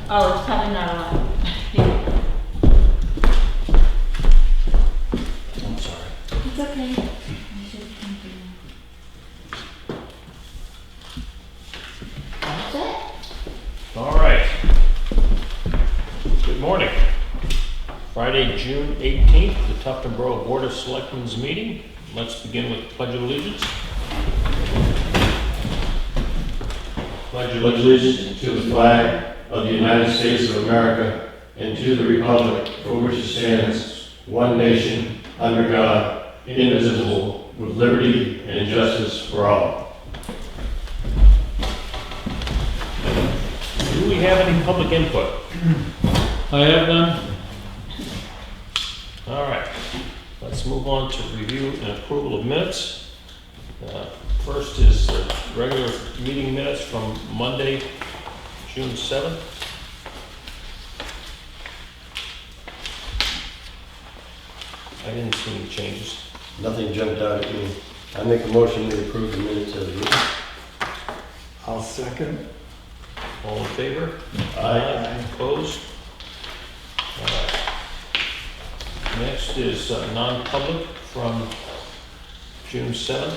Oh, it's probably not on. I'm sorry. It's okay. That's it. All right. Good morning. Friday, June 18th, the Tufton Borough Board of Selectmen's meeting. Let's begin with the Pledge of Allegiance. Pledge of Allegiance to the flag of the United States of America and to the republic for which it stands, one nation, under God, indivisible, with liberty and justice for all. Do we have any public input? I have none. All right. Let's move on to review and approval of minutes. First is the regular meeting minutes from Monday, June 7th. I didn't see any changes. Nothing jumped out at me. I make a motion to approve the minutes of the meeting. I'll second. All in favor? Aye. Opposed? All right. Next is non-public from June 7th.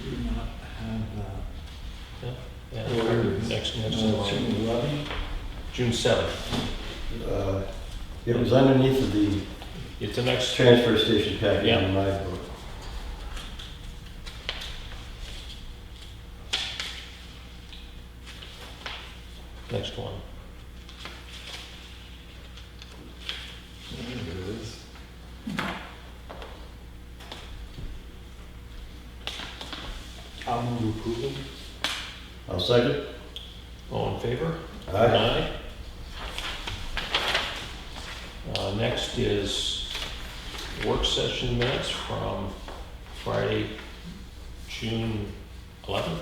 We do not have that. Yeah, next one. June 7th. It was underneath of the It's the next. transfer station package Yeah. in my book. Next one. There it is. I'll move approval. I'll second. All in favor? Aye. Next is work session minutes from Friday, June 11th.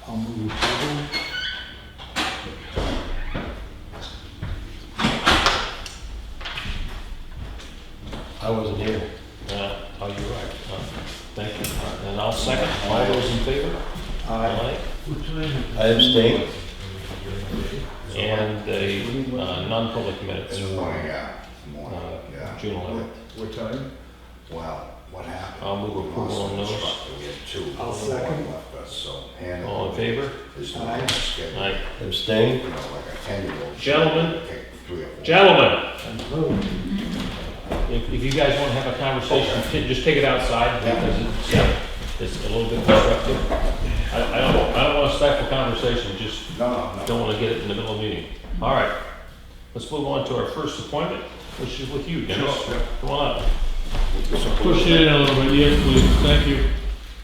I'll move approval. I wasn't here. Oh, you're right. Thank you. And I'll second. All those in favor? Aye. I abstain. And the non-public minutes In the from morning, yeah. Yeah. June 11th. What time? Well, what happened? I'll move approval on those. We had two. I'll One second. left us, so Hannah All in favor? is Aye. not on the schedule. Aye. Abstain. You know, like a 10-year-old. Gentlemen. Take 3 or 4. Gentlemen, if you guys want to have a conversation, just take it outside because it's a little bit disruptive. I don't want to stifle conversation, just No. don't want to get it in the middle of the meeting. All right, let's move on to our first appointment, which is with you, Dennis. Sure. Come on up. Push it in a little bit, yes, please, thank you.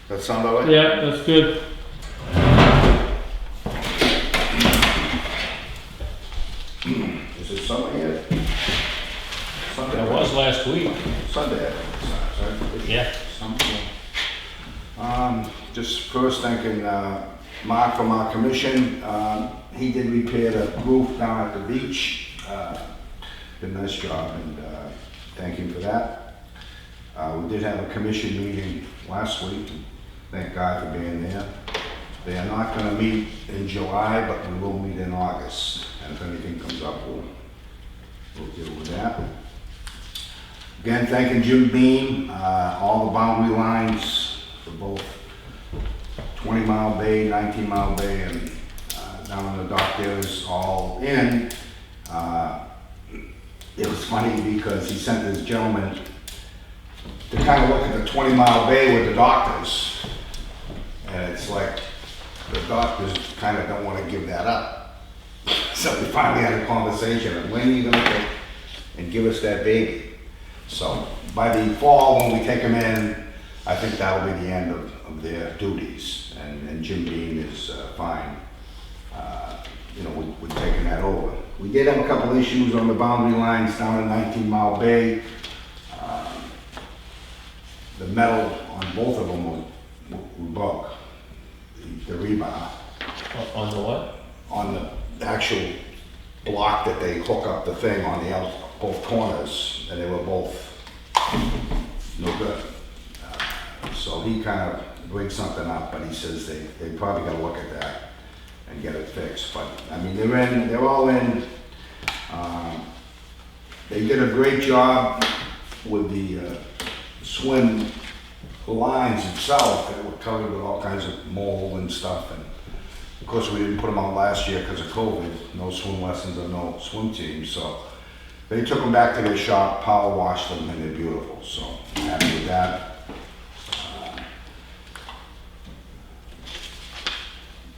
That sound all right? Yeah, that's good. Is it summer yet? Sunday. It was last week. Sunday, I think it starts, right? Yeah. Just first thanking Mark from our commission. He did repair the roof down at the beach. Did a nice job, and thank him for that. We did have a commission meeting last week. Thank God for being there. They are not going to meet in July, but we will meet in August. And if anything comes up, we'll deal with that. Again, thanking Jim Beam, all the boundary lines for both 20 Mile Bay, 19 Mile Bay, and down in the dock there is all in. It was funny because he sent this gentleman to kind of look at the 20 Mile Bay with the doctors. And it's like, the doctors kind of don't want to give that up. So we finally had a conversation, and when are you gonna take and give us that baby? So by the fall, when we take them in, I think that'll be the end of their duties. And Jim Beam is fine. We're taking that over. We did have a couple issues on the boundary lines down in 19 Mile Bay. The metal on both of them were broke. the rebar On the what? on the actual block that they hook up the thing on the both corners, and they were both no good. So he kind of brings something up, but he says they probably gotta look at that and get it fixed. But, I mean, they're all in. They did a great job with the swim lines itself. They were covered with all kinds of mold and stuff. And of course, we didn't put them out last year because of COVID. No swim lessons or no swim teams. So they took them back to their shop, power washed them, and they're beautiful. So I'm happy with that.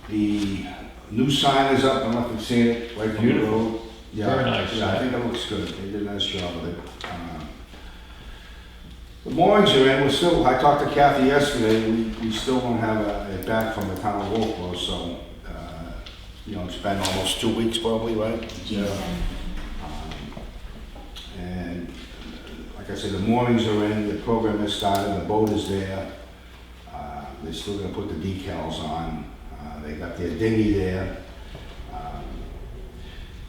The new sign is up. I don't know if you've seen it. Right from the Beautiful. road. Yeah, Very nice. Yeah, I think it looks good. They did a nice job with it. The moorings are in. I talked to Kathy yesterday. We still don't have it back from the town of Wolfboro, so, it's been almost 2 weeks probably, right? Yeah. And like I said, the moorings are in. The program has started. The boat is there. They're still gonna put the decals on. They got their dinghy there.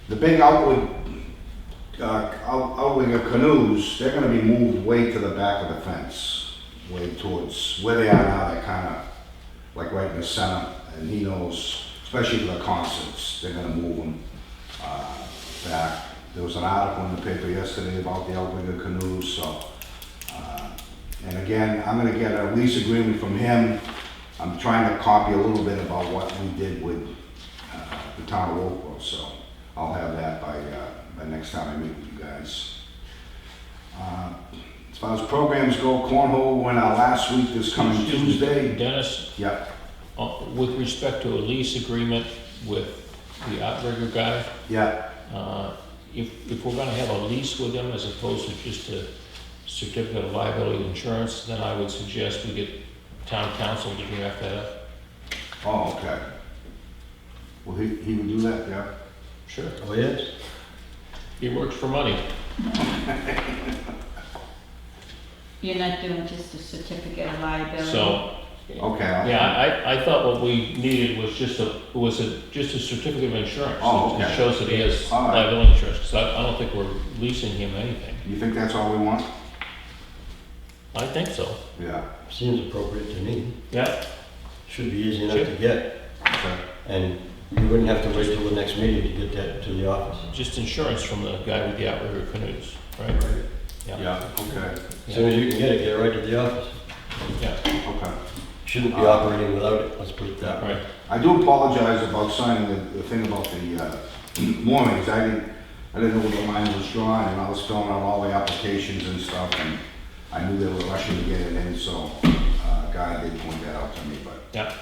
The big outward of canoes, they're gonna be moved way to the back of the fence, way towards where they are now. They're kind of like right in the center, and he knows, especially for the concerts, they're gonna move them back. There was an article in the paper yesterday about the outrigger canoes, so. And again, I'm gonna get a lease agreement from him. I'm trying to copy a little bit about what we did with the town of Wolfboro, so I'll have that by next time I meet with you guys. As far as programs go, cornhole went out last week, this coming Excuse me, Tuesday. Dennis, Yep, with respect to a lease agreement with the outrigger guy, yep, if we're gonna have a lease with him as opposed to just a certificate of liability insurance, then I would suggest we get town council to draft that up. oh, okay. Well, he would do that, yeah? Sure. Oh, yes? He works for money. You're not doing just a certificate of liability? So, Okay. yeah, I thought what we needed was just a certificate of insurance. Oh, That okay. shows that he has All right. liability insurance, because I don't think we're leasing him anything. You think that's all we want? I think so. Yeah. Seems appropriate to me. Yeah, Should be easy enough to get. Okay. And you wouldn't have to wait till the next meeting to get that to the office. just insurance from the guy with the outrigger canoes, right? Yeah, okay, As soon as you can get it right to the office. Yeah, okay. Shouldn't be operating without it, let's put it that way. right. I do apologize about signing the thing about the moorings. I didn't know where the line was drawn, and I was filling out all the applications and stuff, and I knew they were rushing to get it in, so a guy did point that out to me, but Yeah.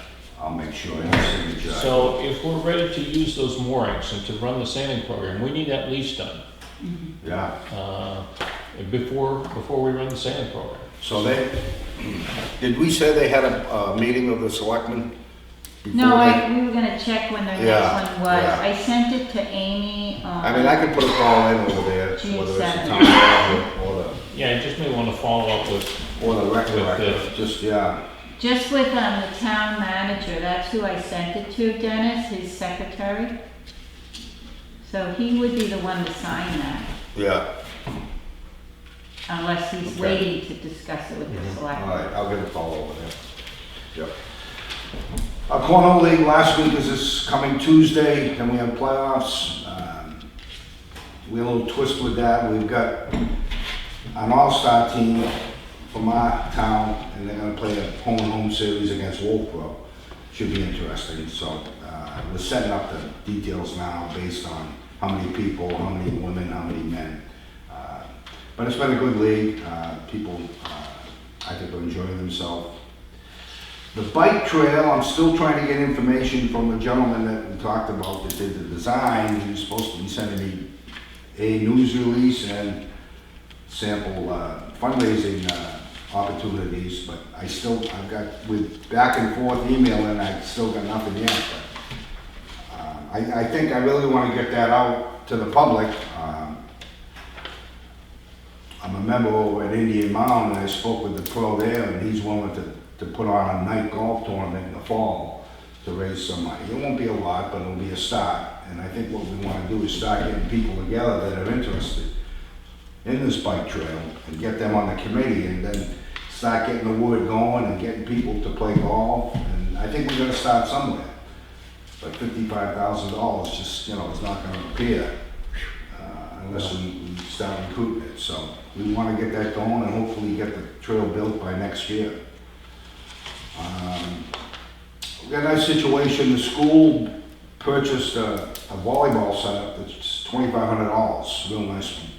I'll make sure in the signature. So if we're ready to use those moorings and to run the sanding program, we need that lease done Yeah, before we run the sanding program. so did we say they had a meeting of the selectmen? No, before we were gonna check when the Yeah, next one was. yeah. I sent it to Amy on. I mean, I could put a call in over there, June whether it's the 7th. town hall or Yeah, you just may want to follow up with, the rec With director, the- just, yeah. Just with the town manager, that's who I sent it to, Dennis, his secretary. So he would be the one to sign that, Yeah, unless he's Okay. waiting to discuss it with the all selectmen. right, I'll give a call over there. Yep. Our cornhole league last week is this coming Tuesday, then we have playoffs. We had a little twist with that. We've got an all-star team from our town, and they're gonna play a home series against Wolfboro. Should be interesting. So we're setting up the details now based on how many people, how many women, how many men. But it's been a good league. People, I think, are enjoying themselves. The bike trail, I'm still trying to get information from the gentleman that we talked about that did the design. He was supposed to be sending me a news release and sample fundraising opportunities, but with back and forth emailing, I still got nothing yet. But I think I really want to get that out to the public. I'm a member over at Indian Mound, and I spoke with the pro there, and he's willing to put on a night golf tournament in the fall. to raise some money. It won't be a lot, but it'll be a start. And I think what we want to do is start getting people together that are interested in this bike trail and get them on the committee, and then start getting the word going and getting people to play golf. And I think we're gonna start somewhere. But $55,000 just, is not gonna appear unless we start recruiting it. So we wanna get that going and hopefully get the trail built by next year. We got a nice situation. The school purchased a volleyball setup that's $2,500, real nice one.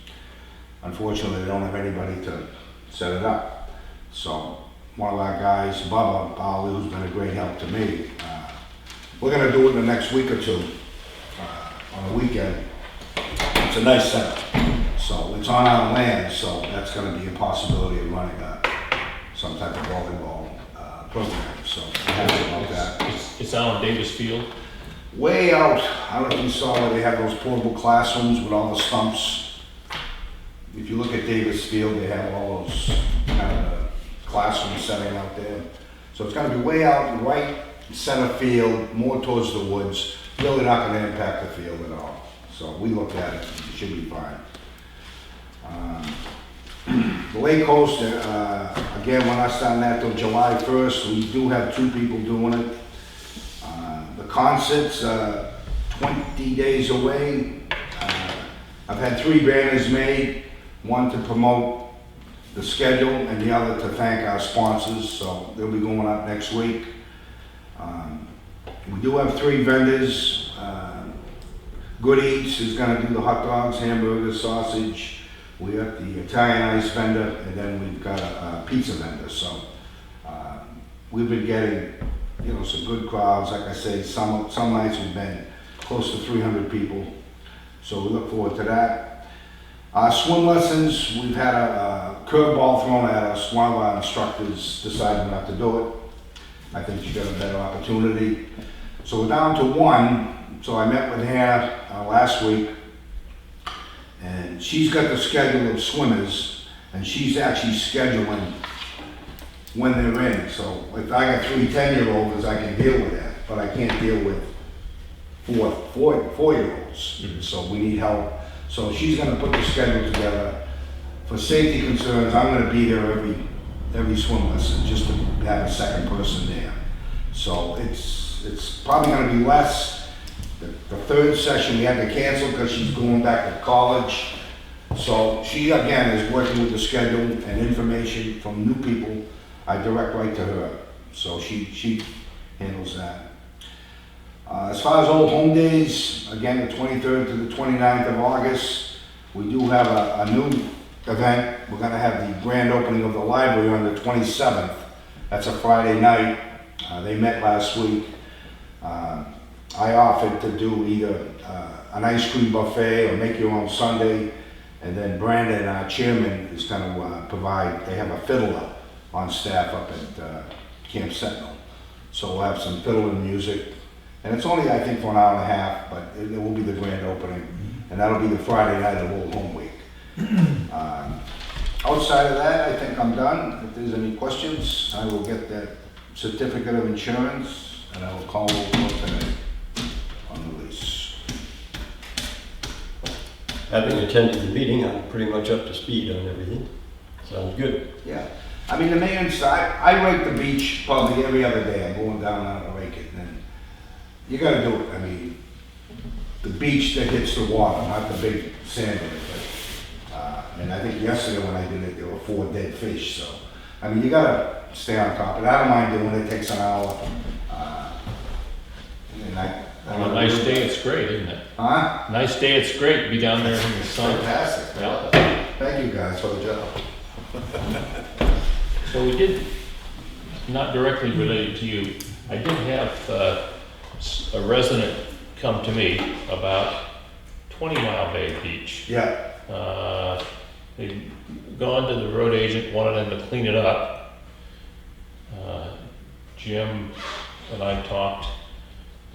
Unfortunately, they don't have anybody to set it up. So one of our guys, Bubba Bowley, who's been a great help to me, we're gonna do it in the next week or two, on a weekend. It's a nice setup. So it's on our land, so that's gonna be a possibility of running some type of volleyball program. So I'm happy about that. It's out on Davis Field. Way out, I don't know if you saw where they have those portable classrooms with all the stumps. If you look at Davis Field, they have all those kind of classroom setting out there. So it's gonna be way out, right center field, more towards the woods. Really not gonna impact the field at all. So we looked at it, it should be fine. The Lake Coast, again, we're not starting that till July 1st. We do have 2 people doing it. The concert's 20 days away. I've had 3 banners made, one to promote the schedule and the other to thank our sponsors, so they'll be going up next week. We do have 3 vendors. Good Eats is gonna do the hot dogs, hamburgers, sausage. We got the Italian ice vendor, and then we've got a pizza vendor. So we've been getting, some good crowds. Like I say, some nights we've been close to 300 people. So we look forward to that. Swim lessons, we've had a curveball thrown at us. One of our instructors decided not to do it. I think she got a better opportunity. So we're down to 1. So I met with Hannah last week, and she's got the schedule of swimmers, and she's actually scheduling when they're in. So if I got 3 10-year-olds, I can deal with that, but I can't deal with 4-year-olds. So we need help. So she's gonna put the schedule together. For safety concerns, I'm gonna be there every swim lesson, just to have a second person there. So it's probably gonna be less. The 3rd session we had to cancel because she's going back to college. So she, again, is working with the schedule and information from new people. I direct right to her. So she handles that. As far as Old Home Days, again, the 23rd to the 29th of August, we do have a new event. We're gonna have the grand opening of the library on the 27th. That's a Friday night. They met last week. I offered to do either an ice cream buffet or make your own sundae, and then Brandon, our chairman, is going to provide, they have a fiddler on staff up at Camp Sentinel. So we'll have some fiddling music, and it's only, I think, for an hour and a half, but it will be the grand opening, and that'll be the Friday night of Old Home Week. Outside of that, I think I'm done. If there's any questions, I will get that certificate of insurance, and I will call over today on the lease. Having attended the meeting, I'm pretty much up to speed on everything. Sounds good. Yeah, I mean, the main side, I rake the beach probably every other day. I'm going down there to rake it, and you gotta do it. I mean, the beach that hits the water, not the big sand in it. And I think yesterday when I did it, there were 4 dead fish, so, I mean, you gotta stay on top of it. I don't mind doing it, it takes an hour. On a nice day, it's great, isn't it? Huh? Nice day, it's great to be down there in the sun. Fantastic. Yeah. Thank you guys for the job. So we did, not directly related to you, I did have a resident come to me about 20 Mile Bay Beach. Yeah. They'd gone to the road agent, wanted them to clean it up. Jim and I talked,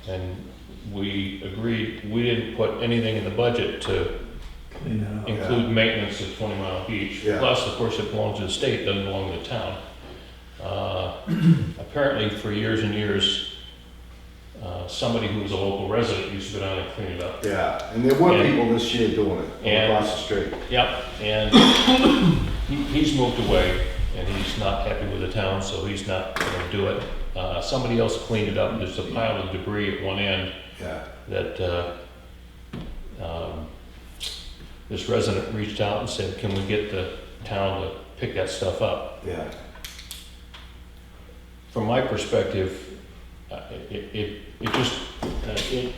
and we agreed, we didn't put anything in the budget to include maintenance of 20 Mile Beach. Yeah. Plus, of course, it belongs to the state, doesn't belong to the town. Apparently, for years and years, somebody who was a local resident used to go down and clean it up. Yeah, and there were And- people this year doing it and- across the street. Yep, and he's moved away, and he's not happy with the town, so he's not gonna do it. Somebody else cleaned it up, there's a pile of debris at one end Yeah, that, this resident reached out and said, can we get the town to pick that stuff up? yeah, From my perspective, it just, it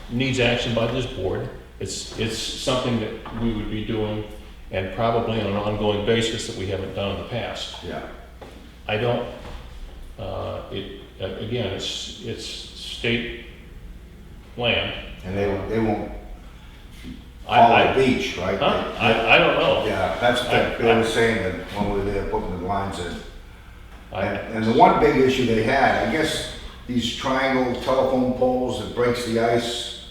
needs action by this board. It's something that we would be doing, and probably on an ongoing basis that we haven't done in the past. yeah. I don't, again, it's state land. And they won't I, call I, it a beach, right? huh? I don't know. Yeah, that's what they were saying that when we were there putting the lines in. I- And the one big issue they had, I guess these triangle telephone poles that breaks the ice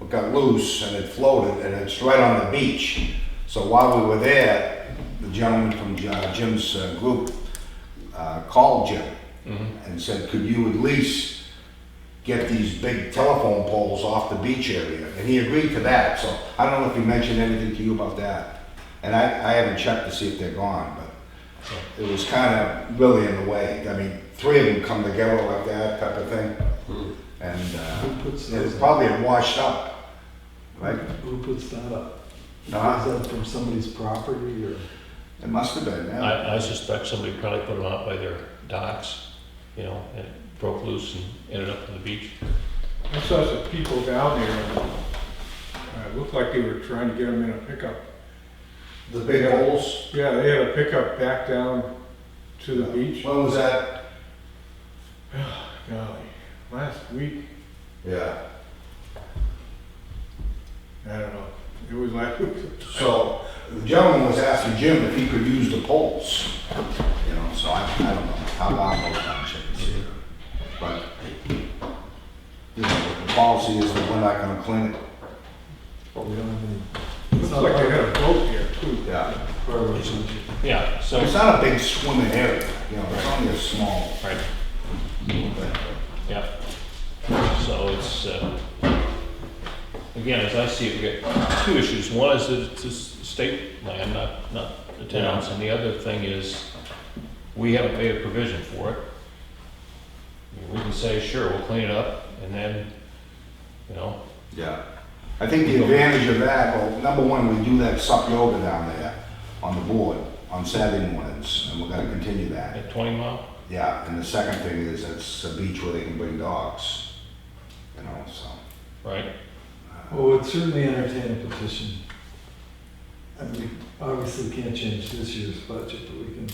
got loose and it floated and it's right on the beach. So while we were there, the gentleman from Jim's group called Jim and said, could you at least get these big telephone poles off the beach area? And he agreed to that, so I don't know if he mentioned anything to you about that. And I haven't checked to see if they're gone, but it was kind of really in the way. I mean, 3 of them come together like that type of thing. And Who puts it those up? probably had washed up, right? Who puts that up? Nah. Is that from somebody's property or? It must have been, yeah. I suspect somebody probably put them out by their docks, you know, and it broke loose and ended up on the beach. I saw some people down there, and it looked like they were trying to get them in a pickup. The big holes. Yeah, they had a pickup back down to the beach. When was that? Golly, last week, Yeah. I don't know, it was last week. So the gentleman was asking Jim if he could use the poles, you know, so I don't know how long those functions. But, you know, the policy is that we're not gonna clean it. We don't have any. Looks like they had a boat here too. Yeah. Part of it. Yeah, so, It's not a big swimming area, you know, it's only a small. right, yeah. So it's, again, as I see it, we got 2 issues. One is that it's a state land, not the town's, and the other thing is, we haven't made a provision for it. We can say, sure, we'll clean it up, and then, you know, Yeah. I think the advantage of that, well, number one, we do that sup yoga down there on the board on Saturday mornings, and we're gonna continue that. at 20 mile, Yeah, and the second thing is it's a beach where they can bring dogs, you know, so. right? Well, we'd certainly entertain a petition. And we obviously can't change this year's budget, but we can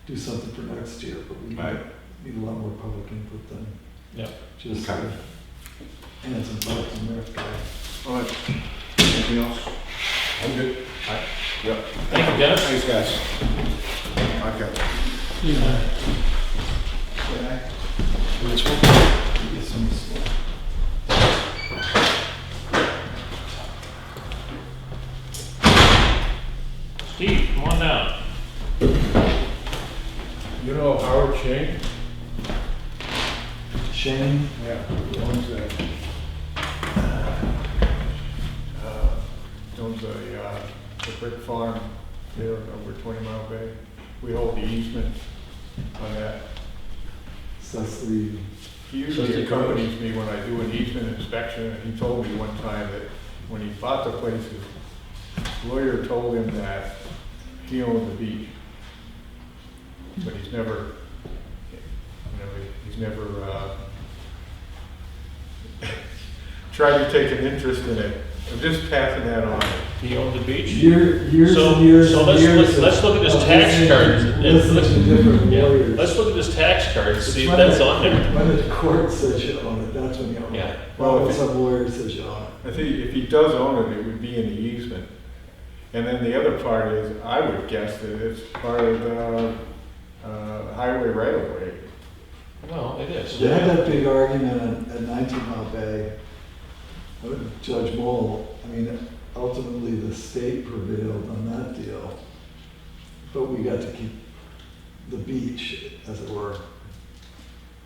do something for next year, but we Right. need a lot more public input than Yep. just Okay. hands and butts and riff. All right. Anything else? I'm good. Yep. Thank you, Dennis. Thanks, guys. Okay. Yeah. Which one? Get some stuff. Steve, come on down. You know Howard Shane? Shane, Yeah. He owns that. Owns the brick farm there over 20 Mile Bay. We hold the easement on that. so that's the, He usually accompanies me when I do an easement inspection, and he told me one time that when he bought the place, his lawyer told him that he owned the beach. But he's never, he's never, tried to take an interest in it. I'm just passing that on. He owned the beach? years So- and years so and let's- years. let's look at this of tax listening- card and- Listening to different Yeah. lawyers. Let's look at this tax card and see if When that's the- on there. When the court says you own it, that's when you own Yeah. it. Well, when some lawyer says you own it. I think if he does own it, it would be in the easement. And then the other part is, I would guess that it's part of the highway right of way. Well, it is. They had that big argument at 19 Mile Bay with Judge Moll. I mean, ultimately, the state prevailed on that deal, but we got to keep the beach, as it were.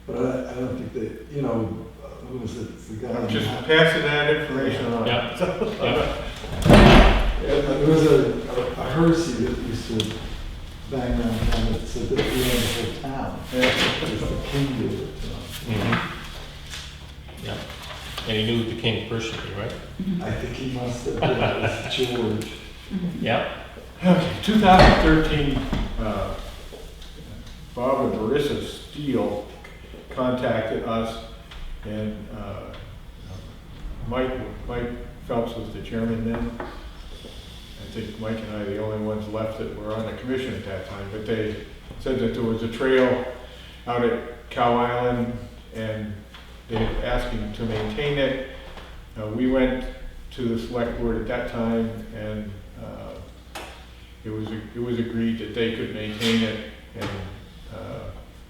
But I don't think that, who was it? It's the guy. I'm just passing that information on. Yeah. There was a Hersey that used to bang around town that said that we owned the whole town. Because the king did it. So. Mhm. Yeah, and he knew the king personally, right? I think he must have been, it was George. Yeah. Okay, 2013, Bob and Marissa Steele contacted us, and Mike Phelps was the chairman then. I think Mike and I are the only ones left that were on the commission at that time, but they said that there was a trail out at Cow Island, and they were asking to maintain it. We went to the select board at that time, and it was agreed that they could maintain it, and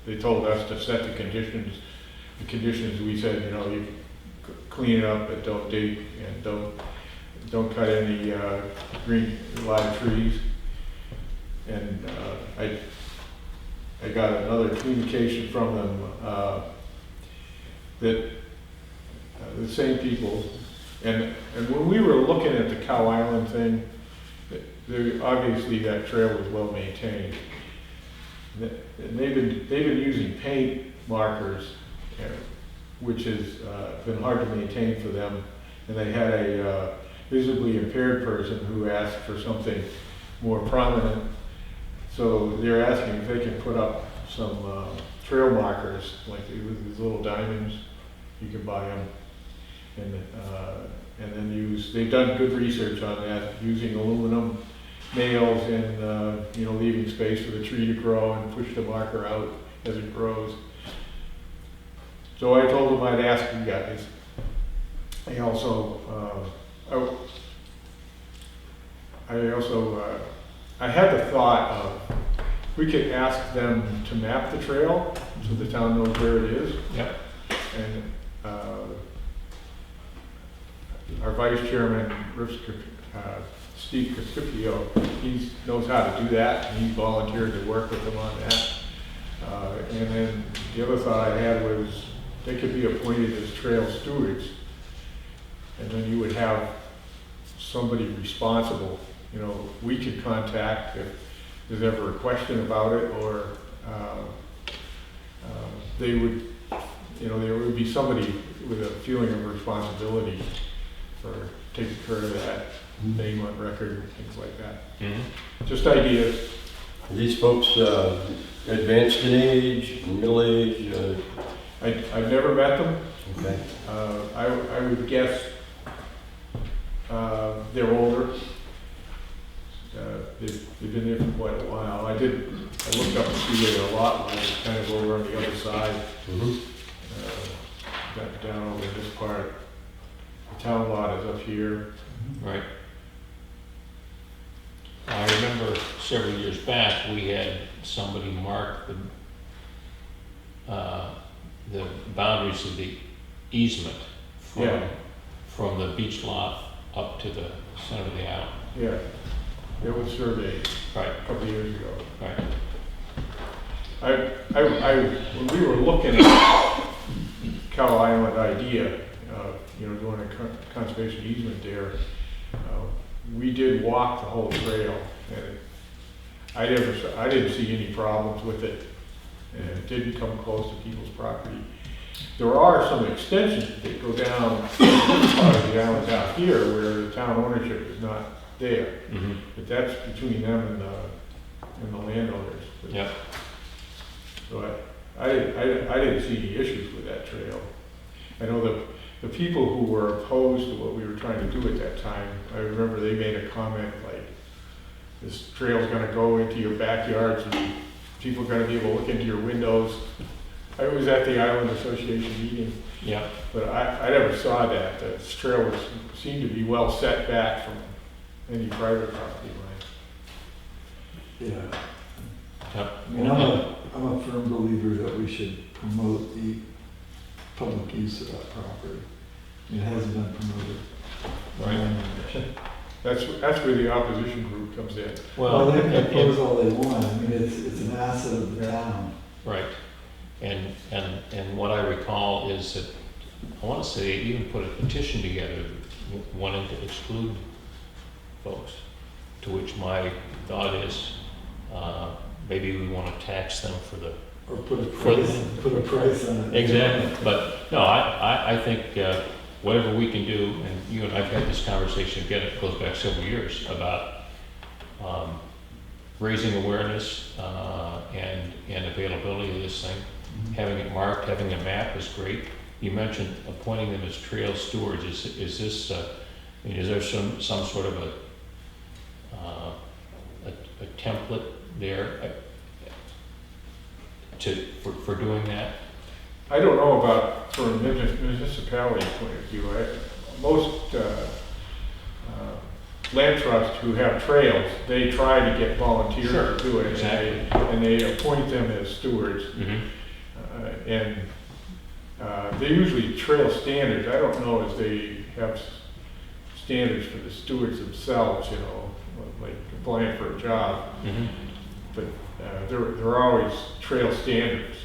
they told us to set the conditions. The conditions, we said, you know, you clean it up, but don't dig, and don't cut any green, a lot of trees. And I got another communication from them that the same people, and when we were looking at the Cow Island thing, obviously that trail was well maintained. And they've been using paint markers, which has been hard to maintain for them. And they had a visibly impaired person who asked for something more prominent. So they're asking if they can put up some trail markers, like with these little diamonds. You can buy them, and then use. They've done good research on that, using aluminum nails and leaving space for the tree to grow and push the marker out as it grows. So I told them I'd ask you guys. I also I had the thought of we could ask them to map the trail so the town knows where it is. Yep. And our vice chairman, Steve Cascipio, he knows how to do that, and he volunteered to work with them on that. And then the other thought I had was they could be appointed as trail stewards, and then you would have somebody responsible. You know, we could contact if there's ever a question about it, or they would, there would be somebody with a feeling of responsibility for taking care of that, name on record, things like that. Mm-hmm. Just ideas. Are these folks advanced in age, middle age? I've never met them. Okay. I would guess they're older. They've been there for quite a while. I looked up to see where their lot was, kind of over on the other side. Mm-hmm. Got down over this part. The town lot is up here. Right. I remember several years back, we had somebody mark the boundaries of the easement from the beach lot up to the center of the island. Yeah, it was surveyed Right. a couple of years ago. Right. When we were looking at Cow Island idea, doing a conservation easement there, we did walk the whole trail, and I didn't see any problems with it, and it didn't come close to people's property. There are some extensions that go down part of the island out here where the town ownership is not there, Mm-hmm. but that's between them and the landowners. Yep. So I didn't see any issues with that trail. I know the people who were opposed to what we were trying to do at that time, I remember they made a comment like, this trail's gonna go into your backyards and people are gonna be able to look into your windows. I was at the Island Association meeting, Yeah. but I never saw that. The trail seemed to be well set back from any private property line. Yeah. Yep. I mean, I'm a firm believer that we should promote the public use of that property. It hasn't been promoted. Right. That's where the opposition group comes in. Well, they can propose all they want. I mean, it's an asset of the town. Right. And what I recall is that I want to say, even put a petition together wanting to exclude folks, to which my thought is, maybe we want to tax them for the. Or put a For the- price on it. Exactly, but no, I think whatever we can do, and you and I've had this conversation again, it goes back several years, about raising awareness and availability of this thing. Having it marked, having a map is great. You mentioned appointing them as trail stewards. Is this, I mean, is there some sort of a template there for doing that? I don't know about from a municipality point of view. Most land trusts who have trails, they try to get volunteers Sure, to do it. exactly. And they appoint them as stewards. And they're usually trail standards. I don't know if they have standards for the stewards themselves, you know, like applying for a job. But they're always trail standards.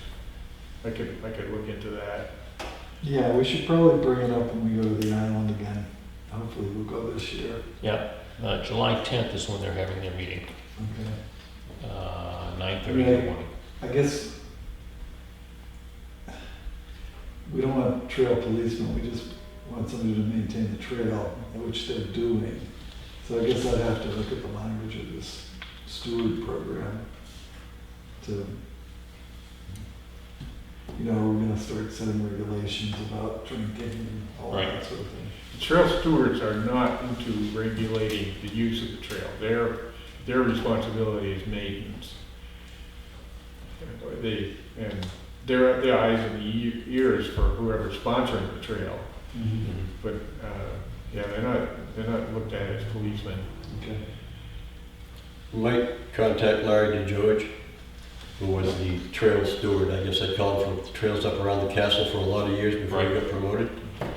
I could look into that. Yeah, we should probably bring it up when we go to the island again. Hopefully we'll go this year. Yeah, July 10th is when they're having their meeting, Okay. 9:30 in the morning. I guess we don't want trail policemen, we just want somebody to maintain the trail, which they're doing. So I guess I'd have to look at the language of this steward program to, you know, we're gonna start setting regulations about drinking and all Right. that sort of thing. Trail stewards are not into regulating the use of the trail. Their responsibility is maintenance. And they're the eyes and the ears for whoever's sponsoring the trail. But yeah, they're not looked at as policemen. Okay. Might contact Larry DeGeorge, who was the trail steward. I guess I called for the trails up around the castle for a lot of years before he got promoted.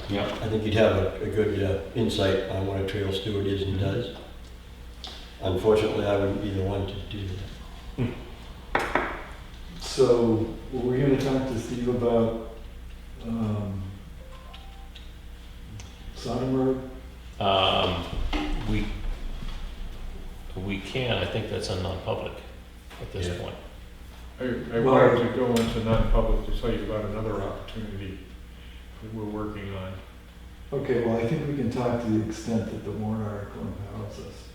Yeah. I think he'd have a good insight on what a trail steward is and does. Unfortunately, I wouldn't be the one to do that. So, were we gonna talk to Steve about, Sodom Road? We can, I think that's a non-public at this Yeah. point. I wanted to go into non-public to tell you about another opportunity that we're working on. Okay, well, I think we can talk to the extent that the warrant article empowers us.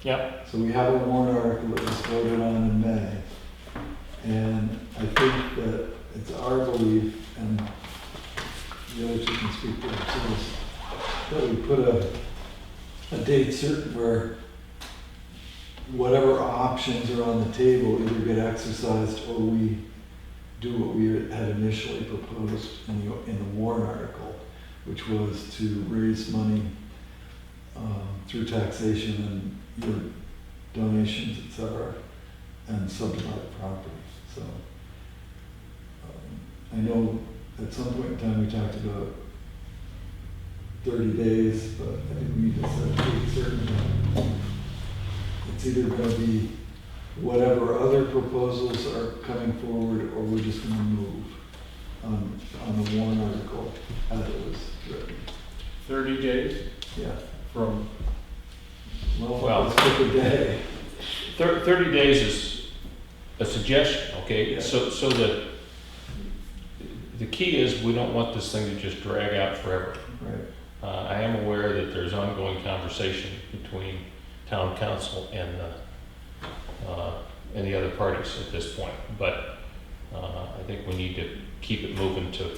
Yep. So we have a warrant article that was voted on in May. And I think that it's our belief, and the other two can speak to it too, that we put a date certain where whatever options are on the table either get exercised or we do what we had initially proposed in the warrant article, which was to raise money through taxation and either donations, et cetera, and subdivide property. So I know at some point in time we talked about 30 days, but I think we need to set a date certain. It's either going to be whatever other proposals are coming forward, or we're just going to move on the warrant article as it was written. 30 days Yeah. from, Well- let's pick a day. 30 days is a suggestion, okay? Yeah. So the key is we don't want this thing to just drag out forever. Right. I am aware that there's ongoing conversation between town council and the other parties at this point, but I think we need to keep it moving to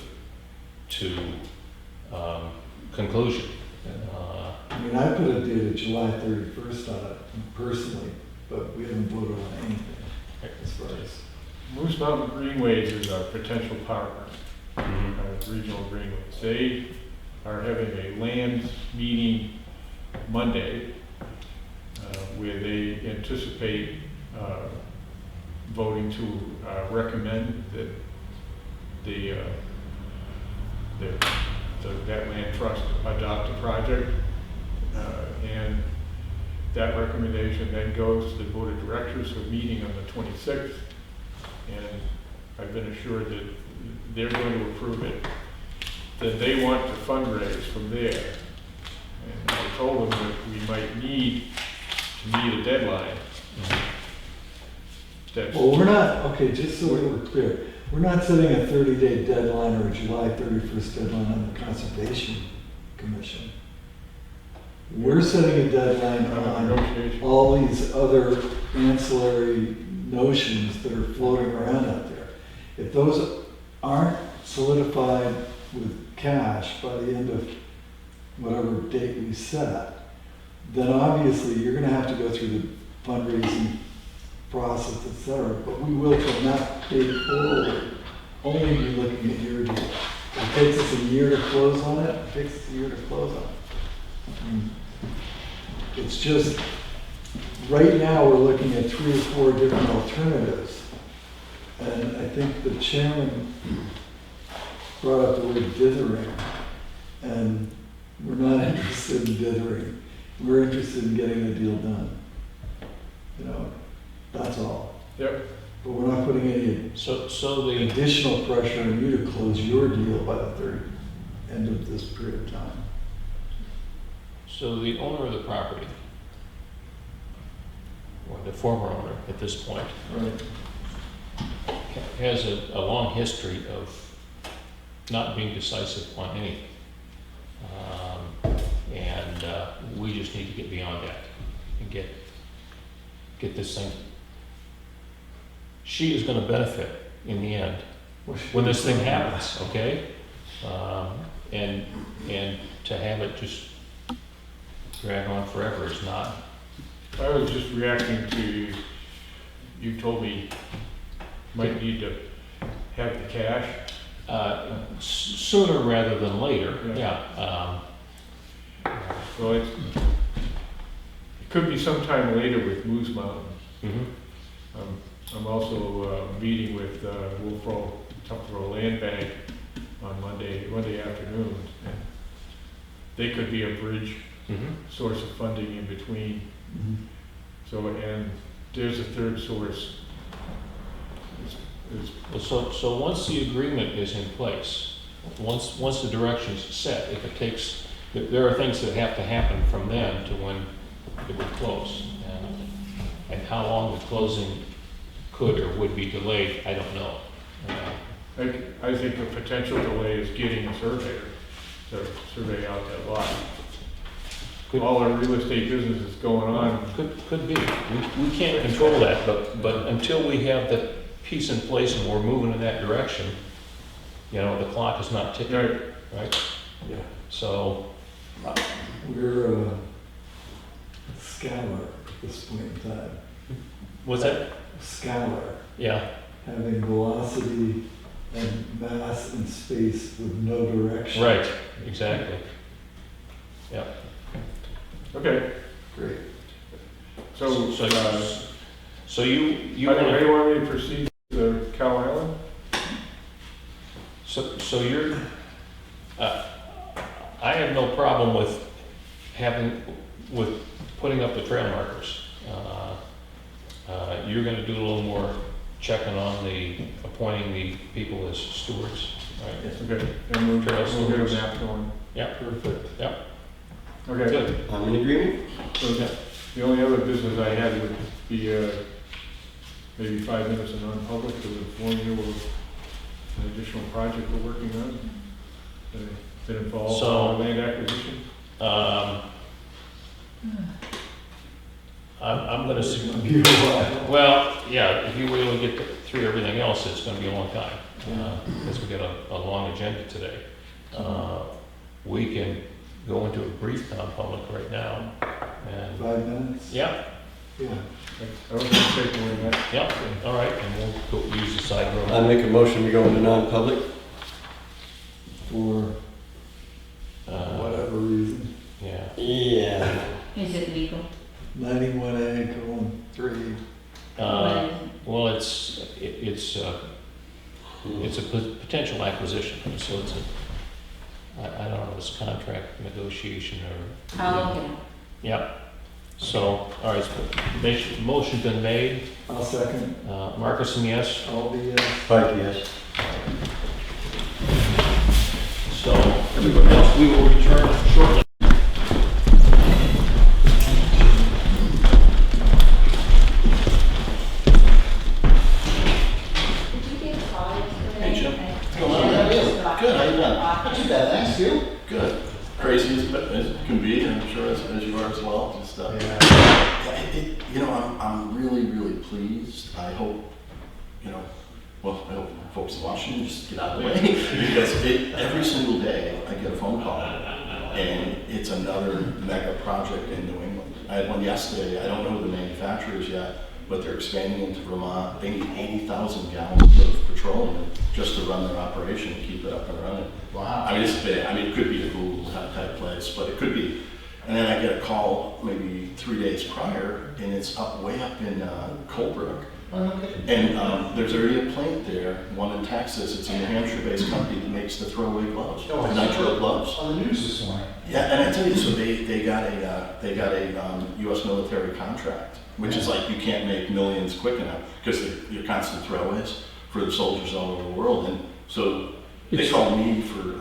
conclusion. I mean, I put a date of July 31st on it personally, but we haven't voted on anything as far as. Moose Mountain Greenways is our potential partner, Regional Greenways. They are having a land meeting Monday where they anticipate voting to recommend that that land trust adopt a project. And that recommendation then goes to the board of directors for a meeting on the 26th. And I've been assured that they're going to approve it. then they want to fundraise from there. And I told them that we might need to meet a deadline. That's, Well, we're not, okay, just so that we're clear, we're not setting a 30-day deadline or a July 31st deadline on the Conservation Commission. We're setting a deadline on negotiation. all these other ancillary notions that are floating around out there. If those aren't solidified with cash by the end of whatever date we set, then obviously you're gonna have to go through the fundraising process, et cetera, but we will from that date forward only be looking at your deal. It takes us a year to close on it, it takes us a year to close on it. I mean, it's just, right now, we're looking at 3 or 4 different alternatives. And I think the chairman brought up the word dithering. And we're not interested in dithering. We're interested in getting the deal done. You know, that's all. Yep. But we're not putting any So the, additional pressure on you to close your deal by the end of this period of time. so the owner of the property, or the former owner at this point, Right. has a long history of not being decisive on anything. And we just need to get beyond that and get this thing. She is gonna benefit in the end when this thing happens, okay? And to have it just drag on forever is not. I was just reacting to, you told me might need to have the cash. Sooner rather than later, Yeah. yeah. So it could be sometime later with Moose Mountain. Mhm. I'm also meeting with Tufro Land Bank on Monday afternoon. And they could be a bridge Mhm. source of funding in between. Mhm. So, and there's a third source. Well, so once the agreement is in place, once the direction's set, if it takes, there are things that have to happen from then to when it would close. And how long the closing could or would be delayed, I don't know. I think the potential delay is getting a surveyor to survey out that lot. Could- All our real estate business is going on. Could be. We can't control that, but until we have the piece in place and we're moving in that direction, you know, the clock is not ticking, Right. right? Yeah. So, We're a scalar at this point in time. what's that? Scalar, Yeah, having velocity and mass and space with no direction. right, exactly. Yeah. Okay, Great. so, So you how do want you want me to proceed to Cow Island? so you're, I have no problem with putting up the trail markers. You're gonna do a little more checking on appointing the people as stewards, right? Okay, and we'll get a Trail map going. Yeah, Perfect. yeah, Okay, good. I'm in agreement. so the only other business I had would be maybe 5 minutes of non-public to inform you of an additional project we're working on. That involves So- land acquisition. I'm gonna, It's gonna be a while. well, yeah, if you were able to get through everything else, it's gonna be a long time, because we got a long agenda today. We can go into a brief non-public right now, and, 5 minutes? yeah, Yeah. I was gonna take more than that. yeah, all right, and we'll go use the side road. I make a motion to go into non-public. For Uh, whatever reason. Yeah, Yeah. Is it legal? 91A:3. well, it's a potential acquisition, so it's I don't know, it's a contract negotiation or, Oh, okay. yeah. So, all right, so motion been made, I'll second. Marcus, yes. I'll be, Pike, yes. So, everybody else, we will return shortly. Did you get called yesterday? Hey, Jim. I- Hello, how are you? Yeah, Good, how you doing? Not too bad, thanks, you? Good. Crazy as it can be, I'm sure as you are as well, just, you know, I'm really, really pleased. I hope, you know, well, I hope folks in Washington just get out of the way, because every single day I get a phone call, and it's another mega project in New England. I had one yesterday, I don't know the manufacturers yet, but they're expanding into Vermont. They need 80,000 gallons of petroleum just to run their operation and keep it up and running. Wow. I mean, it's big. I mean, it could be a Google type place, but it could be. And then I get a call maybe 3 days prior, and it's way up in Colebrook. And there's already a plant there, one in Texas. It's a New Hampshire-based company that makes the throwaway gloves, nitrile gloves. On the news this morning. Yeah, and I tell you, so they got a U.S. military contract, which is like you can't make millions quick enough because they're constant throwaways for the soldiers all over the world. And so they called me for.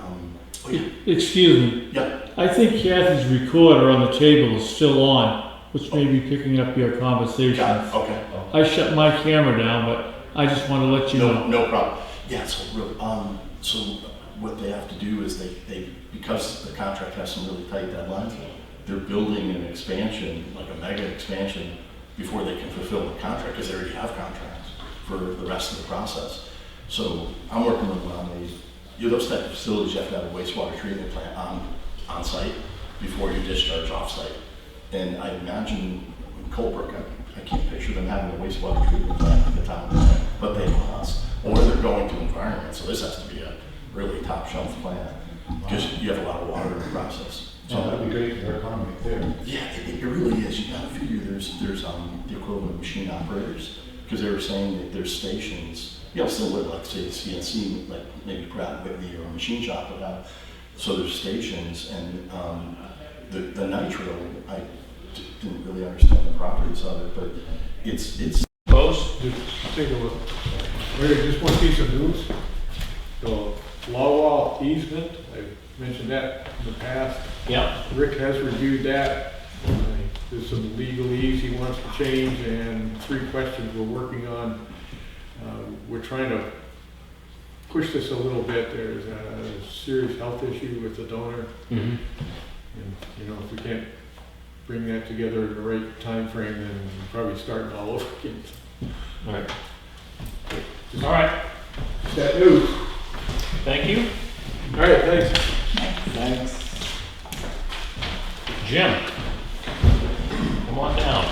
Oh yeah. Excuse me, Yeah. I think Kathy's recorder on the table is still on, which may be picking up your conversation. Got it. Okay. I shut my camera down, but I just want to let you know. No problem. Yeah. So what they have to do is they because the contract has some really tight deadlines, they're building an expansion, like a mega expansion, before they can fulfill the contract, because they already have contracts for the rest of the process. So I'm working with them on those type of facilities. You have to have a wastewater treatment plant on site before you discharge off site. And I imagine in Colebrook, I can't picture them having a wastewater treatment plant at the time, but they must, or they're going to environment. So this has to be a really top shelf plant, because you have a lot of water in the process. So that'd be great for their economy too. yeah, it really is. You gotta figure there's the equivalent of machine operators, because they were saying that there's stations, similar, like say the CNC, like maybe Pratt Whitney or a machine shop would have. So there's stations, and the nitro, I didn't really understand the properties of it, but it's Opposed? Just take a look. Larry, just one piece of news. The law wall easement, I've mentioned that in the past. Yeah. Rick has reviewed that. There's some legalese he wants to change, and 3 questions we're working on. We're trying to push this a little bit. There's a serious health issue with the donor. Mm-hmm. And, you know, if we can't bring that together in the right time frame, then we're probably starting all over again. All right. All right. That news. Thank you. All right, thanks. Thanks. Jim, come on down.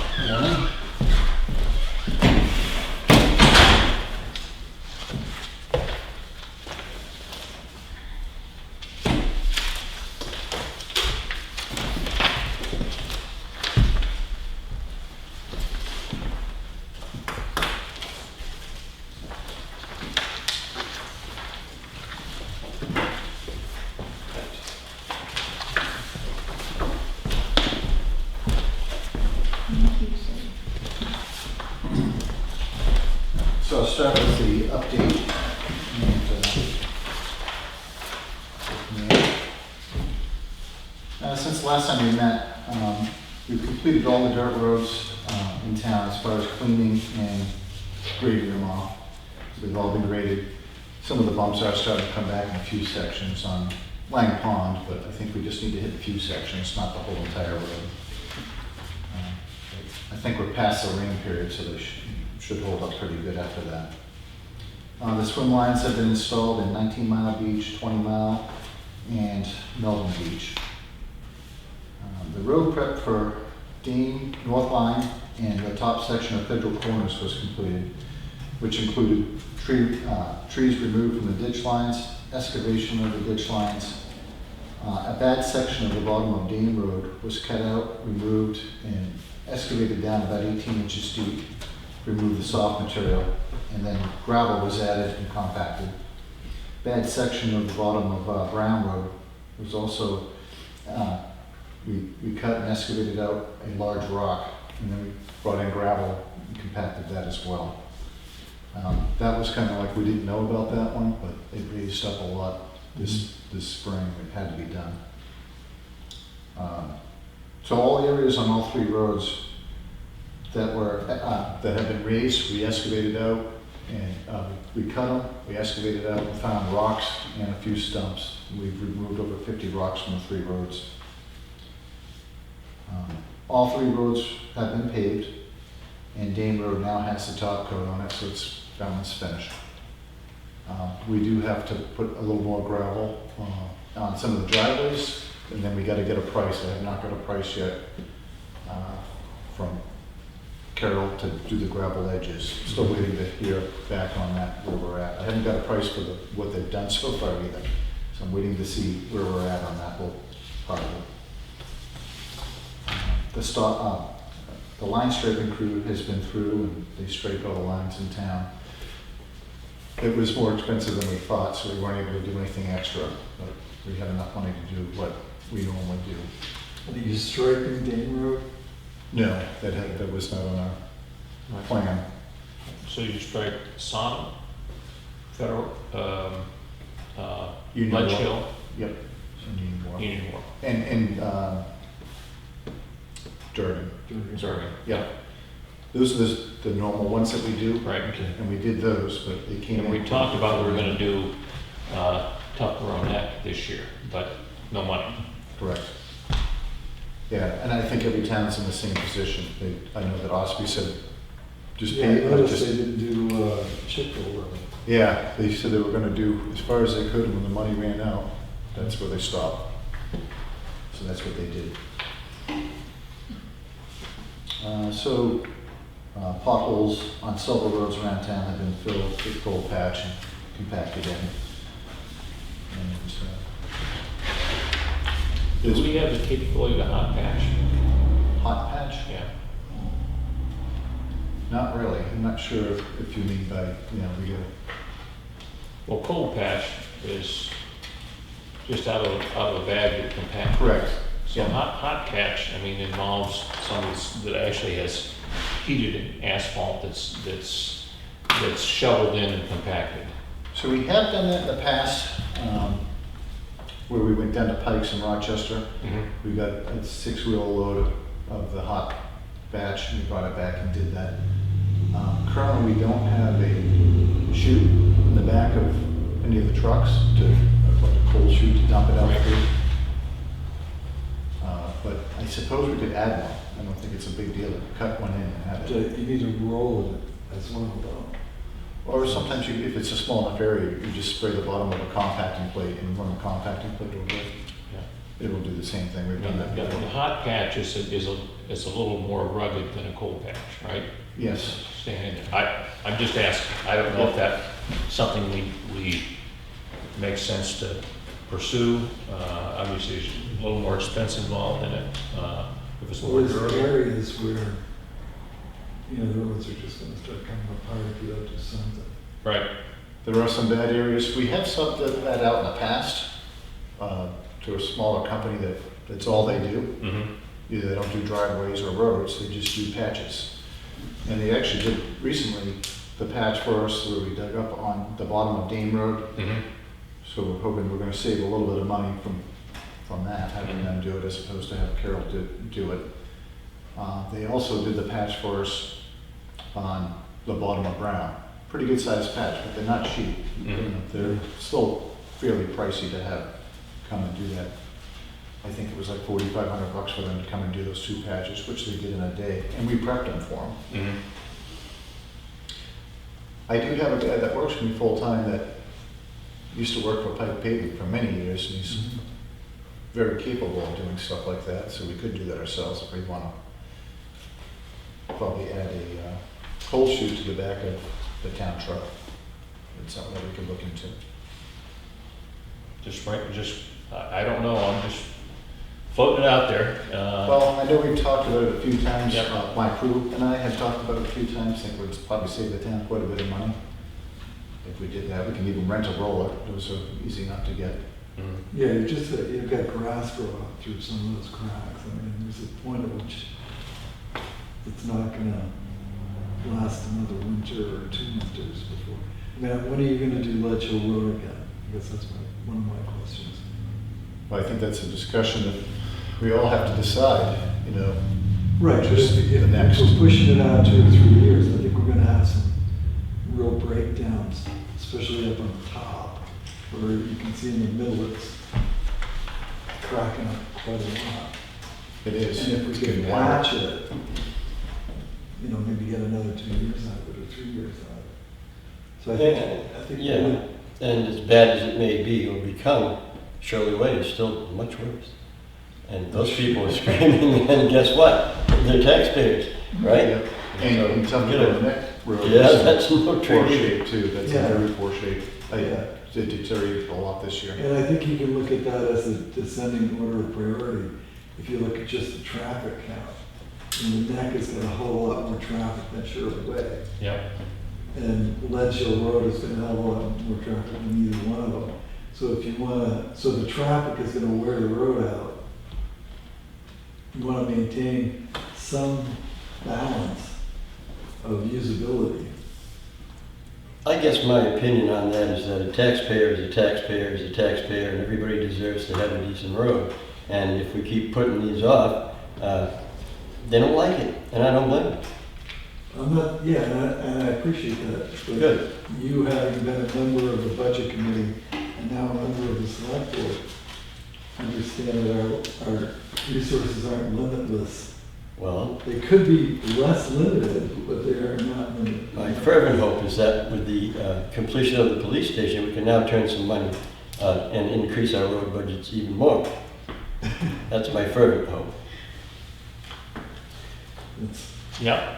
Thank you, sir. So I'll start with the update. Since the last time we met, we've completed all the dirt roads in town as far as cleaning and grading them off. They've all been graded. Some of the bumps are starting to come back in a few sections on Lang Pond, but I think we just need to hit a few sections, not the whole entire road. I think we're past the rain period, so they should hold up pretty good after that. The swim lines have been installed in 19 Mile Beach, 20 Mile, and Melvin Beach. The road prep for Dane North Line and the top section of Federal Corners was completed, which included trees removed from the ditch lines, excavation of the ditch lines. A bad section of the bottom of Dane Road was cut out, removed, and excavated down about 18 inches deep, removed the soft material, and then gravel was added and compacted. Bad section of the bottom of Brown Road was also, we cut and excavated out a large rock, and then we brought in gravel and compacted that as well. That was kind of like, we didn't know about that one, but it raised up a lot this spring. It had to be done. So all areas on all 3 roads that were, that have been raised, we excavated out, and we cut them, we excavated out, and found rocks and a few stumps. We've removed over 50 rocks from the 3 roads. All 3 roads have been paved, and Dane Road now has the top coat on it, so it's almost finished. We do have to put a little more gravel on some of the driveways, and then we gotta get a price. I have not got a price yet from Carol to do the gravel edges. Still waiting to hear back on that, where we're at. I haven't got a price for what they've done so far either, so I'm waiting to see where we're at on that whole part of it. The line striping crew has been through, and they striped all the lines in town. It was more expensive than we thought, so we weren't able to do anything extra, but we had enough money to do what we normally do. Are you striping Dane Road? No, that was not on our plan. So you strike Sonnet, Federal, Union Ledge Wharf. Hill, Yep. Union Wharf. Union Wharf, And Durgan. Sorry. Yeah. Those are the normal ones that we do. Right. And we did those, but they came in. And we talked about we were gonna do Tucker on Neck this year, but no money. Correct. Yeah, and I think every town's in the same position. I know that Osby said, just Yeah, I pay, noticed they didn't do Chippewa Road. yeah, they said they were gonna do as far as they could, and when the money ran out, that's where they stopped. So that's what they did. Potholes on several roads around town have been filled with cold patch and compacted in. And, Do we have the capability to hot patch? hot patch? Yeah. Not really. I'm not sure if you mean by, we get Well, cold patch is just out of a bag that compact. correct. So hot patch, I mean, involves something that actually has heated asphalt that's shoveled in and compacted. So we have done that in the past, where we went down to Pikes in Rochester. We got a 6-wheel load of the hot batch, and we brought it back and did that. Currently, we don't have a chute in the back of any of the trucks like a cold chute to dump it out through. But I suppose we could add one. I don't think it's a big deal to cut one in and have it. You need to roll it as well, though. Or sometimes if it's a small enough area, you just spray the bottom of a compacting plate and run the compacting plate over it. Yeah. It will do the same thing. We've done that The before. hot patch is a little more rugged than a cold patch, right? Yes. I'm just asking, I don't know if that's something we make sense to pursue. Obviously, there's a little more expense involved in it. If it's Well, more there's durable. areas where, the roads are just gonna start coming apart if you don't do something. Right. There are some bad areas. We have subbed that out in the past to a smaller company that's all they do. Mm-hmm. Either they don't do driveways or roads, they just do patches. And they actually did recently the patch for us where we dug up on the bottom of Dane Road. Mm-hmm. So we're hoping we're gonna save a little bit of money from that, having them do it as opposed to have Carol do it. They also did the patch for us on the bottom of Brown. Pretty good sized patch, but they're not cheap. They're still fairly pricey to have come and do that. I think it was like $4,500 for them to come and do those 2 patches, which they did in a day, and we prepped them for them. Mm-hmm. I do have a guy that works for me full-time that used to work for Pike Paving for many years, and he's very capable of doing stuff like that, so we could do that ourselves if we want to probably add a cold chute to the back of the town truck. It's something that we could look into. I don't know, I'm just floating it out there. Well, I know we've talked about it a few times. Yep. My crew and I have talked about it a few times. I think we'd probably save the town quite a bit of money if we did that. We can even rent a roller. Those are easy enough to get. Mhm. Yeah, you've got grass growing through some of those cracks. I mean, there's a point at which it's not gonna last another winter or 2 winters before. I mean, when are you gonna do Ledge Hill Road again? guess that's one of my questions. Well, I think that's a discussion that we all have to decide, you know. Right, but Just if the next. we're pushing it out 2 or 3 years, I think we're gonna have some real breakdowns, especially up on the top, where you can see in the middle it's cracking up quite a lot. It is. And if we It's can getting wider. patch it, you know, maybe get another 2 years out of it or 3 years out of it. So I think. Yeah, and as bad as it may be or become, Shirley Way is still much worse. And those people are screaming, and guess what? They're taxpayers, right? Yep. And some Get people it. in that road. Yeah, is that's no poor trick. shape too, that's Yeah. a very poor shape. Yeah. It deteriorated a lot this year. And I think you can look at that as a descending order of priority. If you look at just the traffic count, and the neck has got a whole lot more traffic than Shirley Way. Yep. And Ledge Hill Road is gonna have a lot more traffic than either one of them. So if you wanna, so the traffic is gonna wear the road out. You wanna maintain some balance of usability. I guess my opinion on that is that a taxpayer is a taxpayer is a taxpayer, and everybody deserves to have a decent road. And if we keep putting these off, they don't like it, and I don't blame them. I'm not, yeah, and I appreciate that. But Good. you having been a member of the budget committee and now a member of the select board, understand that our resources aren't limitless. Well, They could be less limited, but they are not limited. my fervent hope is that with the completion of the police station, we can now turn some money and increase our road budgets even more. That's my fervent hope. It's Yep.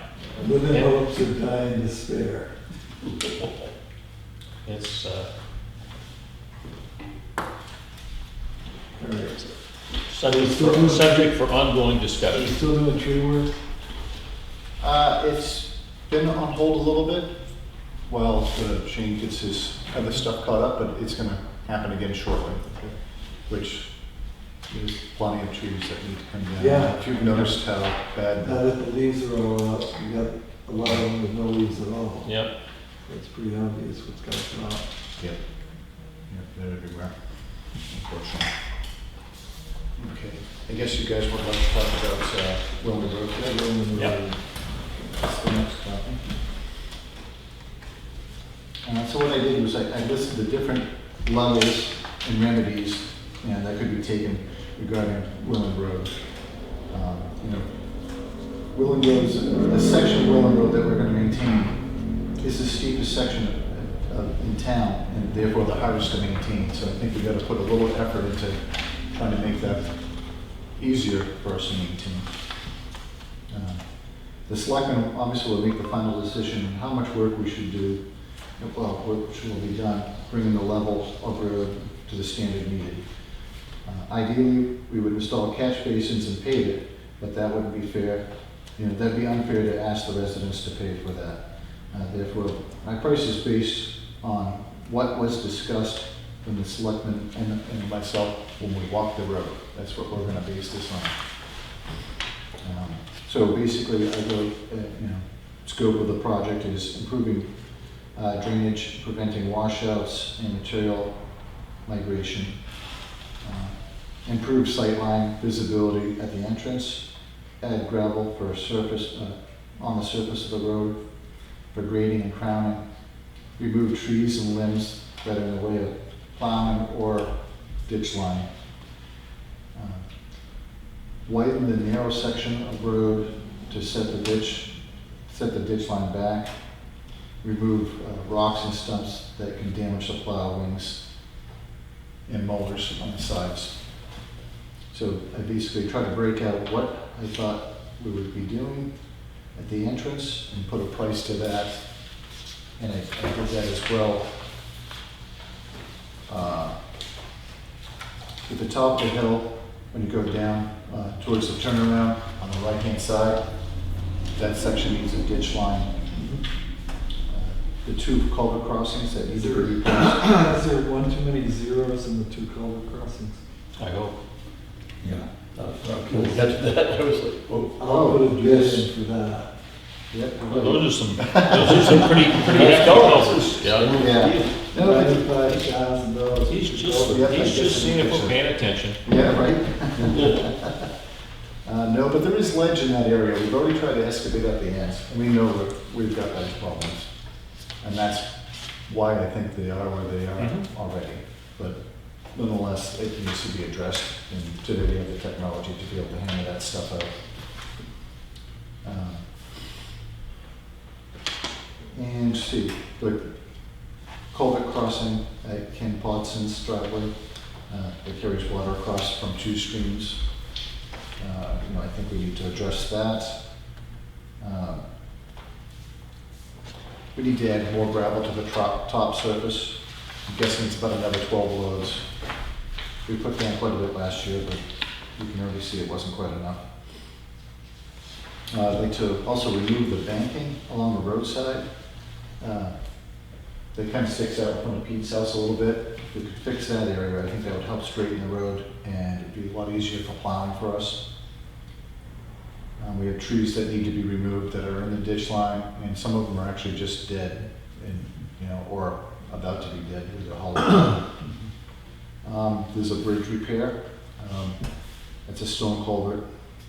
live in Yeah. hopes or die in despair. It's, All right. subject for ongoing Are you discussion. still doing tree work? It's been on hold a little bit while Shane gets his other stuff caught up, but it's gonna happen again shortly. Which there's plenty of trees that need to come down. Yeah. If you've noticed how bad, Now that the leaves are all up, you got a lot of them with no leaves at all. Yep. It's pretty obvious what's going on. yep, they're everywhere, unfortunately. Okay, I guess you guys would like to talk about Wilmer Road today? Yep. That's the next topic. So what I did was I listed the different levels and remedies and that could be taken regarding Willen Road. You know, Willen Road's, the section of Willen Road that we're gonna maintain is the steepest section in town and therefore the hardest to maintain. So I think we gotta put a little effort into trying to make that easier for us to maintain. The selectmen obviously will make the final decision on how much work we should do, well, what will be done, bringing the level of road to the standard needed. Ideally, we would install catch basins and pave it, but that wouldn't be fair. You know, that'd be unfair to ask the residents to pay for that. Therefore, my price is based on what was discussed when the selectmen and myself when we walked the road. That's what we're gonna base this on. So basically, I really, scope of the project is improving drainage, preventing washouts and material migration, improve sightline visibility at the entrance, add gravel for surface, on the surface of the road for grading and crowning, remove trees and limbs that are in the way of plowing or ditch line. Widen the narrow section of road to set the ditch line back. Remove rocks and stumps that can damage the plow wings and motors on the sides. So I basically tried to break out what I thought we would be doing at the entrance and put a price to that. And I did that as well. At the top of the hill, when you go down towards the turnaround on the right-hand side, that section needs a ditch line. The two culvert crossings that need to be replaced. Is there one too many zeros in the two culvert crossings? I hope. Yeah. When we got to that, I was like, whoa. I'll put a bid yes. in for that. Yep. Those are some pretty hefty culverts. Yeah. Yeah. $95,000. He's just seeing if we're paying attention. Yeah, right? No, but there is ledge in that area. We've already tried to excavate up the ends, and we know that we've got ledge problems. And that's why I think they are where they are Mhm. already. But nonetheless, it needs to be addressed, and today we have the technology to be able to hammer that stuff out. And see, the culvert crossing at Ken Podson's driveway, that carries water across from two streams. I think we need to address that. We need to add more gravel to the top surface. I'm guessing it's about another 12 loads. We put down quite a bit last year, but you can already see it wasn't quite enough. I'd like to also remove the banking along the roadside. That kind of sticks out in front of Pete's house a little bit. If we could fix that area, I think that would help straighten the road, and it'd be a lot easier for plowing for us. We have trees that need to be removed that are in the ditch line, and some of them are actually just dead, and or about to be dead with a hollow. There's a bridge repair. It's a stone culvert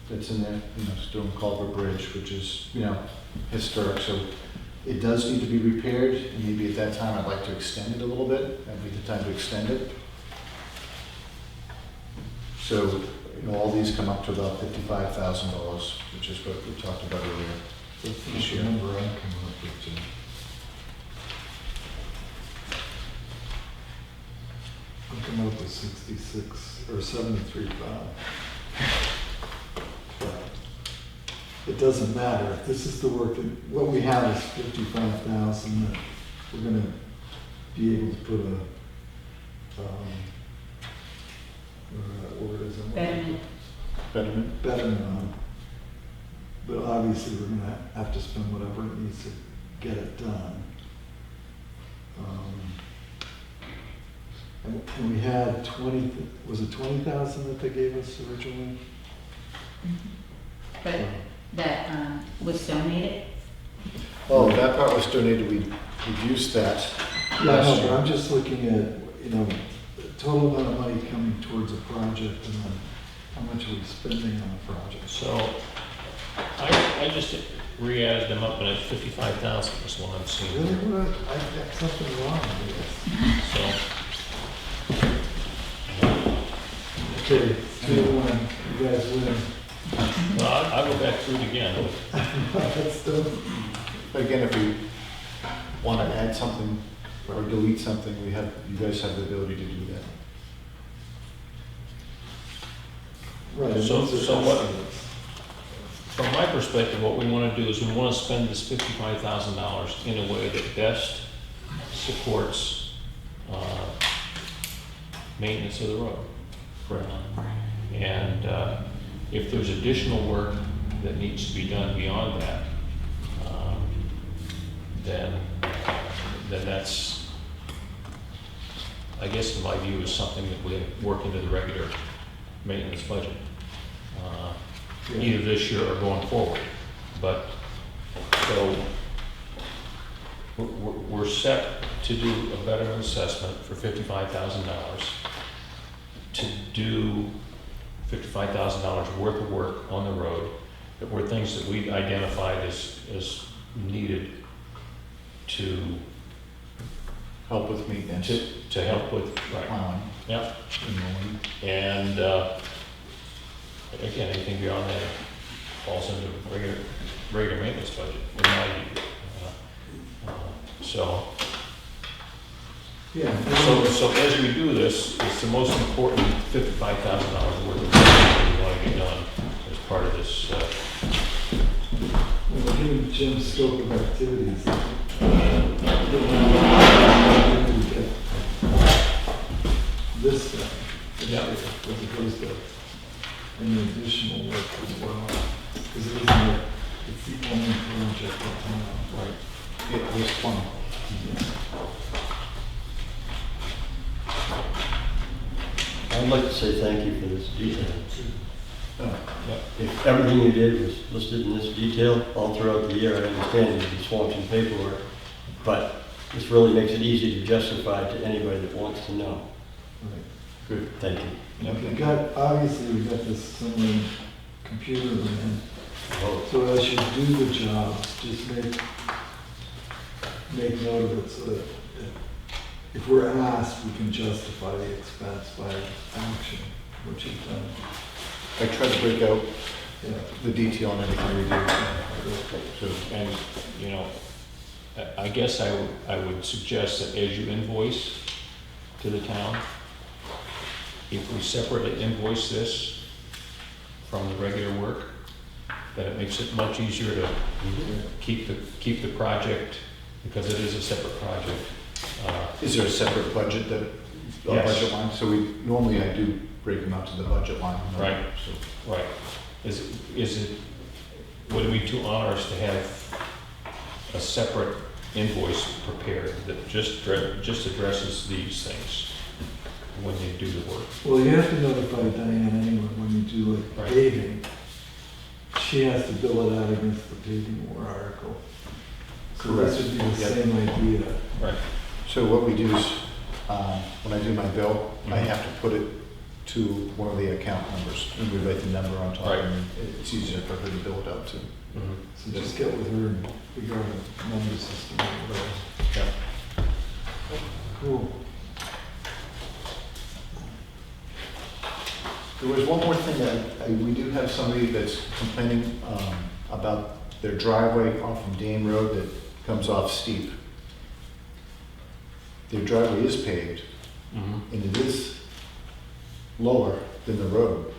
that's in there, stone culvert bridge, which is historic. So it does need to be repaired, and maybe at that time I'd like to extend it a little bit. That'd be the time to extend it. So, all these come up to about $55,000, which is what we talked about earlier. That's the number I'm coming up with, Jim. I'm coming up with 66 or 73,500. It doesn't matter. This is the work that, what we have is 55,000 that we're gonna be able to put a, what is it? Betterment. Betterment on. But obviously, we're gonna have to spend whatever it needs to get it done. And we had 20, was it 20,000 that they gave us originally? But that was donated? Oh, that part was donated. We reduced that Yeah, last no, but year. I'm just looking at, the total amount of money coming towards a project and then how much are we spending on the project? So, I just re-added them up and it's 55,000 is what I'm seeing. Really, what, I've got something wrong with So, this. Okay, 2-1, you guys win. well, I'll go back through it again. That's still, But again, if we want to add something or delete something, you guys have the ability to do that. right. and So- these are so what- estimates. From my perspective, what we want to do is we want to spend this $55,000 in a way that best supports maintenance of the road. And if there's additional work that needs to be done beyond that, then that's, I guess in my view, is something that we work into the regular maintenance budget. Either this year or going forward. But, so, we're set to do a betterment assessment for $55,000, to do $55,000 worth of work on the road, that were things that we identified as needed to Help with maintenance. to help with, right, Plowing yeah. and mowing. And, again, anything beyond that falls into regular maintenance budget, in my view. So as we do this, it's the most important $55,000 worth of work that we want to get done as part of this. Well, given Jim's scope of activities, this stuff, Yeah. as opposed to any additional work as well, because it isn't, it's the only project in town. Right. It was fun. I'd like to say thank you for this detail. Oh, If everything you did was listed in this detail all throughout the year, I understand you'd be swamped in paperwork, but This really makes it easy to justify to anybody that wants to know. Good. Thank you. Obviously, we got this somewhere in computer land. So as you do the job, just make note of it so that if we're asked, we can justify the expense by action, which is done. I try to break out Yeah. the detail on everything we do. So, and, you know, I guess I would suggest that as you invoice to the town, if we separately invoice this from the regular work, that it makes it much easier to keep the project, because it is a separate project. Is there a separate budget that, Yes. budget line? So normally I do break them out to the budget line. Right. So Right. Would it be too onerous to have a separate invoice prepared that just addresses these things when you do the work? Well, you have to notify Diane anyway when you do like Right. paving. She has to bill it out against the paving warrant article. So this would be the Yep. same idea. Right. So what we do is, when I do my bill, I have to put it to one of the account numbers, and we write the number on top, Right. and it's easier for her to bill it out to. Mhm. So just get with her and figure out a number system or whatever. Yeah. Cool. There was one more thing that we do have somebody that's complaining about their driveway off from Dane Road that comes off steep. Their driveway is paved, Mhm. and it is lower than the road,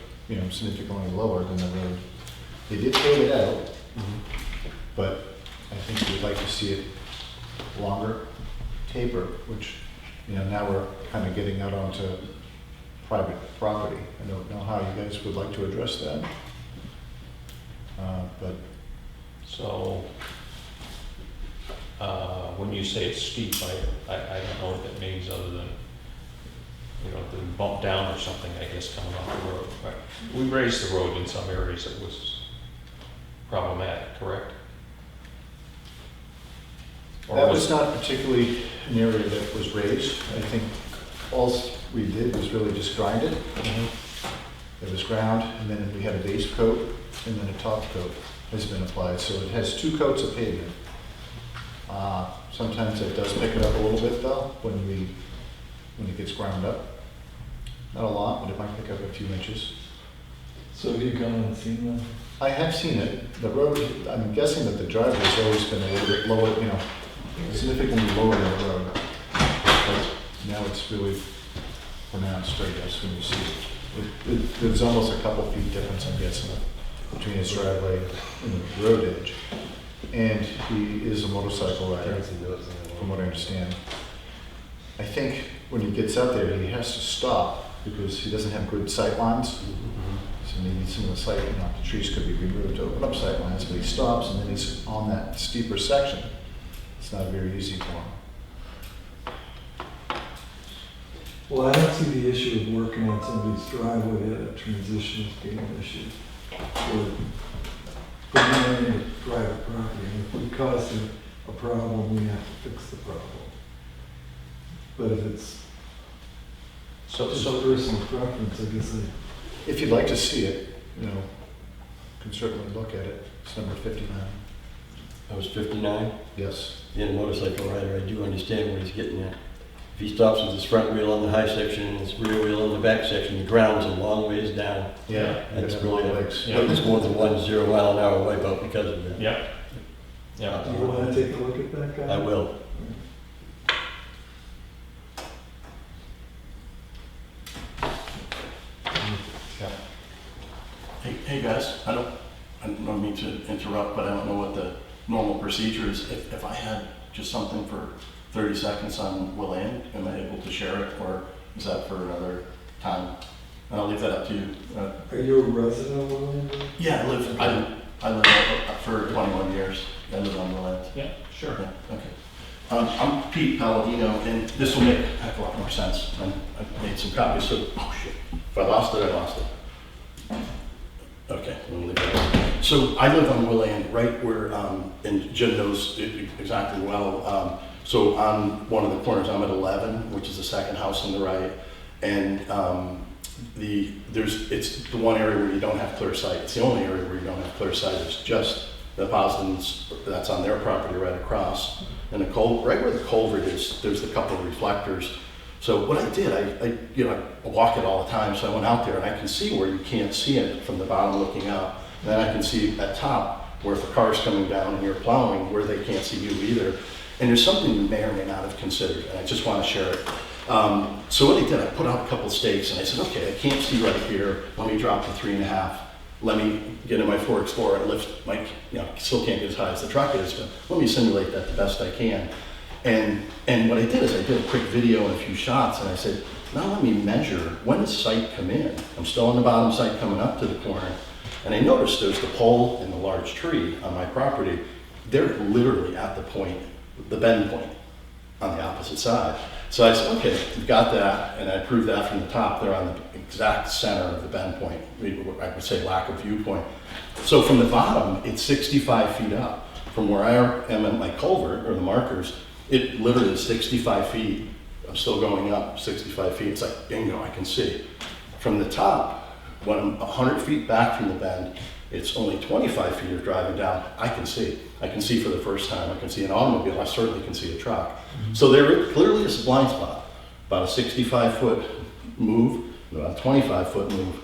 significantly lower than the road. They did pave it out, but I think we'd like to see it longer taper, which, now we're kind of getting out onto private property. I don't know how you guys would like to address that. But So, when you say it's steep, I don't know what that means other than, the bump down or something, I guess, coming off the road. Right. We raised the road in some areas that was problematic, correct? Or that was not particularly an area that was raised. I think all we did was really just grind it. Mhm. It was ground, and then we had a base coat, and then a top coat has been applied. So it has 2 coats of pavement. Sometimes it does pick it up a little bit though, when it gets ground up. Not a lot, but it might pick up a few inches. So have you gone and seen them? I have seen it. The road, I'm guessing that the driveway's always been a little bit lower, significantly lower than the road. But now it's really pronounced, I guess, when you see it. There's almost a couple feet difference, I'm guessing, between his driveway and the road edge. And he is a motorcycle rider, from what I understand. I think when he gets out there, he has to stop because he doesn't have good sight lines. So maybe some of the sight, the trees could be removed to open up sight lines, but he stops and then he's on that steeper section. It's not very easy for him. Well, I don't see the issue of working on somebody's driveway at a transition as being an issue. Or putting in a private property, and if we cause a problem, we have to fix the problem. But if it's just personal preference, I guess If you'd like to see it, can certainly look at it. It's number 59. That was 59. Yes. Being a motorcycle rider, I do understand what he's getting at. If he stops with his front wheel on the high section and his rear wheel on the back section, the ground's a long ways down. Yeah. That's you really have a, legs. Yeah. it's more than 1 0-mile-an-hour wipeout because of that. Yeah. Yeah. do you want to take a look at that guy? I will. Yeah. Hey guys, I don't mean to interrupt, but I don't know what the normal procedure is. If I had just something for 30 seconds on Willand, am I able to share it, or is that for another time? And I'll leave that up to you. Are you a resident of William? Yeah, I lived for 21 years. I live on Willand. Yeah, sure. Yeah, okay. I'm Pete Palladino, and this will make a heck of a lot more sense. And I made some copies, so, oh shit, if I lost it, I lost it. Okay, let me leave that. So I live on Willand, right where, and Jim knows it exactly well, So on one of the corners, I'm at 11, which is the second house on the right, and it's the one area where you don't have clear sight. It's the only area where you don't have clear sight. It's just the Boston's, that's on their property right across. And right where the culvert is, there's a couple of reflectors. So what I did, I walk it all the time, so I went out there and I can see where you can't see it from the bottom looking out. And then I can see at top where if a car's coming down and you're plowing, where they can't see you either. And there's something you may or may not have considered, and I just want to share it. So what I did, I put out a couple of stakes and I said, okay, I can't see right here. Let me drop to 3.5. Let me get in my Ford Explorer and lift my, still can't get as high as the truck is, but let me simulate that the best I can. And what I did is I did a quick video and a few shots, and I said, now let me measure, when does sight come in? I'm still on the bottom sight coming up to the corner. And I noticed there's the pole and the large tree on my property. They're literally at the point, the bend point on the opposite side. So I said, okay, we've got that, and I proved that from the top. They're on the exact center of the bend point. I would say lack of viewpoint. So from the bottom, it's 65 feet up. From where I am at my culvert, or the markers, it literally is 65 feet. I'm still going up 65 feet. It's like, bingo, I can see. From the top, when I'm 100 feet back from the bend, it's only 25 feet of driving down. I can see. I can see for the first time. I can see an automobile. I certainly can see a truck. Mm-hmm. So there clearly is a blind spot, about a 65-foot move, about a 25-foot move.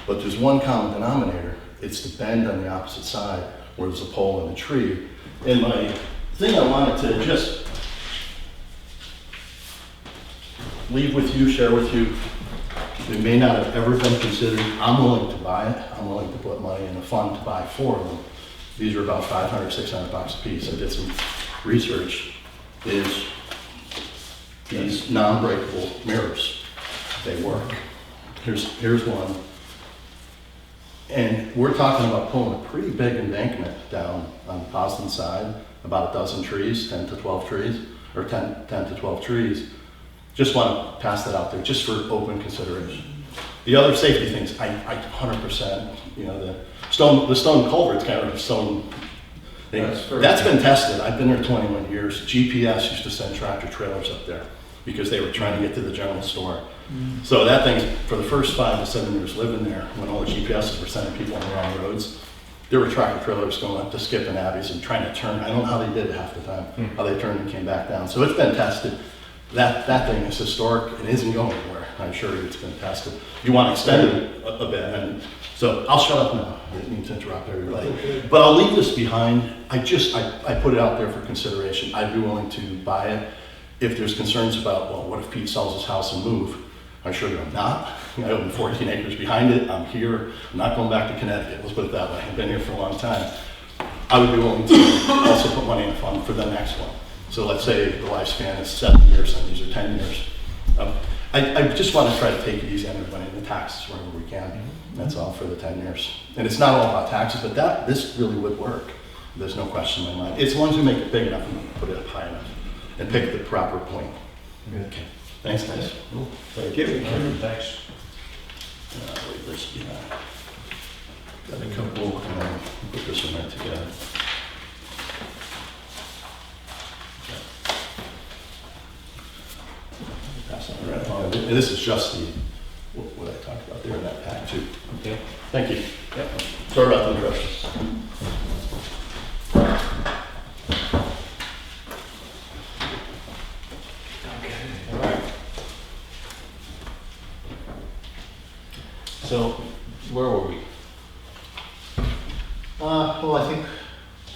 But there's one common denominator. It's the bend on the opposite side where there's a pole and a tree. And my thing I wanted to just leave with you, share with you, it may not have ever been considered. I'm willing to buy it. I'm willing to put money in the fund to buy 4 of them. These are about $500, $600 a piece. I did some research. Is these non-breakable mirrors. They work. Here's one. And we're talking about pulling a pretty big embankment down on the Boston side, about a dozen trees, 10 to 12 trees, or 10 to 12 trees. Just want to pass that out there, just for open consideration. The other safety things, I 100%, the stone culvert's kind of a stone thing. That's been tested. I've been there 21 years. GPS used to send tractor trailers up there because they were trying to get to the general store. Mm. So that thing, for the first 5 to 7 years living there, when all the GPSs were sending people on the wrong roads, there were tractor trailers going up to Skip and Abby's and trying to turn. I don't know how they did it half the time, how they turned and came back down. So it's been tested. That thing is historic. It isn't going anywhere. I assure you it's been tested. You want to extend it a bit. And so I'll shut up now. I didn't mean to interrupt everybody. Okay. But I'll leave this behind. I put it out there for consideration. I'd be willing to buy it. If there's concerns about, well, what if Pete sells his house and move? I'm sure I'm not. I own 14 acres behind it. I'm here. I'm not going back to Connecticut. Let's put it that way. I've been here for a long time. I would be willing to also put money in a fund for the next one. So let's say the lifespan is 7 years and these are 10 years. I just want to try to take it easy on everybody in the taxes wherever we can. That's all for the 10 years. And it's not all about taxes, but this really would work. There's no question in my mind. As long as we make it big enough and put it up high enough and pick the proper point. Okay. Thanks, guys. Cool. Thank you. Thanks. Wait, let's got a couple, put this one right together. Pass that around. And this is just what I talked about there in that pack too. Okay. Thank you. Yep. Sorry about the interruptions. All right. So, where were we? Well, I think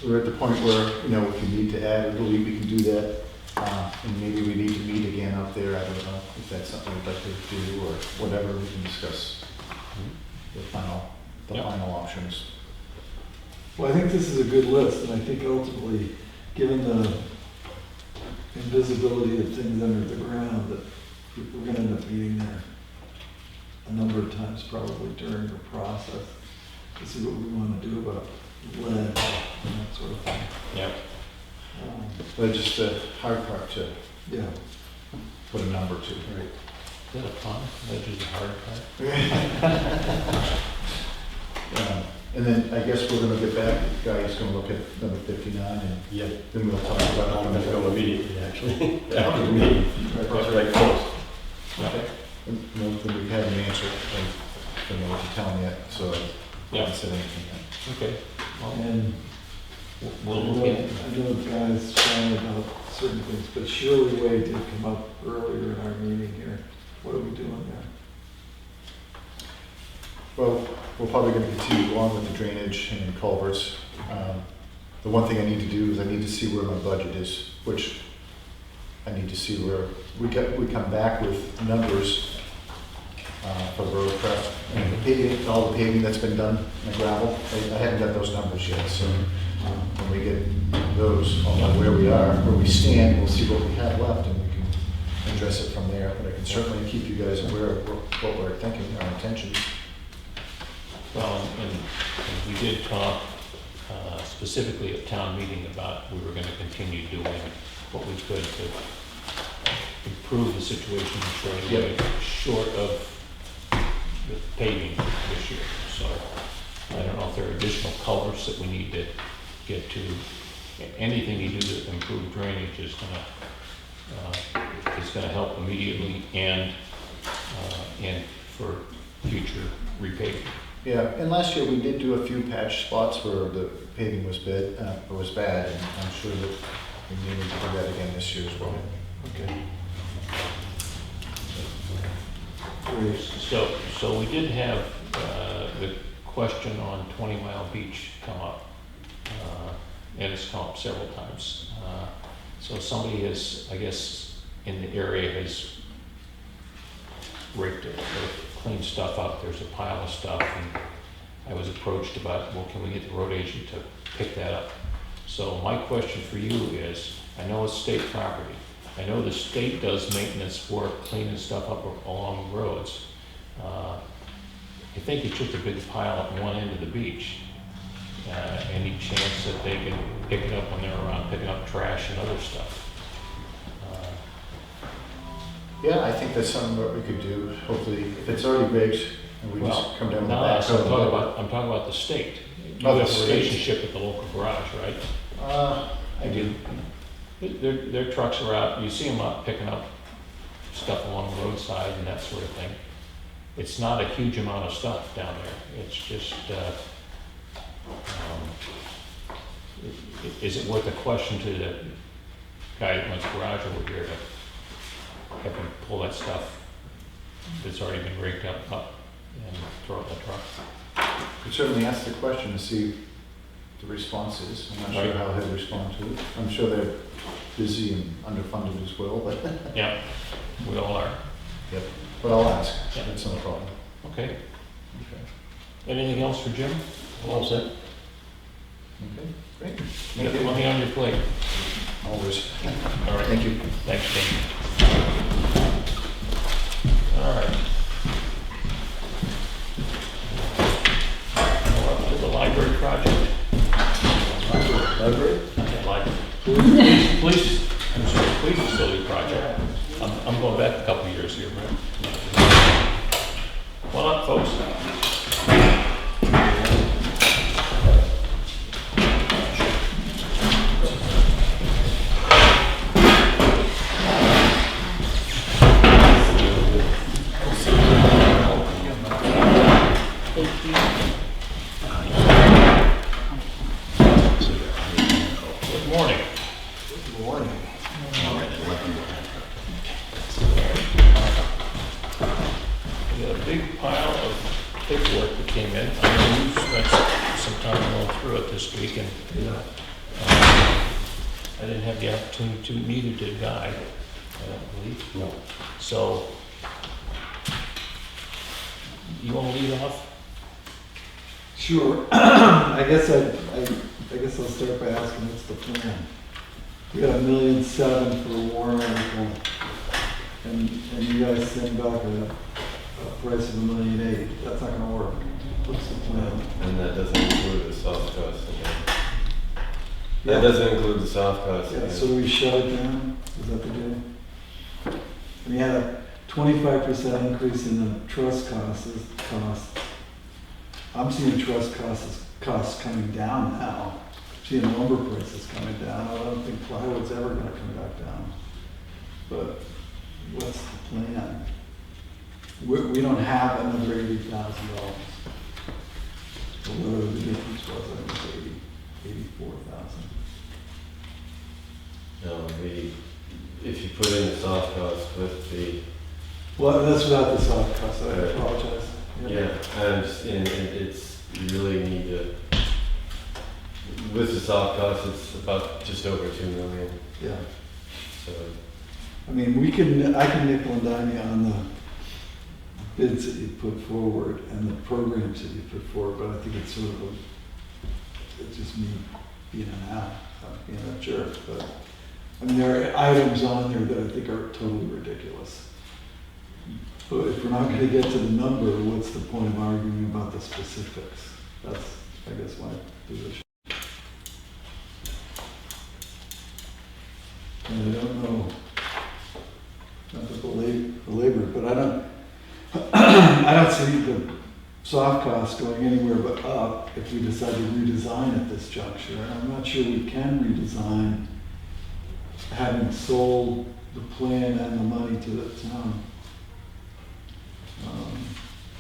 we're at the point where, if you need to add, I believe we can do that. And maybe we need to meet again up there. I don't know if that's something we'd like to do or whatever. We can discuss the final options. Well, I think this is a good list, and I think ultimately, given the invisibility of things under the ground, that we're going to end up meeting there a number of times probably during the process to see what we want to do about lead and that sort of thing. Yeah. But just the hard part to put a number to. Right. Is that a pun? That is the hard part. And then I guess we're gonna get back, the guy is gonna look at number 59, and Yeah. then we'll talk about. I'm gonna go immediately, actually. Yeah. After the meeting. It's right close. Okay. And then we haven't answered, and don't know what to tell him yet, so I Yeah. haven't said anything yet. Okay. Well, And we'll I look know, in. I know the guys shy about certain things, but Shirley Way did come up earlier in our meeting here. What are we doing there? Well, we're probably gonna continue along with the drainage and culverts. The one thing I need to do is I need to see where my budget is, which I need to see where, we come back with numbers for road prep and the paving, all the paving that's been done, and the gravel. I haven't got those numbers yet, so when we get those, I'll know where we are, where we stand, we'll see what we have left, and we can address it from there. But I can certainly keep you guys aware of what we're thinking, our intentions. Well, and we did talk specifically at town meeting about we were gonna continue doing what we could to improve the situation in Shirley Way, short of the paving this year. So I don't know if there are additional culverts that we need to get to. Anything you do to improve drainage is gonna help immediately and for future repaving. Yeah, and last year we did do a few patch spots where the paving was bad, and I'm sure that we may need to do that again this year as well. Okay. Great. So we did have the question on 20 Mile Beach come up, and it's come up several times. So somebody has, I guess, in the area has raked it, or cleaned stuff up. There's a pile of stuff, and I was approached about, well, can we get the road agent to pick that up? So my question for you is, I know it's state property. I know the state does maintenance work, cleaning stuff up along the roads. I think it's just a big pile at one end of the beach. Any chance that they can pick it up when they're around picking up trash and other stuff? Yeah, I think that's something that we could do, hopefully, if it's already raked, and we Well, just come down with the no, back. so I'm talking about the state. You Oh, the have a state. relationship with the local garage, right? I do. Their trucks are out, you see them out picking up stuff along the roadside and that sort of thing. It's not a huge amount of stuff down there. It's just, is it worth a question to the guy that runs the garage over here to have him pull that stuff that's already been raked up and throw it in the truck? Could certainly ask the question to see the response is. I'm not sure Right. how he'll respond to it. I'm sure they're busy and underfunded as well, but, Yeah, we all are. yep, but I'll ask, Yeah. that's no problem. Okay. Anything else for Jim? All set? Okay, great. You got plenty on your plate. Always. All right. Thank you. Thanks, Tim. All right. We're up to the library project. Library? Police facility project. I'm going back a couple years here, Brent. Come on up, folks. Good morning. Good morning. We got a big pile of paperwork that came in. I know you spent some time going through it this week, and I didn't have the opportunity to, neither did Guy, I don't believe. No. So, you want to lead off? Sure. I guess I'll start by asking, what's the plan? We got $1.7 million for a warrant article, and you guys send back a price of $1.8 million. That's not gonna work. What's the plan? And that doesn't include the soft cost again. That doesn't include the soft cost Yeah, again. so we shut it down? Is that the deal? We had a 25% increase in the trust costs. I'm seeing trust costs costs coming down now. Seeing lumber prices coming down, I don't think plywood's ever gonna come back down. But what's the plan? We don't have another $80,000. So whatever the difference was, I think 84,000. No, if you put in the soft cost with the, Well, that's without the soft cost, I apologize. yeah, I understand, it's, you really need to, with the soft cost, it's about just over 2 million, Yeah. so. I mean, I can nickel and dime you on the bids that you put forward and the programs that you put forward, but I think it's sort of it's just me being being a jerk, but, I mean, there are items on there that I think are totally ridiculous. But if we're not gonna get to the number, what's the point of arguing about the specifics? That's, I guess, my position. And I don't know, not to belabor it, but I don't see the soft costs going anywhere but up if we decide to redesign at this juncture. And I'm not sure we can redesign having sold the plan and the money to the town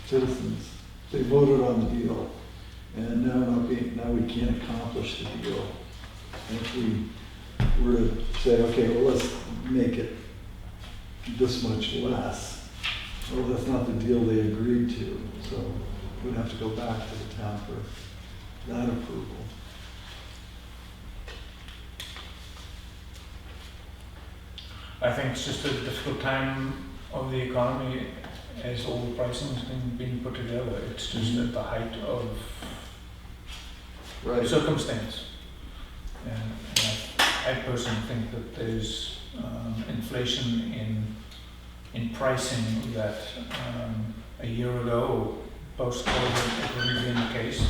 citizens. They voted on the deal, and now we can't accomplish the deal. And if we were to say, okay, well, let's make it this much less, well, that's not the deal they agreed to, so we'd have to go back to the town for that approval. I think it's just a difficult time of the economy as all the pricing has been put together. It's just at the height of circumstance. And I personally think that there's inflation in pricing that a year ago, post-COVID, it wouldn't have been the case.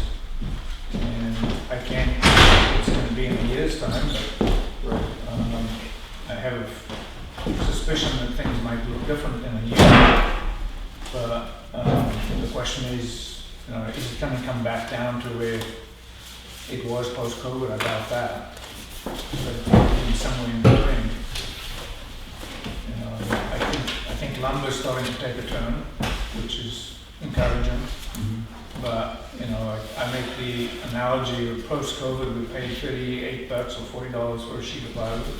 And I can't think it's going to be in a year's time, but I have a suspicion that things might look different in a year. But the question is, is it going to come back down to where it was post-COVID? I doubt that. But probably somewhere in between. I think lumber's starting to take a turn, which is encouraging. Mm-hmm. But I make the analogy of post-COVID, we paid $38 or $40 for a sheet of plywood.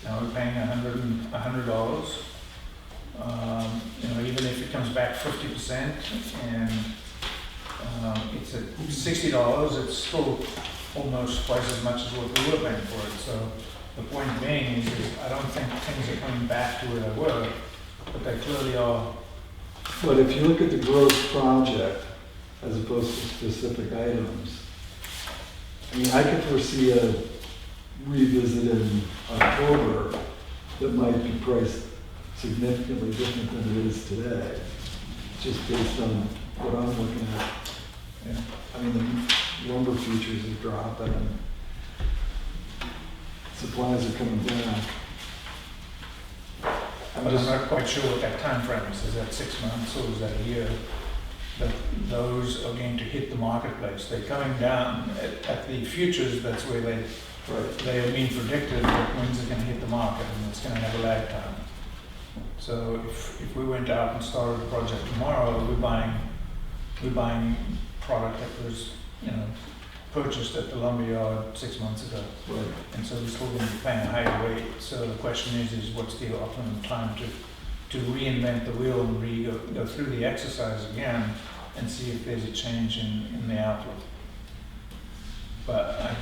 Now we're paying $100. Even if it comes back 50% and it's at $60, it's still almost twice as much as what we were paying for it. So the point being is I don't think things are coming back to where they were, but they clearly are. But if you look at the gross project as opposed to specific items, I mean, I could foresee a revisit in October that might be priced significantly different than it is today, just based on what I'm looking at. Yeah. I mean, the lumber futures are dropping and supplies are coming down. But I'm not quite sure what that time frame is. Is that 6 months or is that a year? But those are going to hit the marketplace. They're coming down at the futures. That's where they are being predicted that when's it going to hit the market, and it's going to have a lag time. So if we went out and started a project tomorrow, we're buying product that was purchased at the lumberyard 6 months ago. Right. And so we're still going to be paying a higher rate. So the question is what's the optimum time to reinvent the wheel and go through the exercise again and see if there's a change in the outlook. But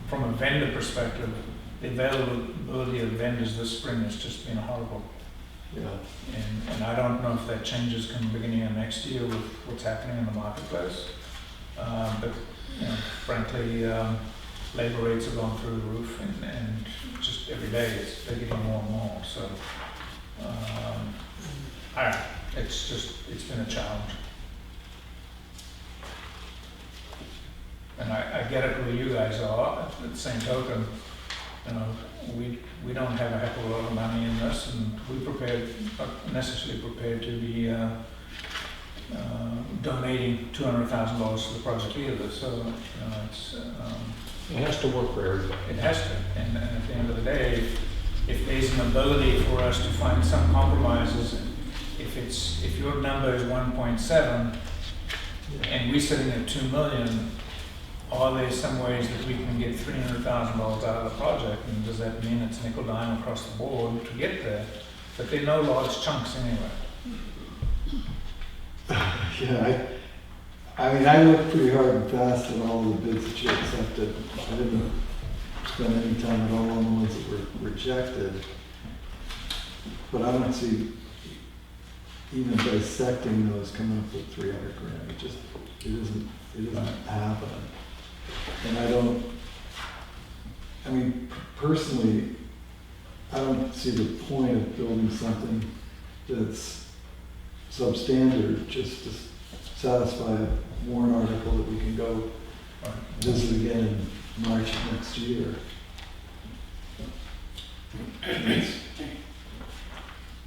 from a vendor perspective, the availability of vendors this spring has just been horrible. Yeah. And I don't know if that changes come beginning of next year with what's happening in the marketplace. But frankly, labor rates have gone through the roof, and just every day they're getting more and more. So it's been a challenge. And I get it where you guys are. At the same token, we don't have a heck of a lot of money in this, and we're not necessarily prepared to be donating $200,000 to the project either, so, it's, It has to work for everybody. it has to, and at the end of the day, if there's an ability for us to find some compromises, if your number is 1.7 and we're sitting at 2 million, are there some ways that we can get $300,000 out of the project? And does that mean it's nickel dime across the board to get there? But they're no large chunks anyway. Yeah, I mean, I looked pretty hard and fast at all the bids that you accepted. I didn't spend any time at all on the ones that were rejected. But I don't see even dissecting those coming up with 300 grand. It isn't happening. And I mean, personally, I don't see the point of building something that's substandard just to satisfy a warrant article that we can go visit again in March of next year.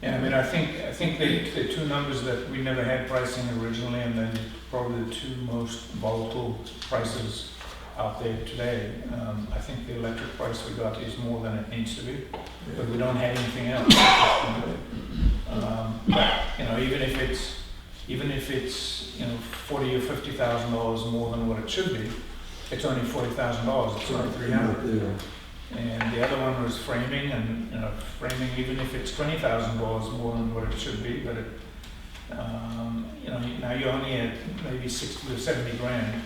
Yeah, I mean, I think the two numbers that we never had pricing originally, and then probably the two most volatile prices out there today. I think the electric price we got is more than it needs to be, but we don't have anything else. But, you know, even if it's you know $40,000 or $50,000 more than what it should be, it's only $40,000. It's only $300,000. And the other one was framing, and you know, framing, even if it's $20,000 more than what it should be, but it, you know, now you're only at maybe 60 or 70 grand,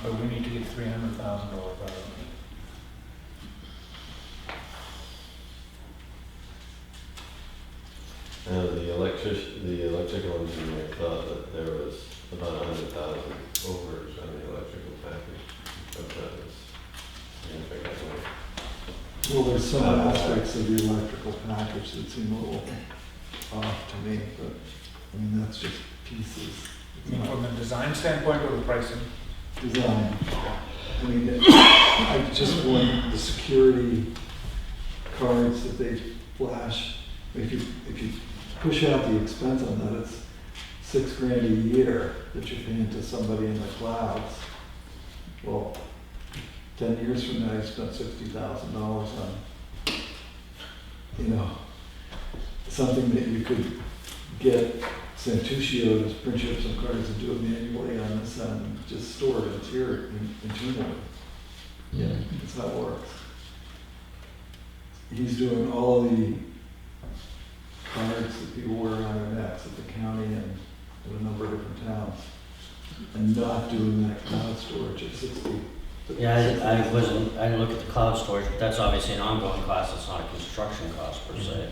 but we need to get $300,000 out of it. The electrical engineer thought that there was about 100,000 overs on the electrical package, but that was significantly. Well, there's some aspects of the electrical package that seem a little off to me, but I mean, that's just pieces. You mean from the design standpoint or the pricing? Design. I mean, I just want the security cards that they flash. If you push out the expense on that, it's $6 grand a year that you're paying to somebody in the clouds. Well, 10 years from now, you spent $60,000 on, you know, something that you could get Santuccio to print you up some cards and do it manually on this end, just store it internally. Yeah, that's how it works. He's doing all the cards that people wear on their necks at the county and in a number of different towns, and not doing that cloud storage at 60. Yeah, I didn't look at the cloud storage, but that's obviously an ongoing cost, it's not a construction cost per se.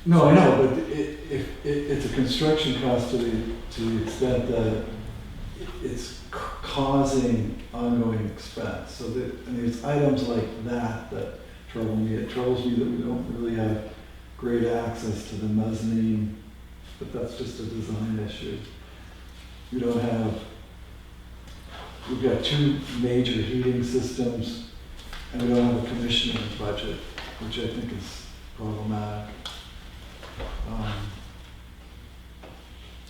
No, I know, but it's a construction cost to the extent that it's causing ongoing expense. So that, I mean, it's items like that trouble me. It troubles me that we don't really have great access to the mezzanine, but that's just a design issue. We don't have. We've got two major heating systems, and we don't have a commissioning budget, which I think is problematic.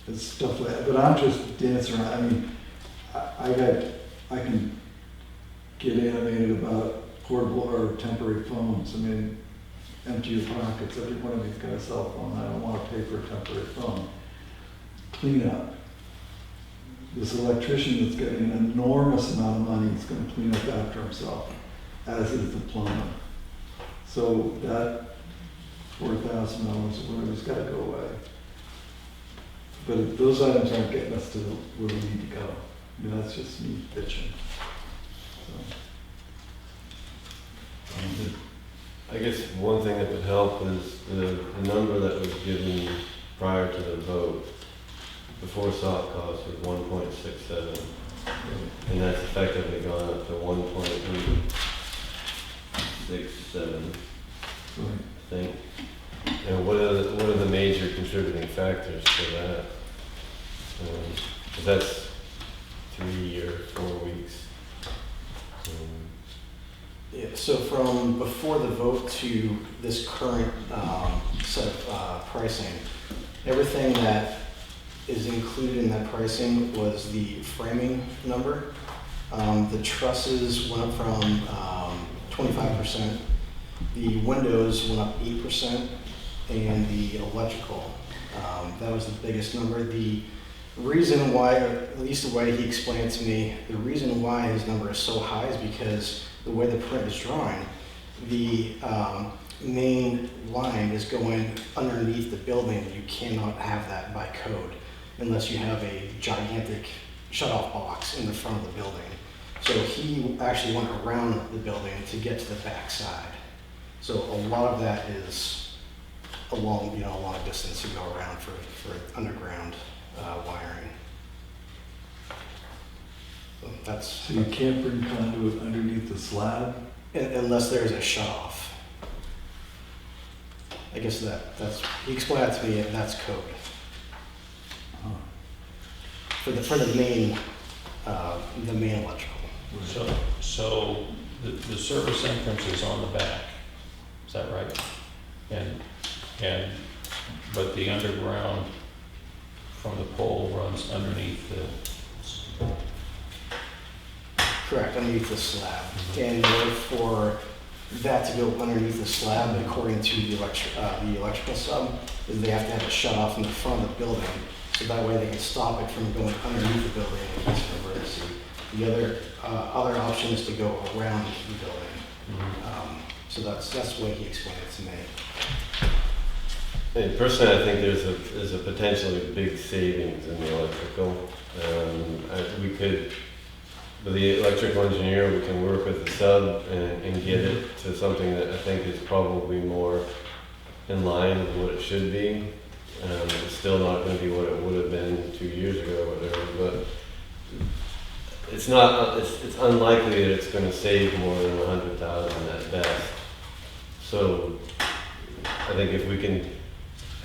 It's stuff like that, but I'm just dancing around. I mean, I can get animated about portable or temporary phones. I mean, empty your pockets. Every one of you's got a cell phone. I don't want to pay for a temporary phone. Clean up. This electrician that's getting an enormous amount of money is going to clean up after himself, as is the plumber. So that $4,000 or whatever's got to go away. But if those items aren't getting us to where we need to go, you know, that's just me bitching. So. I guess one thing that would help is the number that was given prior to the vote. Before soft cost was 1.67, and that's effectively gone up to 1.367. I think. And what are the major contributing factors to that? 'Cause that's 3 or 4 weeks. Yeah, so from before the vote to this current set of pricing, everything that is included in that pricing was the framing number. The trusses went up from 25%, the windows went up 8%, and the electrical, that was the biggest number. The reason why, or at least the way he explained it to me, the reason why his number is so high is because the way the print is drawn, the main line is going underneath the building. You cannot have that by code unless you have a gigantic shut-off box in the front of the building. So he actually went around the building to get to the back side. So a lot of that is a long distance to go around for underground wiring. So that's, So you can't bring conduit underneath the slab? unless there's a shut-off. I guess that's, he explained that to me, and that's code. For the main electrical. So the service entrance is on the back, is that right? But the underground from the pole runs underneath the... Correct, underneath the slab. And in order for that to go underneath the slab, according to the electrical sub, is they have to have it shut off in the front of the building, so that way they can stop it from going underneath the building in case of emergency. The other option is to go around the building. So that's the way he explained it to me. And personally, I think there's a potentially big savings in the electrical. We could, with the electrical engineer, we can work with the sub and get it to something that I think is probably more in line with what it should be. It's still not going to be what it would have been 2 years ago or whatever, but it's not. It's unlikely that it's going to save more than $100,000 at best. So I think if we can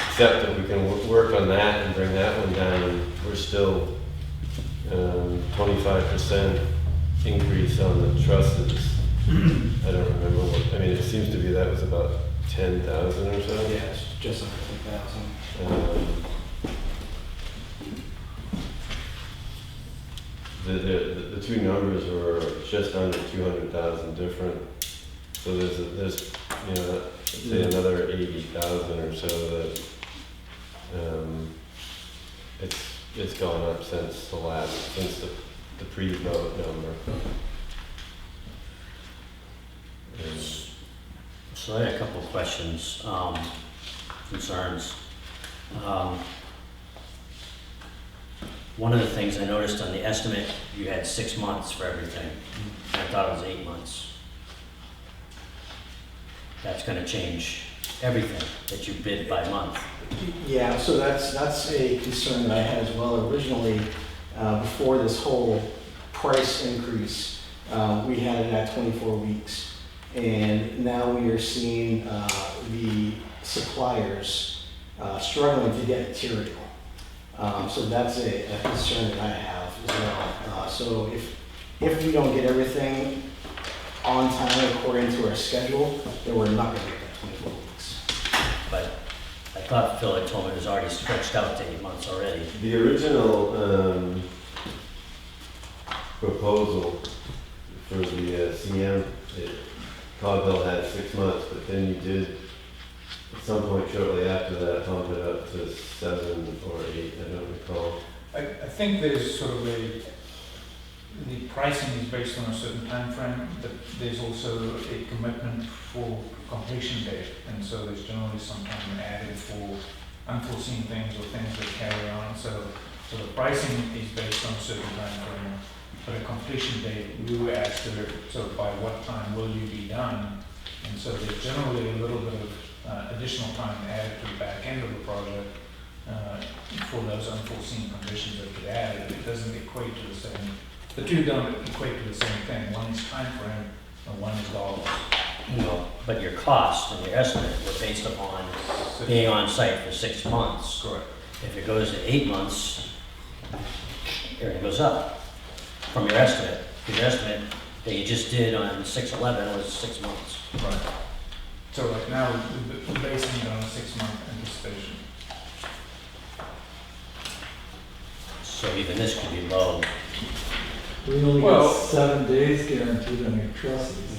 accept that we can work on that and bring that one down, we're still 25% increase on the trusses. I don't remember what, I mean, it seems to be that was about 10,000 or so. Yeah, it's just under 10,000. The two numbers were just under 200,000 different. So there's let's say another 80,000 or so that it's gone up since the pre-vote number. So I had a couple of questions, concerns. One of the things I noticed on the estimate, you had 6 months for everything. I thought it was 8 months. That's gonna change everything that you bid by month. Yeah, so that's a concern that I had as well. Originally, before this whole price increase, we had it at 24 weeks. And now we are seeing the suppliers struggling to get material. So that's a concern that I have as well. So if we don't get everything on time according to our schedule, then we're not gonna get that 24 weeks. But I thought Phil had told me it was already stretched out to 8 months already. The original proposal for the CM, Cogville had 6 months, but then you did, at some point shortly after that, bump it up to 7 or 8, I don't recall. I think there's sort of the pricing is based on a certain time frame, but there's also a commitment for completion date, and so there's generally some time added for unforeseen things or things that carry on. So the pricing is based on a certain time frame, but a completion date, you asked her, so by what time will you be done? And so there's generally a little bit of additional time added to the back end of the project for those unforeseen conditions that get added. It doesn't equate to the same. The two don't equate to the same thing. One is time frame and one is dollars. No, but your cost and your estimate were based upon being on site for 6 months. Correct. If it goes to 8 months, everything goes up from your estimate. Your estimate that you just did on 6/11 was 6 months. Right. So right now, we're basing it on a 6-month anticipation. So even this could be low. We only Well- got 7 days guaranteed on your trusses.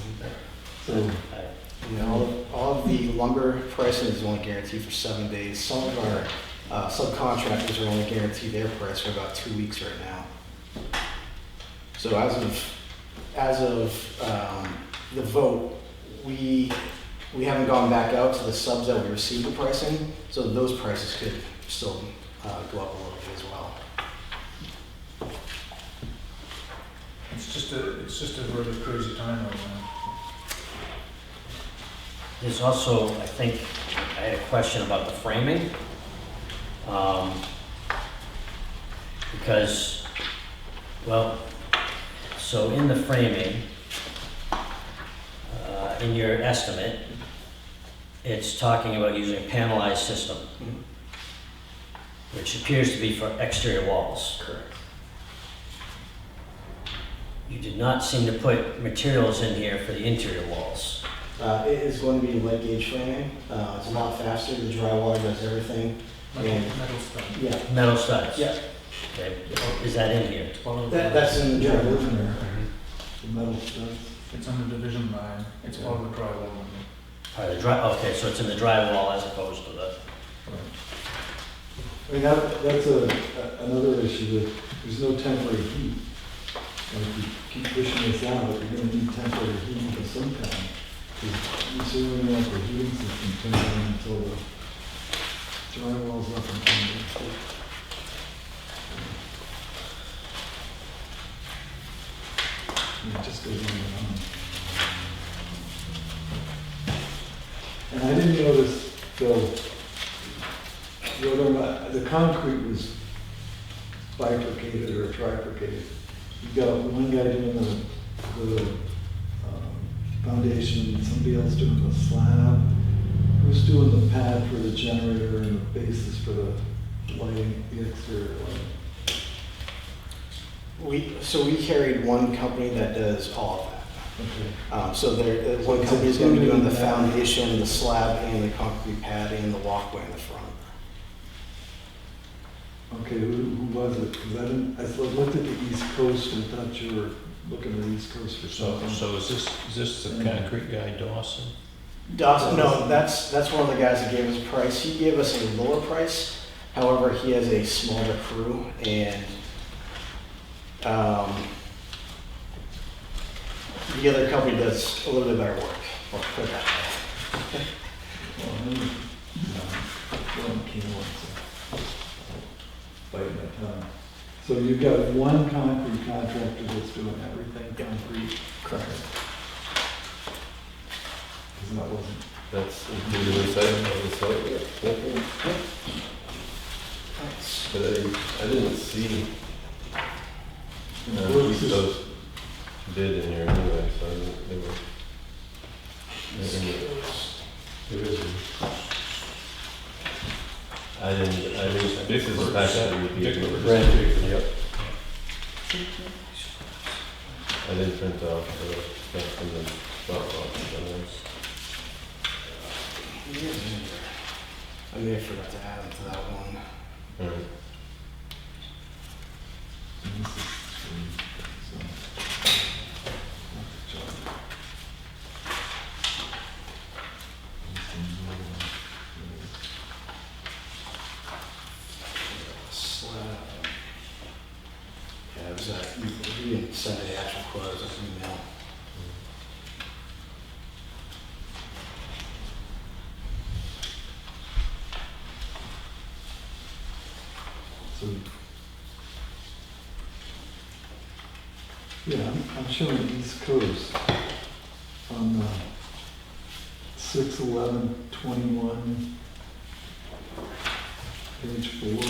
So, All of the lumber pricing is only guaranteed for 7 days. Some of our subcontractors are only guaranteed their price for about 2 weeks right now. So as of the vote, we haven't gone back out to the subs that we received the pricing, so those prices could still go up a little bit as well. It's just a really crazy time right now. There's also, I think, I had a question about the framing. Because, well, so in the framing, in your estimate, it's talking about using a panelized system, which appears to be for exterior walls. Correct. You did not seem to put materials in here for the interior walls. It is going to be light gauge framing. It's a lot faster. The drywall does everything. And Metal stuff. yeah, Metal studs? yeah, Okay, is that in here? that's in the yeah, drywall. live in there. The metal studs. It's on the division line, it's part of the drywall. Okay, so it's in the drywall as opposed to the, I mean, that's another issue, that there's no temporary heat. And if you keep pushing this out, you're gonna need temporary heat of some kind. You certainly want the heating system turned on until the drywall's up and running. And it just goes on and on. And I didn't notice, Phil, whether the concrete was bifurcated or trifurcated. You got one guy doing the foundation, and somebody else doing the slab. Who's doing the pad for the generator and the basis for the lighting, the exterior lighting? So we carried one company that does all of that. Okay. So there, one company is going to be doing the foundation, the slab, and the concrete pad, and the walkway in the front. Okay, who was it? Because I looked at the East Coast and thought you were looking at the East Coast for something. So is this the concrete guy Dawson? Dawson, no, that's one of the guys that gave us a price. He gave us a lower price. However, he has a smaller crew, and the other company does a little bit better work. I'll put it that way. Biting my tongue. So you've got one concrete contractor that's doing everything concrete? Correct. Because that wasn't, That's included in the site, on the site. But I didn't see those bid in here anyway, so I didn't, they were. I didn't, this is the packet that we gave you. Yep. I didn't print off the stuff from the Dropbox. I may have forgot to add him to that one. Alright. Slab. Yeah, it was that, you didn't send the actual quote, it was an email. so. Yeah, I'm showing East Coast on 6/11/21, page 4.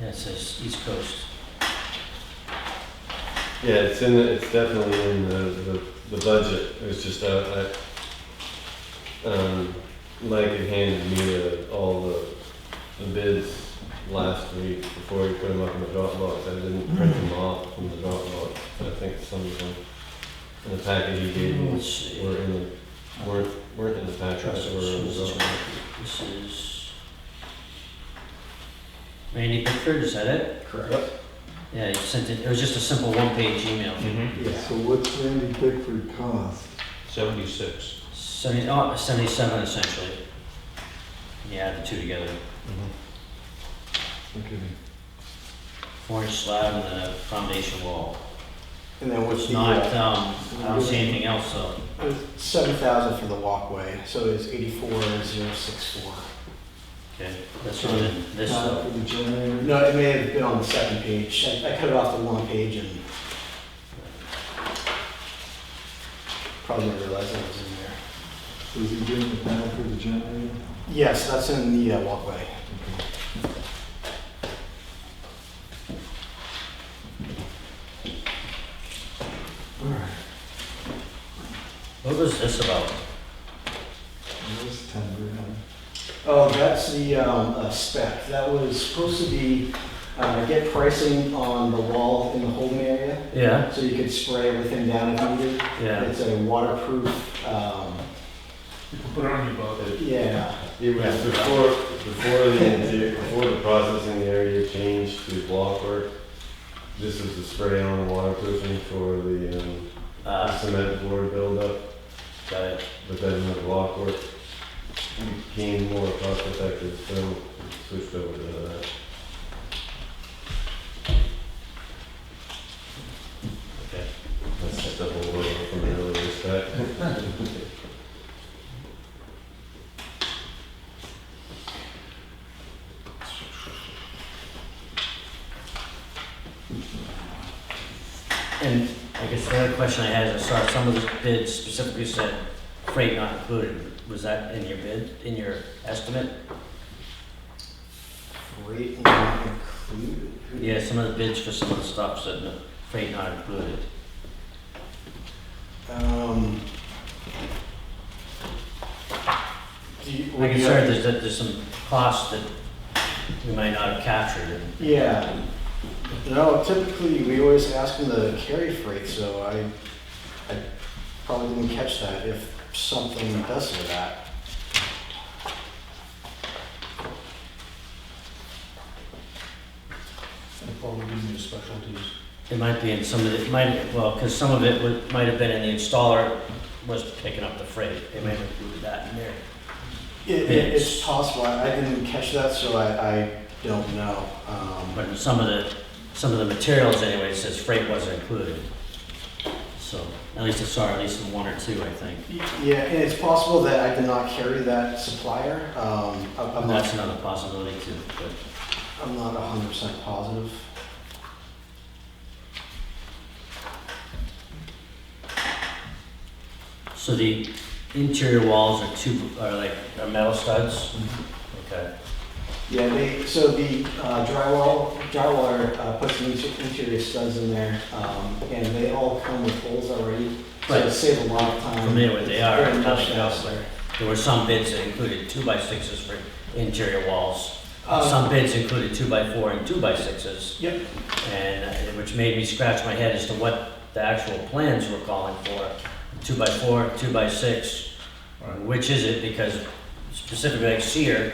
yeah, it says East Coast. Yeah, it's definitely in the budget. It's just, Mike had handed me all the bids last week before he put them up in the Dropbox. I didn't print them off from the Dropbox. I think some of them in the packet he gave me Let's see. weren't weren't in the package that were on the vote. This is Randy Pickford, is that it? Correct. Yeah, he sent it, it was just a simple one-page email. Yeah, so what's Randy Pickford cost? 76. 77 essentially. Yeah, the two together. Okay. 4-inch slab and then a foundation wall. And then with It's the, not, I don't see anything else though. 7,000 for the walkway, so it's 84,064. Okay, that's on this, Not for the generator? No, it may have been on the second page. I cut it off the one page and probably didn't realize that was in there. So is he doing the panel for the generator? Yes, that's in the walkway. Alright, what was this about? it was 10 grand. Oh, that's the spec. That was supposed to be, get pricing on the wall in the holding area, Yeah, so you could spray everything down if needed. yeah. It's a waterproof, You can put it on your boat. yeah. It was before the processing area changed to block work. This was the spray on waterproofing for the cement board buildup, Got it. but then the block work became more cost effective, so we switched over to that. Okay. That's just a whole little from an earlier spec. And I guess the other question I had is, I saw some of the bids specifically said freight not included. Was that in your bid, in your estimate? Freight not included. Yeah, some of the bids for some of the stuff said no, freight not included. My concern is that there's some costs that we might not have captured. And Yeah. No, typically, we always ask them to carry freight, so I probably didn't catch that if something does say that. It'll probably be in the specialties. it might be in some of it, might, well, because some of it might have been in the installer was picking up the freight. They might have included that in there. It's possible. I didn't catch that, so I don't know. But in some of the materials anyway, it says freight wasn't included. So, at least I saw at least in one or two, I think. Yeah, and it's possible that I did not carry that supplier. And that's another possibility too, but. I'm not 100% positive. So the interior walls are metal studs? Okay. Yeah, so the drywaller puts the interior studs in there, and they all come with holes already, so Right. it saves a lot of time. Familiar with they are, Very much nothing faster. else. There were some bids that included 2x6s for interior walls. Um, Some bids included 2x4 and 2x6s. Yep. And, which made me scratch my head as to what the actual plans were calling for. 2x4, 2x6, which is it? Because specifically like Sear,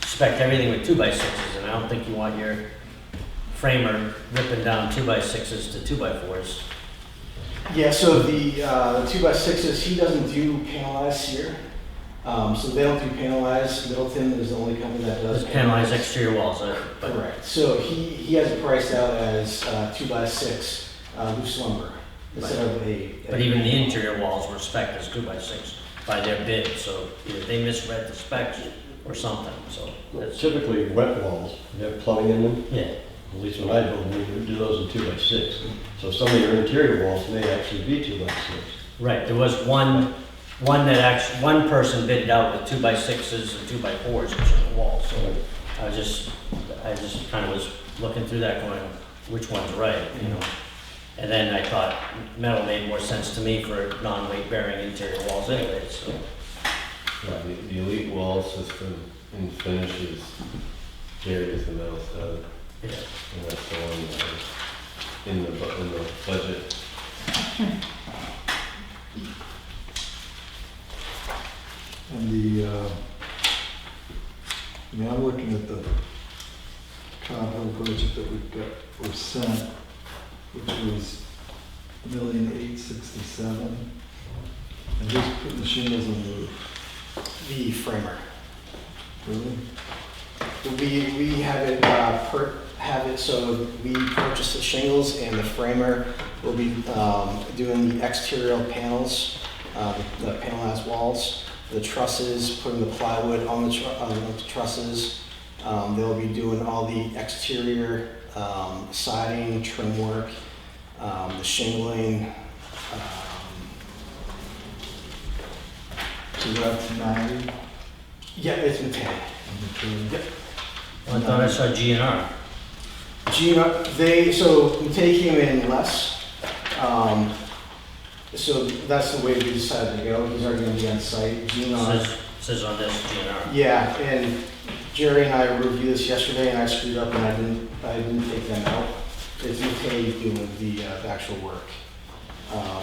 spec everything with 2x6s, and I don't think you want your framer ripping down 2x6s to 2x4s. Yeah, so the 2x6s, he doesn't do panelized Sear. So they don't do panelized. Middleton is the only company that does There's panelized exterior walls, but Correct. So he has it priced out as 2x6 loose lumber instead of a. But even the interior walls were spec'd as 2x6 by their bid, so either they misread the specs or something, so that's, Typically, wet walls, you have plumbing in them, yeah. at least when I build them, we do those in 2x6. So some of your interior walls may actually be 2x6. Right, there was one person bid out with 2x6s and 2x4s on the wall, so I just kind of was looking through that going, which one's right, you know? And then I thought metal made more sense to me for non-weight bearing interior walls anyway, so. The Elite wall system in finishes carries the metal stud, Yeah. and that's the one that was in the budget. And I'm looking at the capital budget that we've got, or sent, which was $1,867,000. And who's putting the shingles on the roof? The framer. Really? We have it, so we purchased the shingles and the framer will be doing the exterior panels, the panelized walls, the trusses, putting the plywood on the trusses. They'll be doing all the exterior siding, trim work, the shingling. So that's 90? Yeah, it's Matei. Yep. I thought I saw GNR. So Matei came in less. So that's the way we decided to go. He's already going to be on site. GNR. Says on this GNR. Yeah, and Jerry and I reviewed this yesterday, and I screwed up, and I didn't take them out. It's Matei doing the actual work.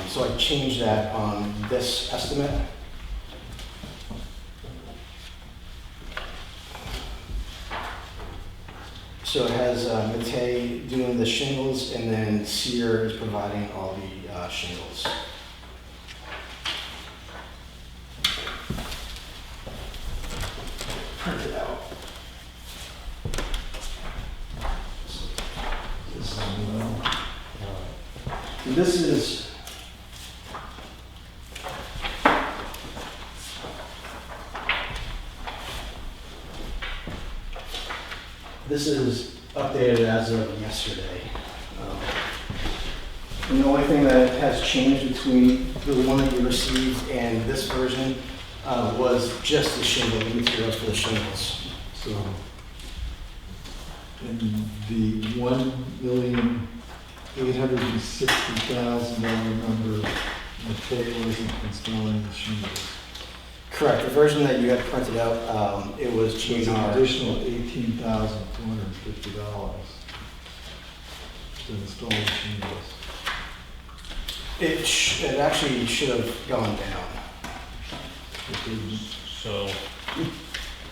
So I changed that on this estimate. So it has Matei doing the shingles, and then Sear is providing all the shingles. Print it out. This is updated as of yesterday. And the only thing that has changed between the one that you received and this version was just the shingle, the materials for the shingles. So, in the $1,860,000 number, Matei wasn't installing the shingles. Correct. The version that you had printed out, it was So it's an GNR. additional $18,250 to install the shingles. It actually should have gone down. It didn't. So,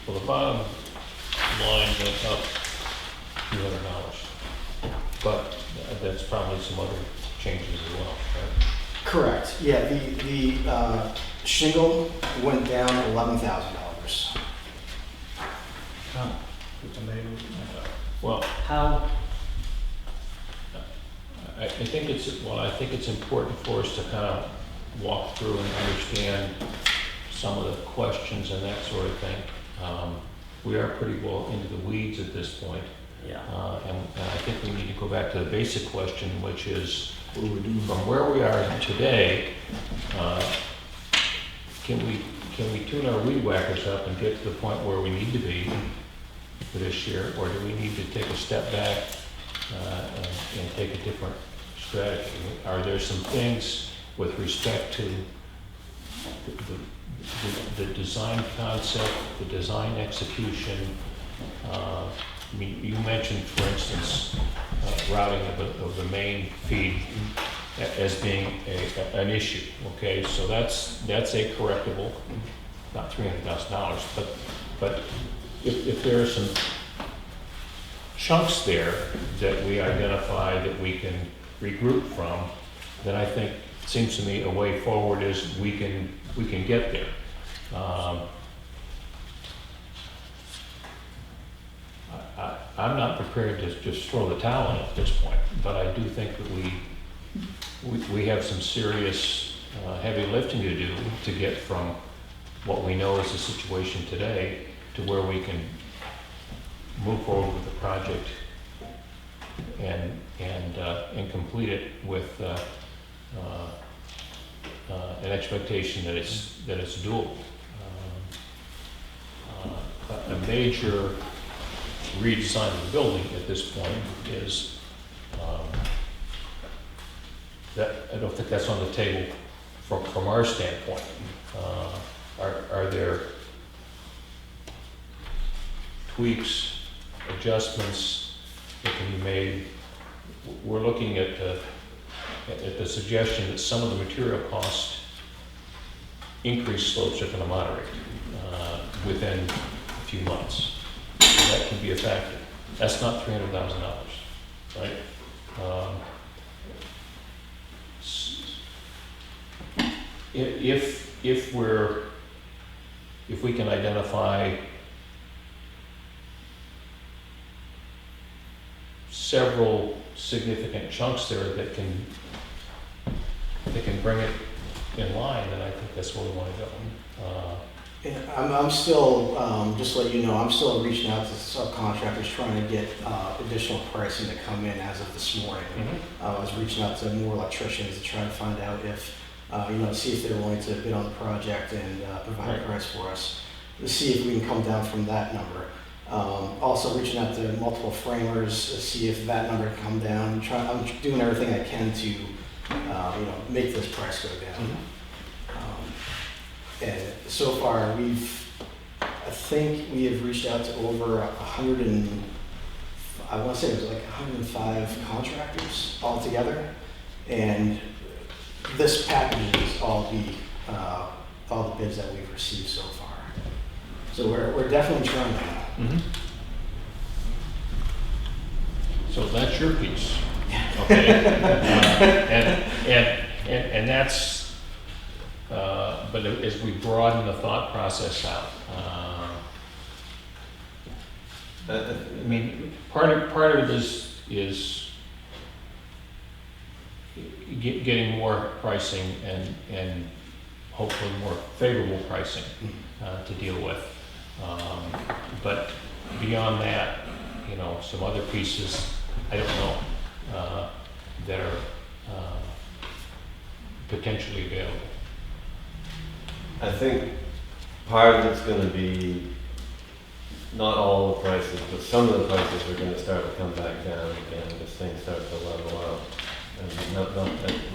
well, the bottom line went up $200, but that's probably some other changes as well, right? Correct. Yeah, the shingle went down $11,000. Well, How, I think it's important for us to kind of walk through and understand some of the questions and that sort of thing. We are pretty well into the weeds at this point. yeah. And I think we need to go back to the basic question, which is, What do we do? from where we are today, can we tune our weed whackers up and get to the point where we need to be for this year, or do we need to take a step back and take a different strategy? Are there some things with respect to the design concept, the design execution? I mean, you mentioned, for instance, routing of the main feed as being an issue, okay? So that's a correctable, not $300,000, but if there are some chunks there that we identify that we can regroup from, then I think, it seems to me, a way forward is we can get there. I'm not prepared to just throw the towel in at this point, but I do think that we have some serious heavy lifting to do to get from what we know is the situation today to where we can move forward with the project and complete it with an expectation that it's doable. A major redesign of the building at this point is that I don't think that's on the table from our standpoint. Are there tweaks, adjustments that can be made? We're looking at the suggestion that some of the material cost increased slopes are going to moderate. within a few months. So that could be a factor. That's not $300,000, right? If we can identify several significant chunks there that can bring it in line, then I think that's where we want to go. And I'm still, just to let you know, I'm still reaching out to subcontractors trying to get additional pricing to come in as of this morning. I was reaching out to more electricians to try to find out if, see if they're willing to bid on the project and provide a price for us, to see if we can come down from that number. Also reaching out to multiple framers to see if that number can come down. I'm doing everything I can to, make this price go down. And so far, I think we have reached out to over 100 and, I want to say it was like 105 contractors altogether. And this package is all the bids that we've received so far. So we're definitely trying that. So that's your piece. Okay. And that's, but as we broaden the thought process out, I mean, part of it is getting more pricing and hopefully more favorable pricing to deal with. But beyond that, some other pieces, I don't know, that are potentially available. I think part of it's gonna be not all the prices, but some of the prices are gonna start to come back down again as things start to level out. And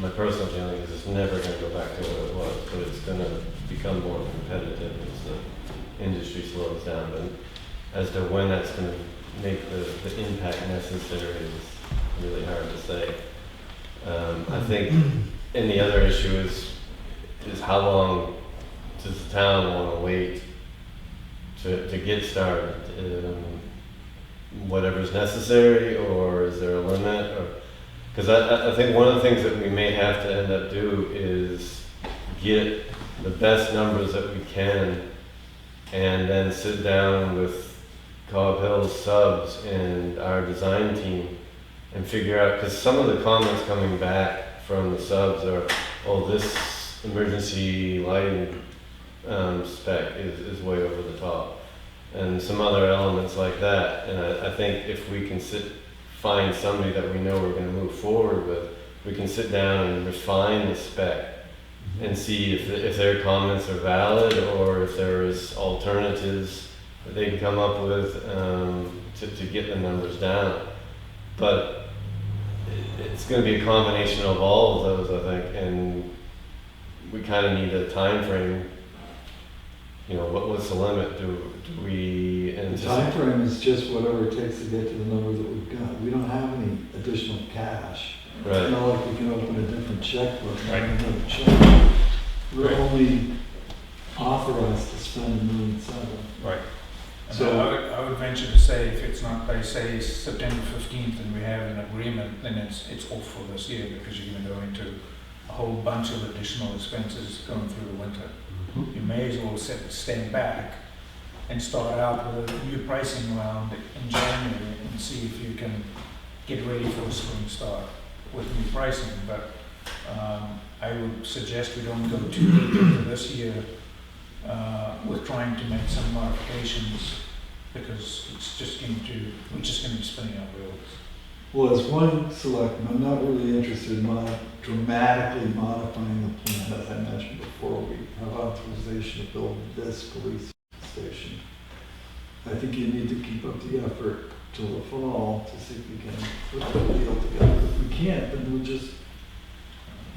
my personal feeling is it's never gonna go back to what it was, but it's gonna become more competitive as the industry slows down. And as to when that's gonna make the impact necessary is really hard to say. I think, and the other issue is how long does the town want to wait to get started? Whatever's necessary, or is there a limit? Because I think one of the things that we may have to end up do is get the best numbers that we can, and then sit down with Cobb Hill's subs and our design team and figure out, because some of the comments coming back from the subs are, oh, this emergency lighting spec is way over the top, and some other elements like that. And I think if we can find somebody that we know we're going to move forward with, we can sit down and refine the spec and see if their comments are valid, or if there is alternatives that they can come up with to get the numbers down. But it's going to be a combination of all of those, I think, and we kind of need a time frame. What's the limit? Do we The anticipate? time frame is just whatever it takes to get to the number that we've got. We don't have any additional cash. Right. It's not like we can open a different checkbook Right. and another check. We're Right. only authorized to spend $1.7 million. Right. So I would venture to say, if it's not by, say, September 15th and we have an agreement, then it's off for this year, because you're going to go into a whole bunch of additional expenses going through the winter. You may as well stand back and start out with a new pricing round in January and see if you can get ready for a spring start with new pricing. But I would suggest we don't go too deep into this year with trying to make some modifications, because we're just going to be spinning our wheels. Well, as one selectman, I'm not really interested in dramatically modifying the plan, as I mentioned before. We have authorization to build this police station. I think you need to keep up the effort till the fall to see if we can put the deal together. If we can't, then we'll just,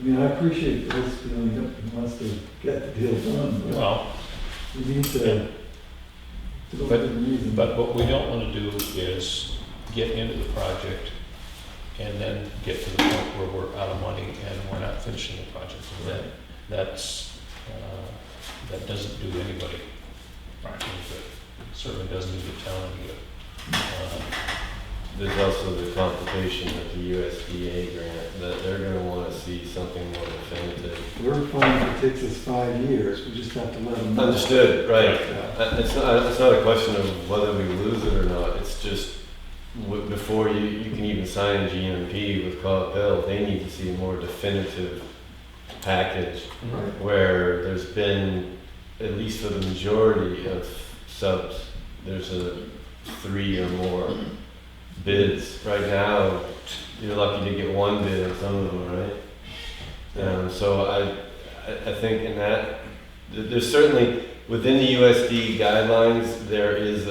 I appreciate Bill's feeling that he wants to get the deal done, but Well, we need to go for the reason. but what we don't want to do is get into the project and then get to the point where we're out of money and we're not finishing the project. That doesn't do anybody Right. Certainly doesn't do the town any good. There's also the complication of the USDA grant, that they're gonna wanna see something more definitive. We're fine if it takes us 5 years, we just have to let them know. Understood, right. Yeah. It's not a question of whether we lose it or not, it's just before you can even sign GMP with Cog Hill, they need to see a more definitive package Right. where there's been, at least for the majority of subs, there's a 3 or more bids. Right now, you're lucky to get 1 bid on some of them, right? So I think in that, there's certainly, within the USD guidelines, there is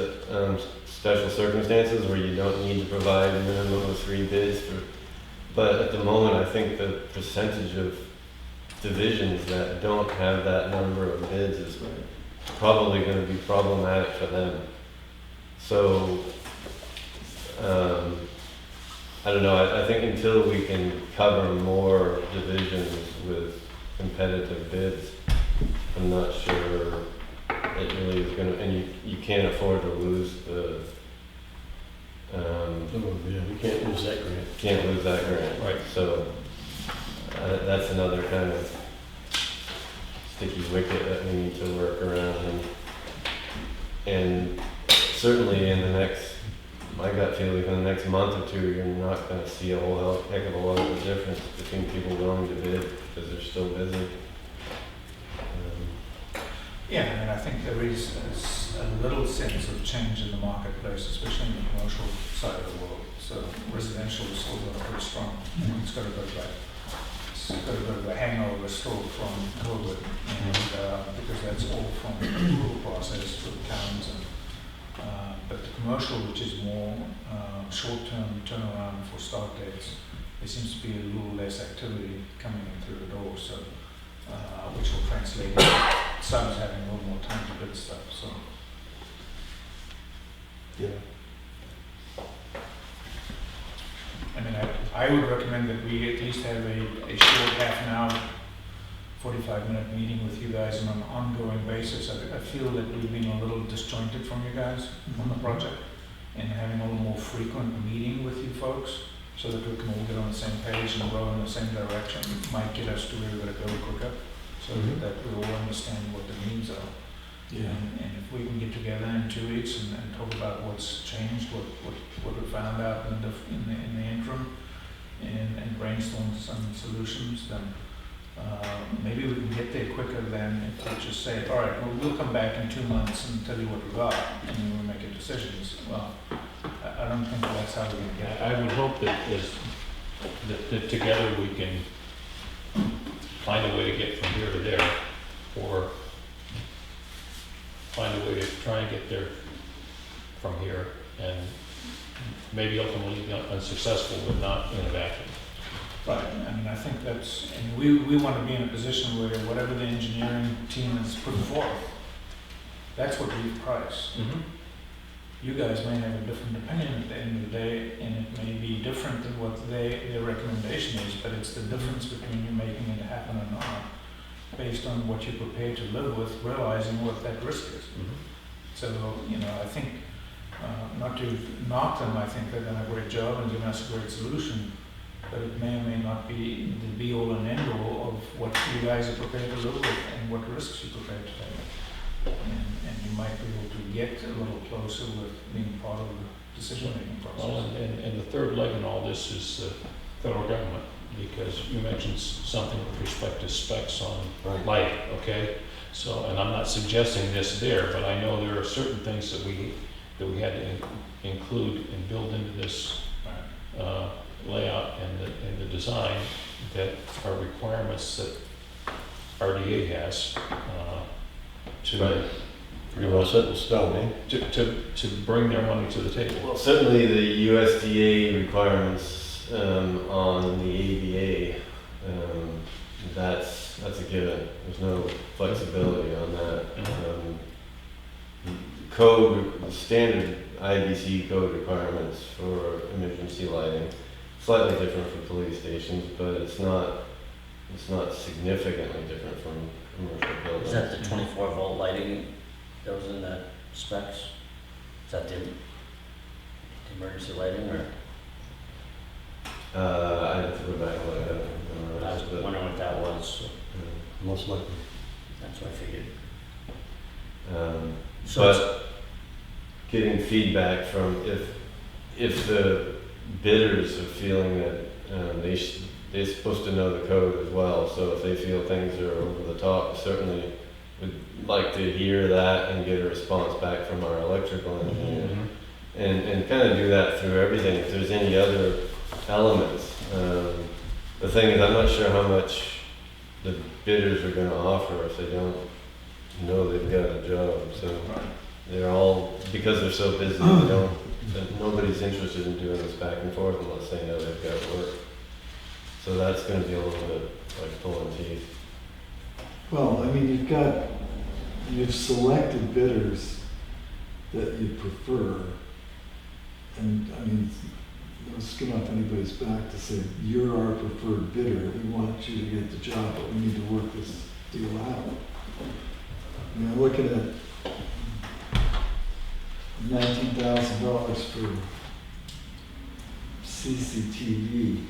special circumstances where you don't need to provide a minimum of 3 bids for, but at the moment, I think the percentage of divisions that don't have that number of bids is probably going to be problematic for them. So, I don't know, I think until we can cover more divisions with competitive bids, I'm not sure it really is going to, and you can't afford to lose the, We can't lose that grant. can't lose that grant. Right. So, that's another kind of sticky wicket that we need to work around, and certainly in the next, my gut feeling, in the next month or 2, you're not gonna see a whole heck of a lot of a difference between people willing to bid, because they're still busy. Yeah, I mean, I think there is a little sense of change in the marketplace, especially in the commercial side of the world. So residential is still going pretty strong. It's got a bit of a hangover still from COVID, and because that's all from the approval process for the towns. But the commercial, which is more short-term turnaround for start dates, there seems to be a little less activity coming in through the door. So. Which will translate into subs having a little more time to bid stuff. So, Yeah. I mean, I would recommend that we at least have a short half an hour, 45-minute meeting with you guys on an ongoing basis. I feel that we've been a little disjointed from you guys on the project, and having a little more frequent meeting with you folks, so that we can all get on the same page and row in the same direction, might get us to where we're going to go quicker, so that we all understand what the needs are. Yeah. And if we can get together in 2 weeks and talk about what's changed, what we found out in the interim, and brainstorm some solutions, then maybe we can get there quicker than if we just say, all right, well, we'll come back in 2 months and tell you what we got, and then we'll make a decision. Well, I don't think that's how we're going to get it. I would hope that together we can find a way to get from here to there, or find a way to try and get there from here, and maybe ultimately be unsuccessful, but not in a vacuum. Right, I mean, I think that's, and we want to be in a position where whatever the engineering team has put forth, that's what we've priced. You guys may have a different opinion at the end of the day, and it may be different than what their recommendation is, but it's the difference between you making it happen or not, based on what you're prepared to live with, realizing what that risk is. So, I think, not to knock them, I think they've done a great job and given us a great solution, but it may or may not be the be-all and end-all of what you guys are prepared to live with and what risks you're prepared to take. And you might be able to get a little closer with being part of the decision-making process. Well, and the third leg in all this is the federal government, because you mentioned something with respect to specs on light, okay? So, and I'm not suggesting this there, but I know there are certain things that we had to include and build into this layout and the design that are requirements that RDA has to Pretty well set in stone, eh? to bring their money to the table. Well, certainly the USDA requirements on the ADA, that's a given. There's no flexibility on that. The standard IBC code requirements for emergency lighting, slightly different for police stations, but it's not significantly different from commercial buildings. Is that the 24-volt lighting that was in the specs? Is that the emergency lighting, or? I have to go back and look at it. I was wondering what that was, so Most likely. that's what I figured. Um, So it's- But getting feedback from if the bidders are feeling that they're supposed to know the code as well, so if they feel things are over the top, certainly would like to hear that and get a response back from our electrical engineer. And kind of do that through everything, if there's any other elements. The thing is, I'm not sure how much the bidders are gonna offer if they don't know they've got a job, so. They're all, because they're so busy, nobody's interested in doing this back and forth unless they know they've got work. So that's gonna be a little bit like pulling teeth. Well, I mean, you've selected bidders that you prefer. And, I mean, no skin off anybody's back to say, you're our preferred bidder, we want you to get the job, but we need to work this deal out. I mean, I'm looking at $19,000 for CCTV.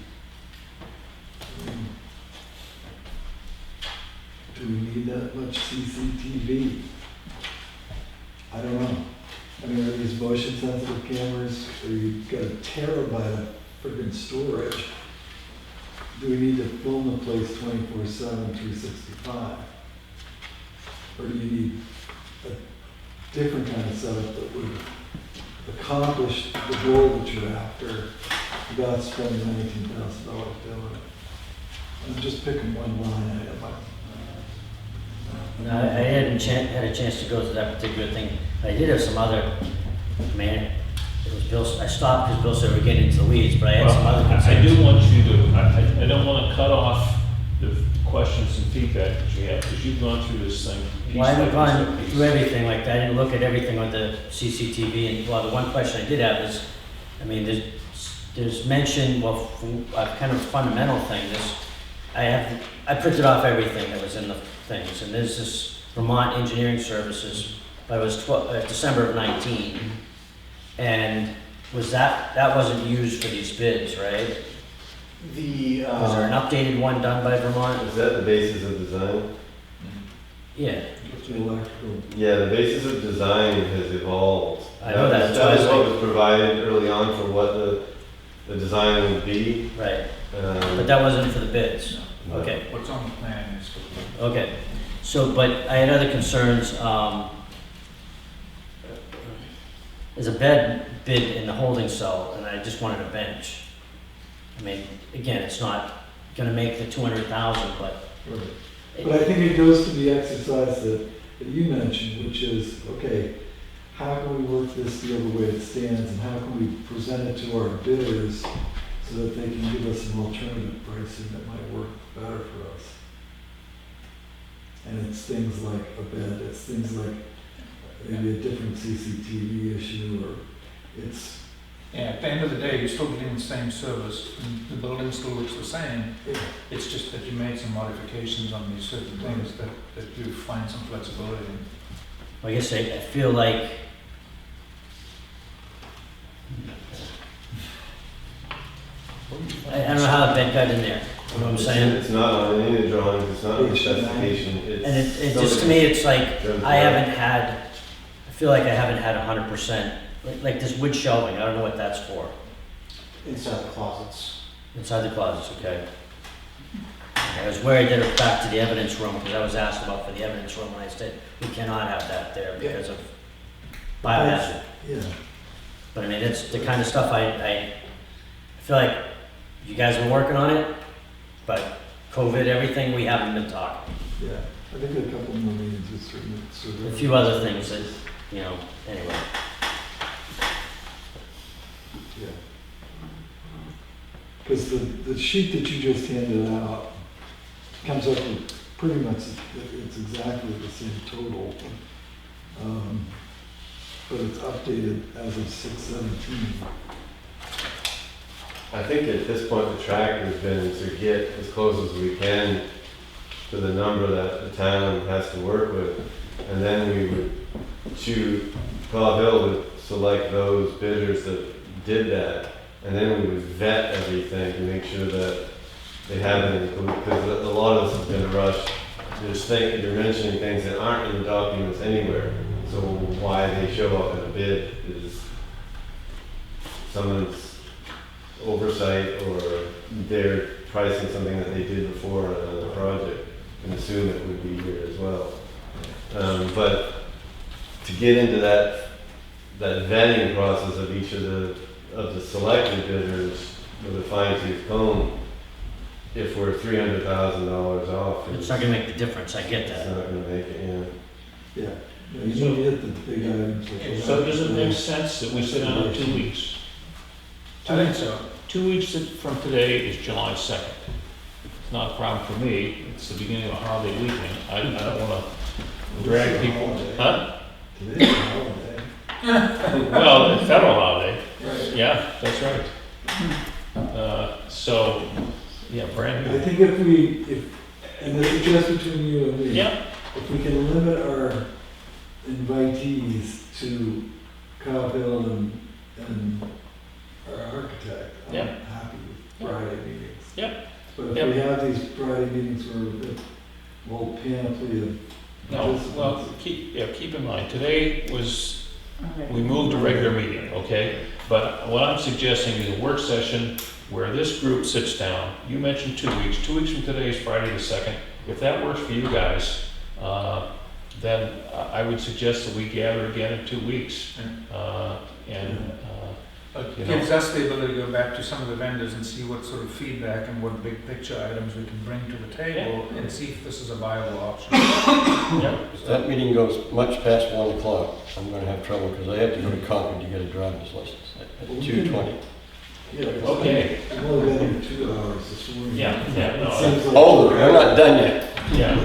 Do we need that much CCTV? I don't know. I mean, are these motion sensitive cameras, or you've got a terabyte of friggin' storage? Do we need to film the place 24/7, 365? Or do you need a different kind of setup that would accomplish the goal that you're after without spending $19,000 doing it? I'm just picking one line item. No, I hadn't had a chance to go through that particular thing. I did have some other, man, it was Bill, I stopped because Bill said we're getting into the weeds, but I had some other concerns. I do want you to, I don't want to cut off the questions and feedback that you have, because you've gone through this thing. piece Well, I haven't by gone piece. through everything like that. I didn't look at everything on the CCTV. And, well, the one question I did have is, I mean, there's mention, well, a kind of fundamental thing is, I printed off everything that was in the things, and there's this Vermont Engineering Services, but it was December of 19, and was that wasn't used for these bids, right? The, Was there an updated one done by Vermont? Is that the basis of design? Yeah, The electrical. Yeah, the basis of design has evolved. I know that. That was what was provided early on for what the design would be. right, but that wasn't for the bids. No. Okay. What's on the plan is. Okay, so, but I had other concerns, there's a bed bid in the holding cell, and I just wanted a bench. I mean, again, it's not gonna make the 200,000, but. But I think it goes to the exercise that you mentioned, which is, okay, how can we work this deal the way it stands, and how can we present it to our bidders so that they can give us an alternative pricing that might work better for us? And it's things like a bed, it's things like maybe a different CCTV issue, or it's, Yeah, at the end of the day, you're still getting the same service, and the building still looks the same. It's just that you made some modifications on these certain things that you find some flexibility in. I guess I feel like. I don't know how the bed got in there, you know what I'm saying? It's not on any of the drawings, it's not on the specification. And it just, to me, it's like, I feel like I haven't had 100%, like this wood shelving, I don't know what that's for. inside the closets. Inside the closets, okay. I was worried that it back to the evidence room, because I was asked about for the evidence room, and I said, we cannot have that there because of biohazard. yeah. But I mean, it's the kind of stuff I feel like you guys have been working on it, but COVID, everything, we haven't been talking. Yeah, I think a couple more meetings is certainly. A few other things that, you know, anyway. Yeah. Because the sheet that you just handed out comes up with pretty much, it's exactly the same total. But it's updated as of 6/17. I think at this point, the track has been to get as close as we can to the number that the town has to work with. And then we would to Colville would select those bidders that did that, and then we would vet everything to make sure that they haven't included, because a lot of this has been rushed. You're mentioning things that aren't in the documents anywhere, so why they show up in a bid is someone's oversight, or they're pricing something that they did before on another project and assume it would be here as well. But to get into that vetting process of each of the selected bidders with a fine-tooth comb, if we're $300,000 off, It's not gonna make the difference, I get it's that. not gonna make it, Yeah, you don't get the big items. So does it make sense that we sit down in 2 weeks? I think so. 2 weeks from today is July 2nd. It's not a problem for me, it's the beginning of a holiday weekend. I don't wanna drag people, huh? Today's a holiday. Well, the federal holiday, Right. yeah, that's right. So, yeah, brand I new. think and this is just between you and me. Yeah, If we can limit our invitees to Kyle Hill and our architect, I'm Yeah. happy with Friday meetings. Yep. But if Yep. we have these Friday meetings where the whole panoply of no, well, participants. keep in mind, today was, we moved to regular meeting, okay? But what I'm suggesting is a work session where this group sits down. You mentioned 2 weeks. 2 weeks from today is Friday the 2nd. If that works for you guys, then I would suggest that we gather again in 2 weeks. And, It you know. gives us the ability to go back to some of the vendors and see what sort of feedback and what big picture items we can bring to the table and see if this is a viable option. yeah, If that meeting goes much past 1 o'clock, I'm gonna have trouble, because I have to go to Concord to get a driver's license at 2:20. Yeah, 'cause Okay. I've only been here 2 hours this morning. Yeah, yeah, no, It seems like- Hold it, I'm not done yet. yeah.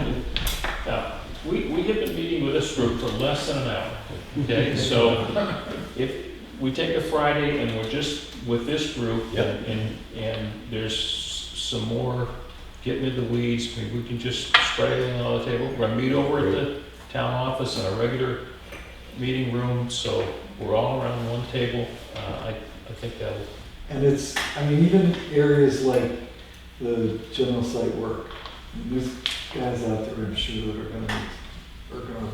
Now, we have been meeting with this group for less than an hour, okay? So if we take a Friday and we're just with this group Yep. and there's some more getting into the weeds, maybe we can just spread everything on the table. We're gonna meet over at the town office in a regular meeting room, so we're all around one table. I think that'll, And it's, I mean, even areas like the general site work, there's guys out there, I'm sure, that are gonna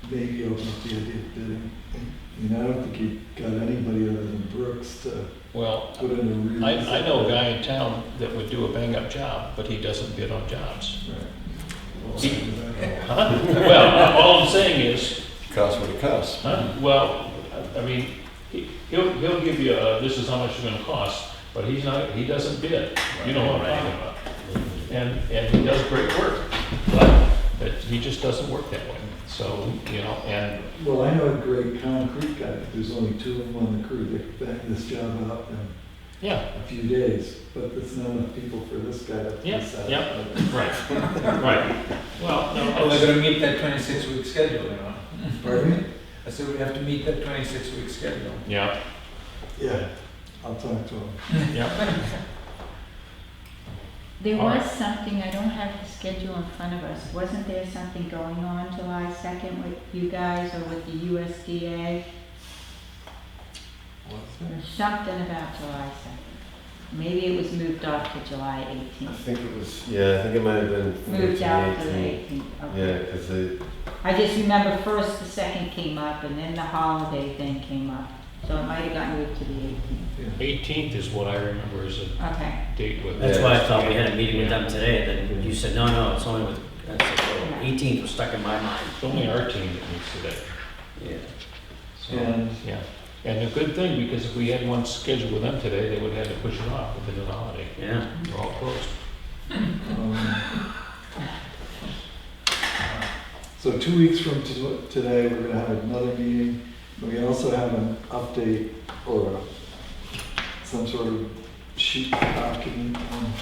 maybe open up the idea of bidding. I mean, I don't think you've got anybody other than Brooks to well, put in a real. I know a guy in town that would do a bang-up job, but he doesn't bid on jobs. Right. Huh? Well, all I'm saying is, Costs what it costs. well, I mean, he'll give you, this is how much it's gonna cost, but he doesn't bid. You know what I'm talking about. And he does great work, but he just doesn't work that way. So, you know, and, Well, I know a great concrete guy, there's only 2 of them on the crew, they could back this job up in yeah, a few days, but there's not enough people for this guy to. Yeah, decide. yeah. right, right. Well, no, Well, we're gonna meet that 26-week schedule, you know. Pardon me? I said we have to meet that 26-week schedule. yeah, Yeah, I'll talk to him. yeah. There All was right. something, I don't have the schedule in front of us, wasn't there something going on July 2nd with you guys or with the USDA? There's something about July 2nd. Maybe it was moved off to July I 18th. think it was, yeah, I think it might have been. Moved out to the 18. 18th, Yeah, okay. because they, I just remember first the 2nd came up and then the holiday thing came up. So it might have got moved to the 18th. 18th is what I remember as a Okay. date with. That's why I thought we had a meeting with them today, then you said, no, it's only with, that's it. So 18th was stuck in my mind. It's only our team that meets today. Yeah. So, And- yeah. And a good thing, because if we had one scheduled with them today, they would have had to push it off because of the holiday. Yeah. They're all closed. So 2 weeks from today, we're gonna have another meeting. We also have an update or some sort of sheet document on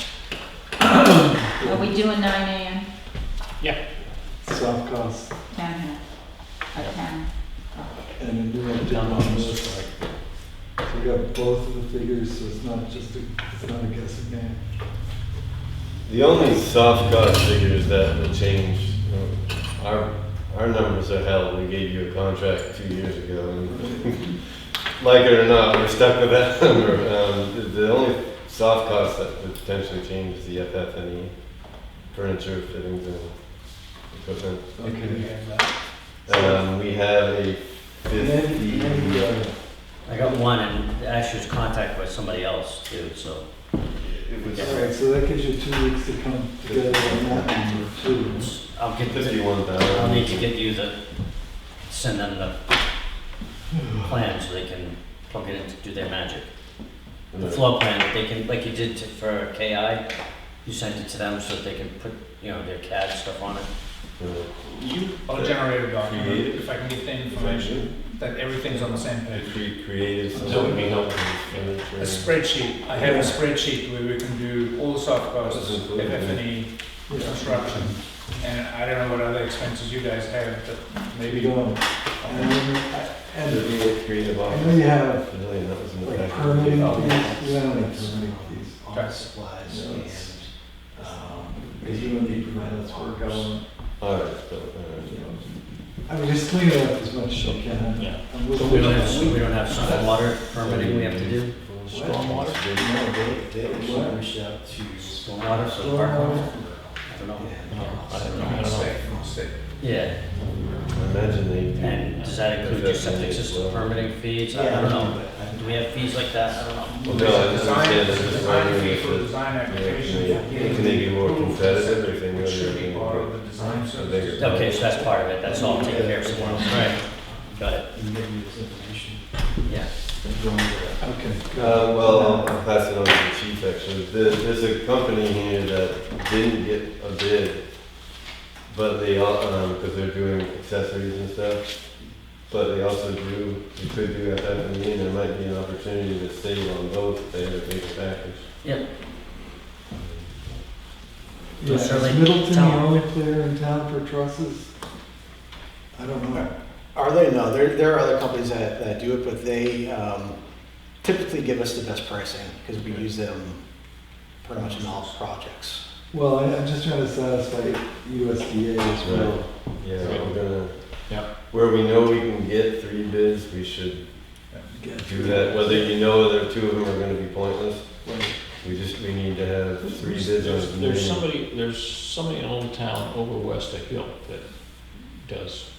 Are we doing 9 AM? Yeah. soft costs Town hall? Or town? and a new update on this. So we got both of the figures, so it's not a guessing game. the only soft cost figures that will change are our numbers are held. We gave you a contract 2 years ago, and like it or not, we're stuck with that number. The only soft cost that would potentially change is the FF&E, furniture, fittings, and equipment. We have a 50. I got one, and actually was contacted by somebody else too, so. It was Alright, so that gives you 2 weeks to come together on that number too. I'll get the, 51,000. I'll need to get you send them the plan so they can plug it in to do their magic. The floor plan, that they can, like you did for KI, you sent it to them so that they can put, their CAD stuff on it. I'll generate a document if I can get the information, that everything's on the same page. Creative. That would be helpful. A spreadsheet, I have a spreadsheet where we can do all the soft costs, FF&E, construction, and I don't know what other expenses you guys have, but maybe. And Creative I office. know you have Pavilion, that was in the like package. permitting fees, you don't have permitting fees. Office supplies and, Because you don't need to provide us for government. Alright, I mean, just clean it up as much as you can. Yeah. And we'll- So we don't have some water permitting we have to do? Stormwater? no, they actually reached out to. Stormwater, so park, I don't know. I don't know. Yeah, I imagine they. and does that include your septic system permitting fees? I don't know. Do we have fees like that? I don't know. Well, no, I just Design, understand that it's design running fee with for it. design Yeah, application. can they be more competitive if they know It should they're be part of the going design to be a service. bigger? Okay, so that's part of it, that's all taken care of somewhere else. Right, got it, And give you this information. yeah. Okay. Well, I'll pass it on to the chief actually. There's a company here that didn't get a bid, but they all, because they're doing accessories and stuff. But they also do, you could do FF&E, and there might be an opportunity to save on both if they have a bigger package. Yep. Yeah, is Certainly Middleton the town. only player in town for trusses? I don't know. Are they? No, there are other companies that do it, but they typically give us the best pricing because we use them pretty much in all projects. Well, I'm just trying to satisfy USDA as well. Yeah, we're gonna, Yeah. where we know we can get 3 bids, we should do that. Whether you know that 2 of them are gonna be pointless, we need to have 3 bids on it. There's somebody in Old Town over west of Hill that does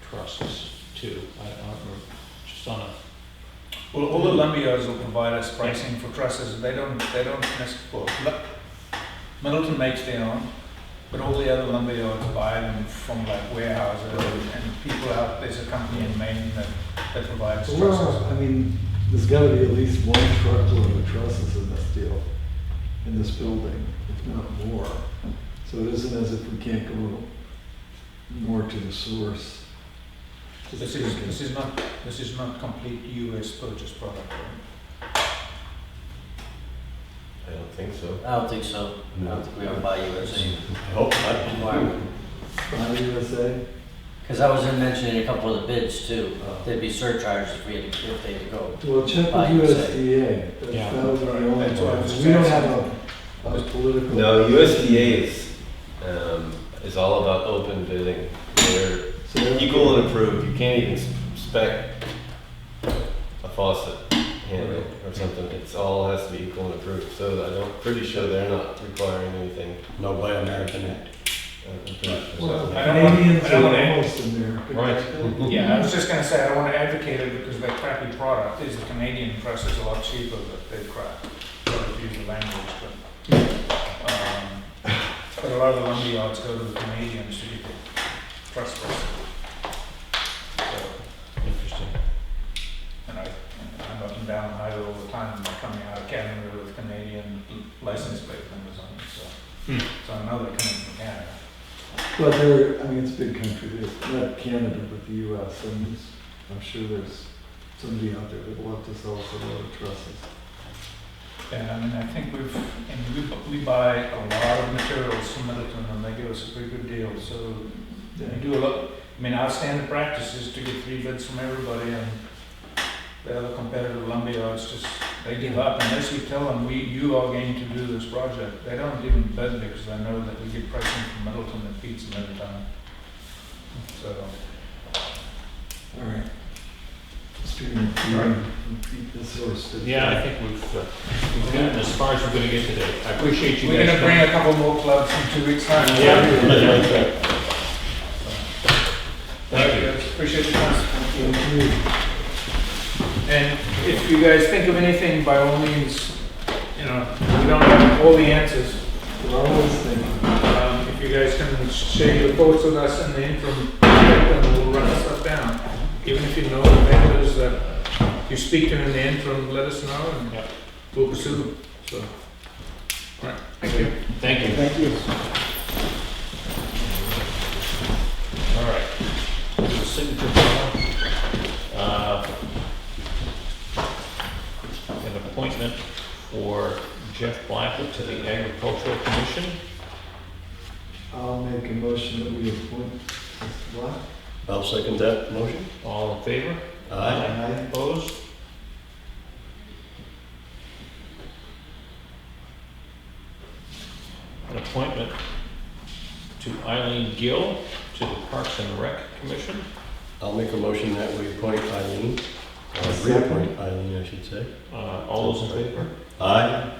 trusses too. I don't remember, just on a, Well, all the lumberyards will provide us pricing for trusses, they don't necessarily, Middleton makes their own, but all the other lumberyards buy them from like warehouses, and people out, there's a company in Maine that provides trusses. Well, I mean, there's gotta be at least one truckload of trusses in this deal, in this building, if not more. So it isn't as if we can't go more to the source. This is not complete US purchase product, right? I don't think so. I don't think so, I don't think we ever buy USA. I hope not. Buy USA? Because I was in mentioning a couple of the bids too, there'd be surcharges if they had to go. Well, check Buy with USA. USDA. Yeah. That would be the only That's what I was one. We don't saying. have a political. No, USDA is all about open bidding. They're So they're- equal and approved. You can't even spec a faucet handle or something. It's all has to be equal and approved. So I'm pretty sure they're not requiring anything. No Buy American Act. I'm pretty sure. Well, I don't want- Canadians I don't are want to- almost American. Right. Yeah, I was just gonna say, I don't wanna advocate it because they're crappy product, is the Canadian press is a lot cheaper, but they're crap. Sorry to use the language, but a lot of the lumberyards go to the Canadians to get the press press. So, interesting. and I'm up and down the highway all the time, and they're coming out of Canada with Canadian license plate numbers on it, so I know they're coming from Canada. But they're, I mean, it's a big country, it's not Canada, but the US, and I'm sure there's somebody out there that will love to sell us a lot of trusses. Yeah, I mean, I think we buy a lot of materials from Middleton, and they give us a pretty good deal, so we do a lot. I mean, our standard practice is to get 3 bids from everybody, and the other competitive lumberyards just, they give up unless we tell them, you are going to do this project. They don't even bid because they know that we get pricing from Middleton that beats them every time. So, All right. Repeat this horse. Yeah, I think we've gotten as far as we're gonna get today. I appreciate you we're guys. gonna bring coming. a couple more clubs in 2 weeks' time. Yeah. Thank you. Appreciate your time. And if you guys think of anything, by all means, we don't have all the answers. We're always thinking. If you guys can share your thoughts with us in the interim, then we'll run this stuff down. Even if you know the vendors that you speak to in the interim, let us know and Yep. we'll pursue them. So, all right, thank you. Thank you. Thank you. All right. The signature file. An appointment for Jeff Blackwood to the Agricultural Commission. I'll make a motion that we appoint Mr. Black. I'll second that motion. All in favor? Aye. Opposed? An appointment to Eileen Gill to the Parks and Rec Commission. I'll make a motion that we appoint Eileen, or reappoint Eileen, I should say. All those in favor? Aye.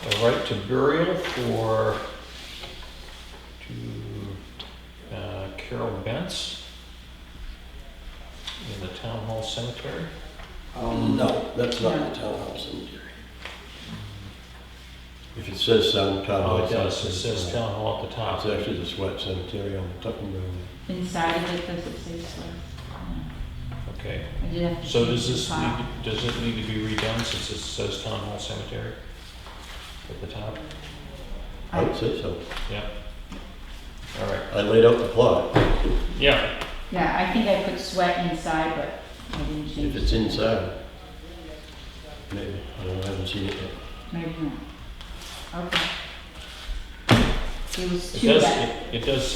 A right to burial for Carol Bentz in the Town Hall Cemetery. No, that's not the town hall cemetery. If it says town hall. Oh, it does, it says Town Hall at the top. It's actually the Sweat Cemetery on Tucking Road. Inside of it, does it say so? Okay, I did have to so change does the this top. does it need to be redone since it says Town Hall Cemetery at the top? I would say so. Yeah. All right. I laid out the plot. Yeah, Yeah, I think I put sweat inside, but I didn't change. If it's inside, maybe. I haven't seen it yet. Maybe not. Okay. It was it too does, bad. it does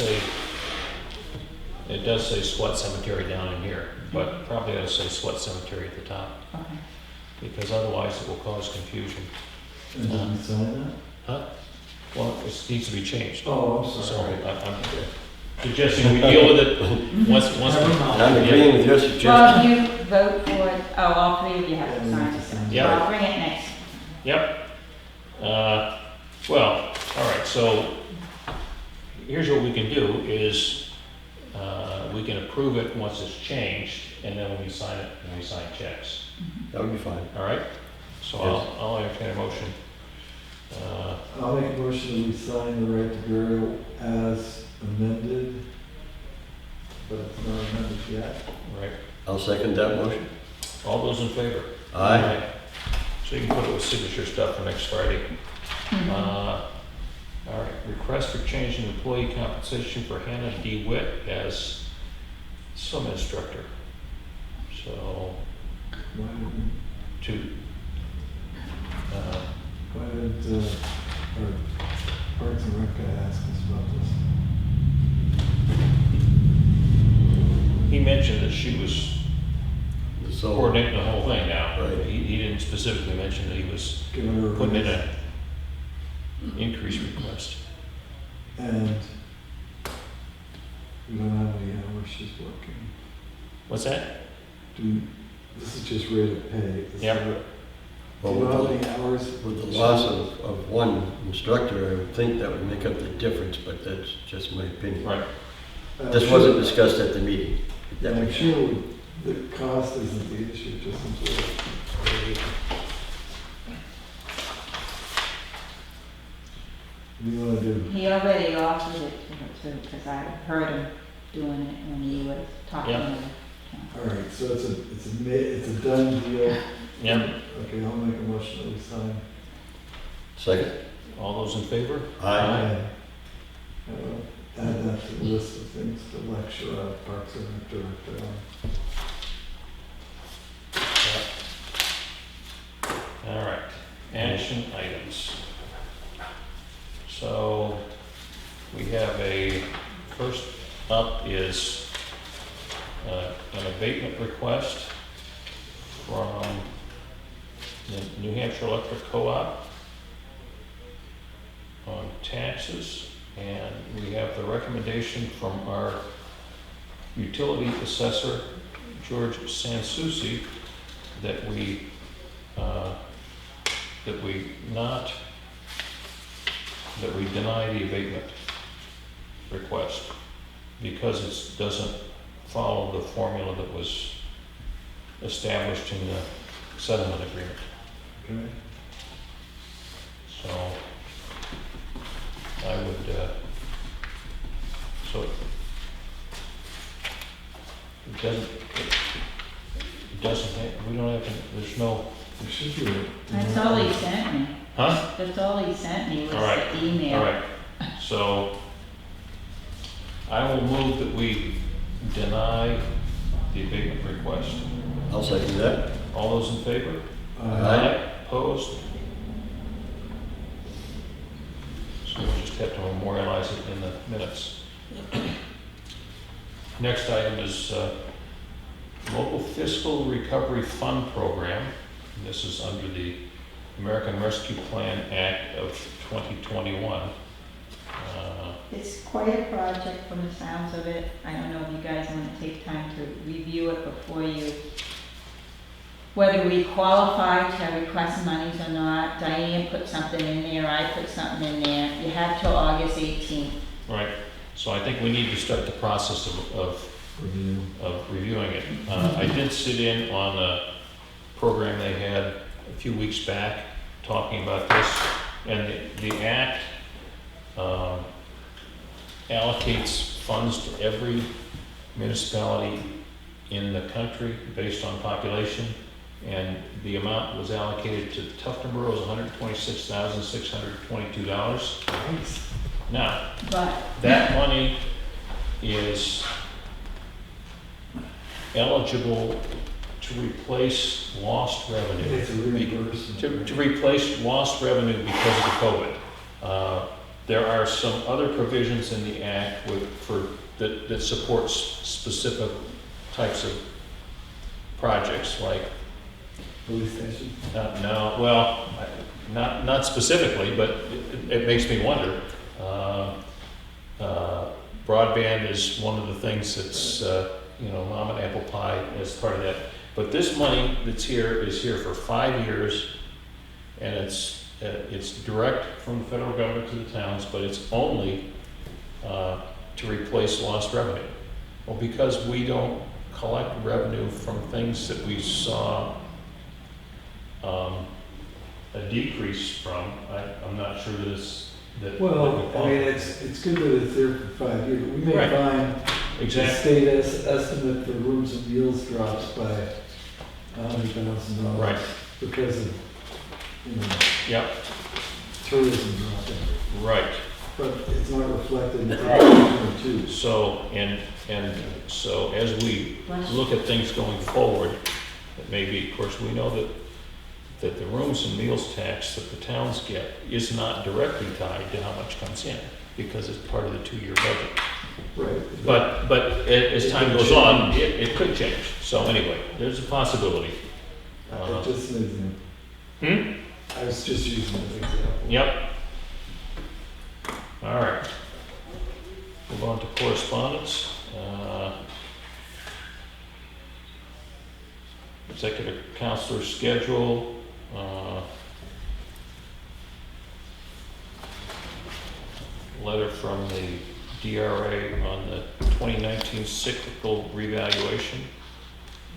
say Sweat Cemetery down in here, but probably ought to say Sweat Cemetery at the top, Okay. because otherwise it will cause confusion. And did we sign that? Huh? Well, it needs to be changed. Oh, I'm So sorry. I'm suggesting we deal with it once. I'm agreeing with your Well, suggestion. you vote for it, all 3 of you have to Yeah, we sign have to it. sign it. So Yeah. I'll bring it next. Yep. Well, all right, so here's what we can do is, we can approve it once it's changed, and then when we sign it, then we sign checks. That would be fine. All right? So Yes. I'll entertain a motion. I'll make a motion that we sign the right to burial as amended, but it's not amended yet. Right. I'll second that motion. All those in favor? Aye. So you can put it with signature stuff for next Friday. All right, request for change in employee compensation for Hannah D. Witt as swim instructor. So, Why didn't, to, why didn't, our Parks and Rec guy ask us about this? he mentioned that she was So, coordinating the whole thing now. Right. He didn't specifically mention that he was Giving her a putting in raise. a increase request. And we don't have any hours she's working. What's that? This is just rate of pay. Is Yep. there- well, Do you know how many with hours? the loss of one instructor, I would think that would make up the difference, but that's just my opinion. Right. This wasn't discussed at the meeting. That I'm makes sure the cost isn't the issue, just employee. What do you wanna do? He already offered it to her too, because I heard him doing it when he was talking to Yeah. her. All right, so it's a done deal. Yeah. Okay, I'll make a motion that we sign. Second? All those in favor? Aye. Add that to the list of things to lecture on Parks and Rec Director on. All right, action items. So we have first up is an abatement request from the New Hampshire Electric Co-op on taxes, and we have the recommendation from our utility assessor, George Sansucci, that we deny the abatement request because it doesn't follow the formula that was established in the settlement agreement. Okay. So I would, so it doesn't have, we don't have to, there's no, It should be. That's all he sent me. huh? That's all he sent me was All right, the email. All right, so I will move that we deny the abatement request. I'll second that. All those in favor? Aye. Opposed? So we'll just have to memorialize it in the minutes. Next item is Local Fiscal Recovery Fund Program. And this is under the American Rescue Plan Act of 2021. It's quite a project from the sounds of it. I don't know if you guys want to take time to review it before you, whether we qualify to request monies or not. Diane put something in there, I put something in there. You have till August 18th. Right, so I think we need to start the process of reviewing it. I did sit in on a program they had a few weeks back talking about this, and the act allocates funds to every municipality in the country based on population, and the amount was allocated to Tufton Borough is $126,622. Nice. Now, But that money is eligible to replace lost revenue. It's a reimbursement. To replace lost revenue because of the COVID. There are some other provisions in the act that supports specific types of projects, like Police station. no, well, not specifically, but it makes me wonder. Broadband is one of the things that's mom and apple pie as part of that. But this money that's here is here for 5 years, and it's direct from the federal government to the towns, but it's only to replace lost revenue. Well, because we don't collect revenue from things that we saw a decrease from, I'm not sure that it's, that. Well, I mean, it's good that it's there for 5 years. We may Right. find the Exactly, state estimate for rooms and meals drops by $100,000. right, Because of, yep, tourism dropping. right. But it's not reflected in the 2022. So, and so as we look at things going forward, it may be, of course, we know that the rooms and meals tax that the towns get is not directly tied to how much comes in, because it's part of the 2-year budget. Right. But as time goes on, it could change. So anyway, there's a possibility. Just an example. I was just using an example. Yep. All right. Move on to correspondence. Executive counselor schedule. Letter from the DRA on the 2019 cyclical revaluation.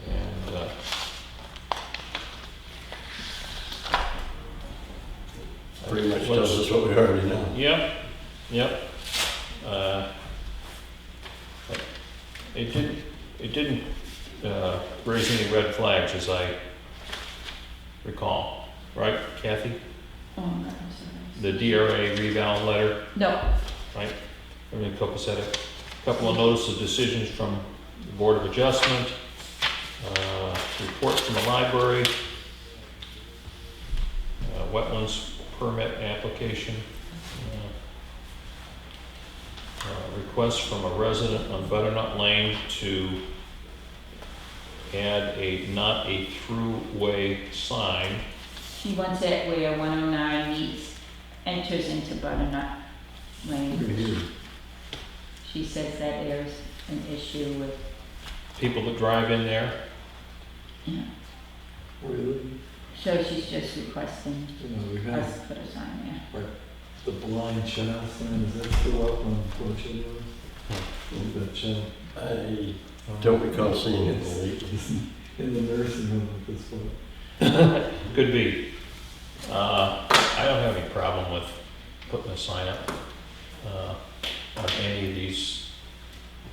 And Pretty much tells us what we already know. Yep. It didn't raise any red flags, as I recall, right, Kathy? Oh, no, I'm sorry. The DRA reval letter, No, right? Everything copacetic. Couple of notice of decisions from the Board of Adjustment, report from the library, wetlands permit application, request from a resident on Butternut Lane to add a not a throughway sign She wants it where 109 meets, enters into Butternut Lane. She says that there's an issue with, People that drive in there, yeah. Really? So she's just requesting You know, we us have to put a sign there. the blind child sign, is that still up on Portugal Road? That child I don't recall seeing it lately. in the nursing home at this point. could be. I don't have any problem with putting a sign up on any of these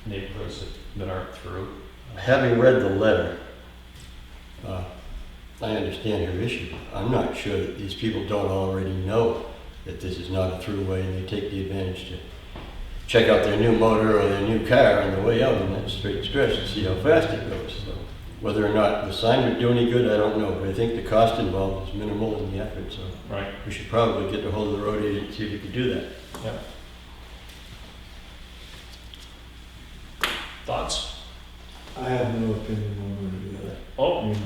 neighborhoods that aren't through. Having read the letter, I understand her issue. I'm not sure that these people don't already know that this is not a throughway, and they take the advantage to check out their new motor or their new car on the way out on that straight stretch and see how fast it goes. So whether or not the sign would do any good, I don't know, but I think the cost involved is minimal in the effort, so Right. we should probably get a hold of the road agent and see if we could do that. Yeah. Thoughts? I have no opinion one way or the other. I Oh, mean,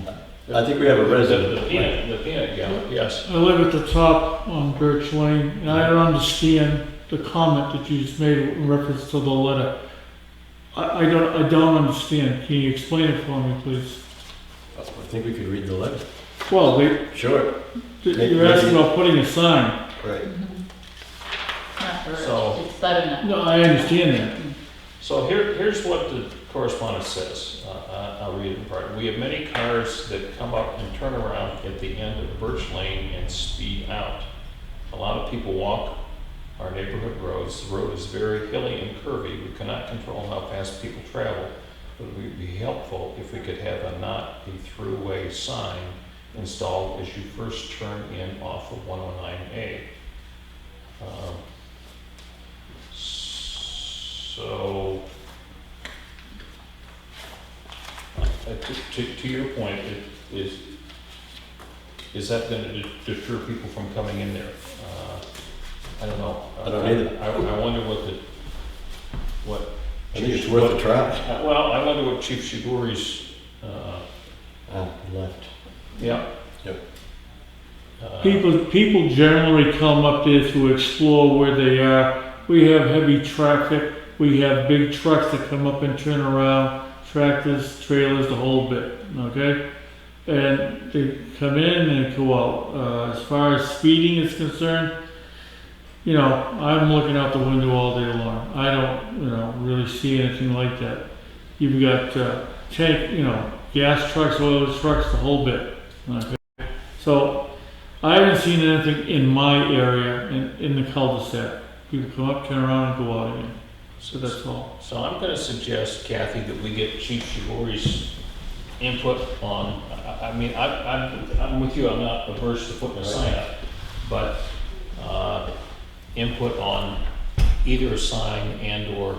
I think we have a resident. the peanut gallery, yes. I live at the top on Birch Lane, and I don't understand the comment that you just made in reference to the letter. I don't understand. Can you explain it for me, please? I think we could read the letter. Well, Sure. you're asking about putting a sign. Right. Not birch, So- it's Butternut. No, I understand that. So here's what the correspondence says. I'll read it in part. We have many cars that come up and turn around at the end of Birch Lane and speed out. A lot of people walk our neighborhood roads. The road is very hilly and curvy. We cannot control how fast people travel, but it would be helpful if we could have a not a throughway sign installed as you first turn in off of 109A. So, to your point, is that going to deter people from coming in there? I don't know. I don't either. I wonder what. I think it's worth a try. Well, I wonder what Chief Shiguri's. Left. Yeah. Yep. People generally come up there to explore where they are. We have heavy traffic. We have big trucks that come up and turn around, tractors, trailers, the whole bit, okay? And they come in and go out. As far as speeding is concerned, you know, I'm looking out the window all day long. I don't, you know, really see anything like that. You've got gas trucks, oil trucks, the whole bit, okay? So I haven't seen anything in my area in the cul-de-sac. People come up, turn around, and go out again. So that's all. So I'm going to suggest, Kathy, that we get Chief Shiguri's input on, I'm with you, I'm not averse to putting a sign up, but input on either a sign and or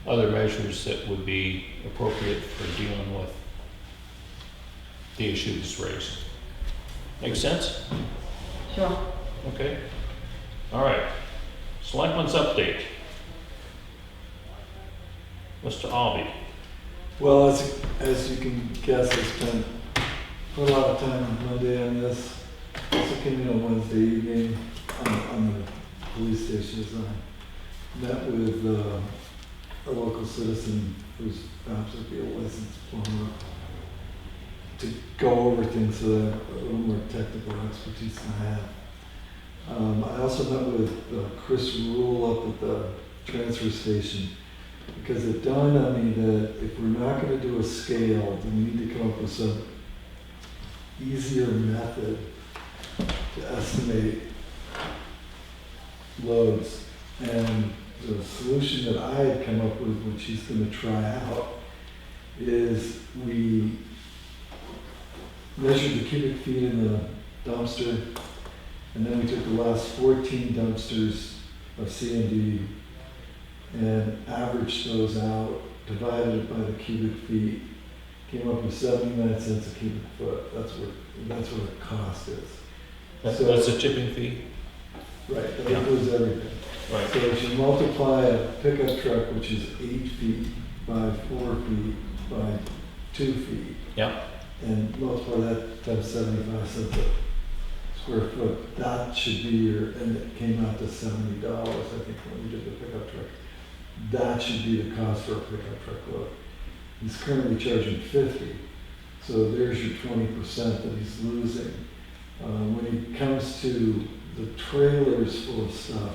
other measures that would be appropriate for dealing with the issue that's raised. Make sense? Sure. Okay. All right. Selectmen's update. Mr. Albee. Well, as you can guess, I spent a lot of time on Monday on this. Also came in on Wednesday evening on the police station design. Met with a local citizen who's absolutely a licensed plumber to go over things so that a little more technical expertise than I have. I also met with Chris Rule up at the transfer station because it dawned on me that if we're not going to do a scale, then we need to come up with some easier method to estimate loads. And the solution that I had come up with, which he's going to try out, is we measured the cubic feet in the dumpster, and then we took the last 14 dumpsters of C&D and averaged those out, divided it by the cubic feet, came up with 79 cents a cubic foot. That's what the cost is. That's a tipping fee? Right, that Yeah. includes everything. Right. So if you multiply a pickup truck, which is 8 feet by 4 feet by 2 feet, Yeah. and multiply that times 75 cents a square foot, that should be your, and it came out to $70, I think, when we did the pickup truck. That should be the cost for a pickup truck load. He's currently charging 50, so there's your 20% that he's losing. When it comes to the trailers full of stuff,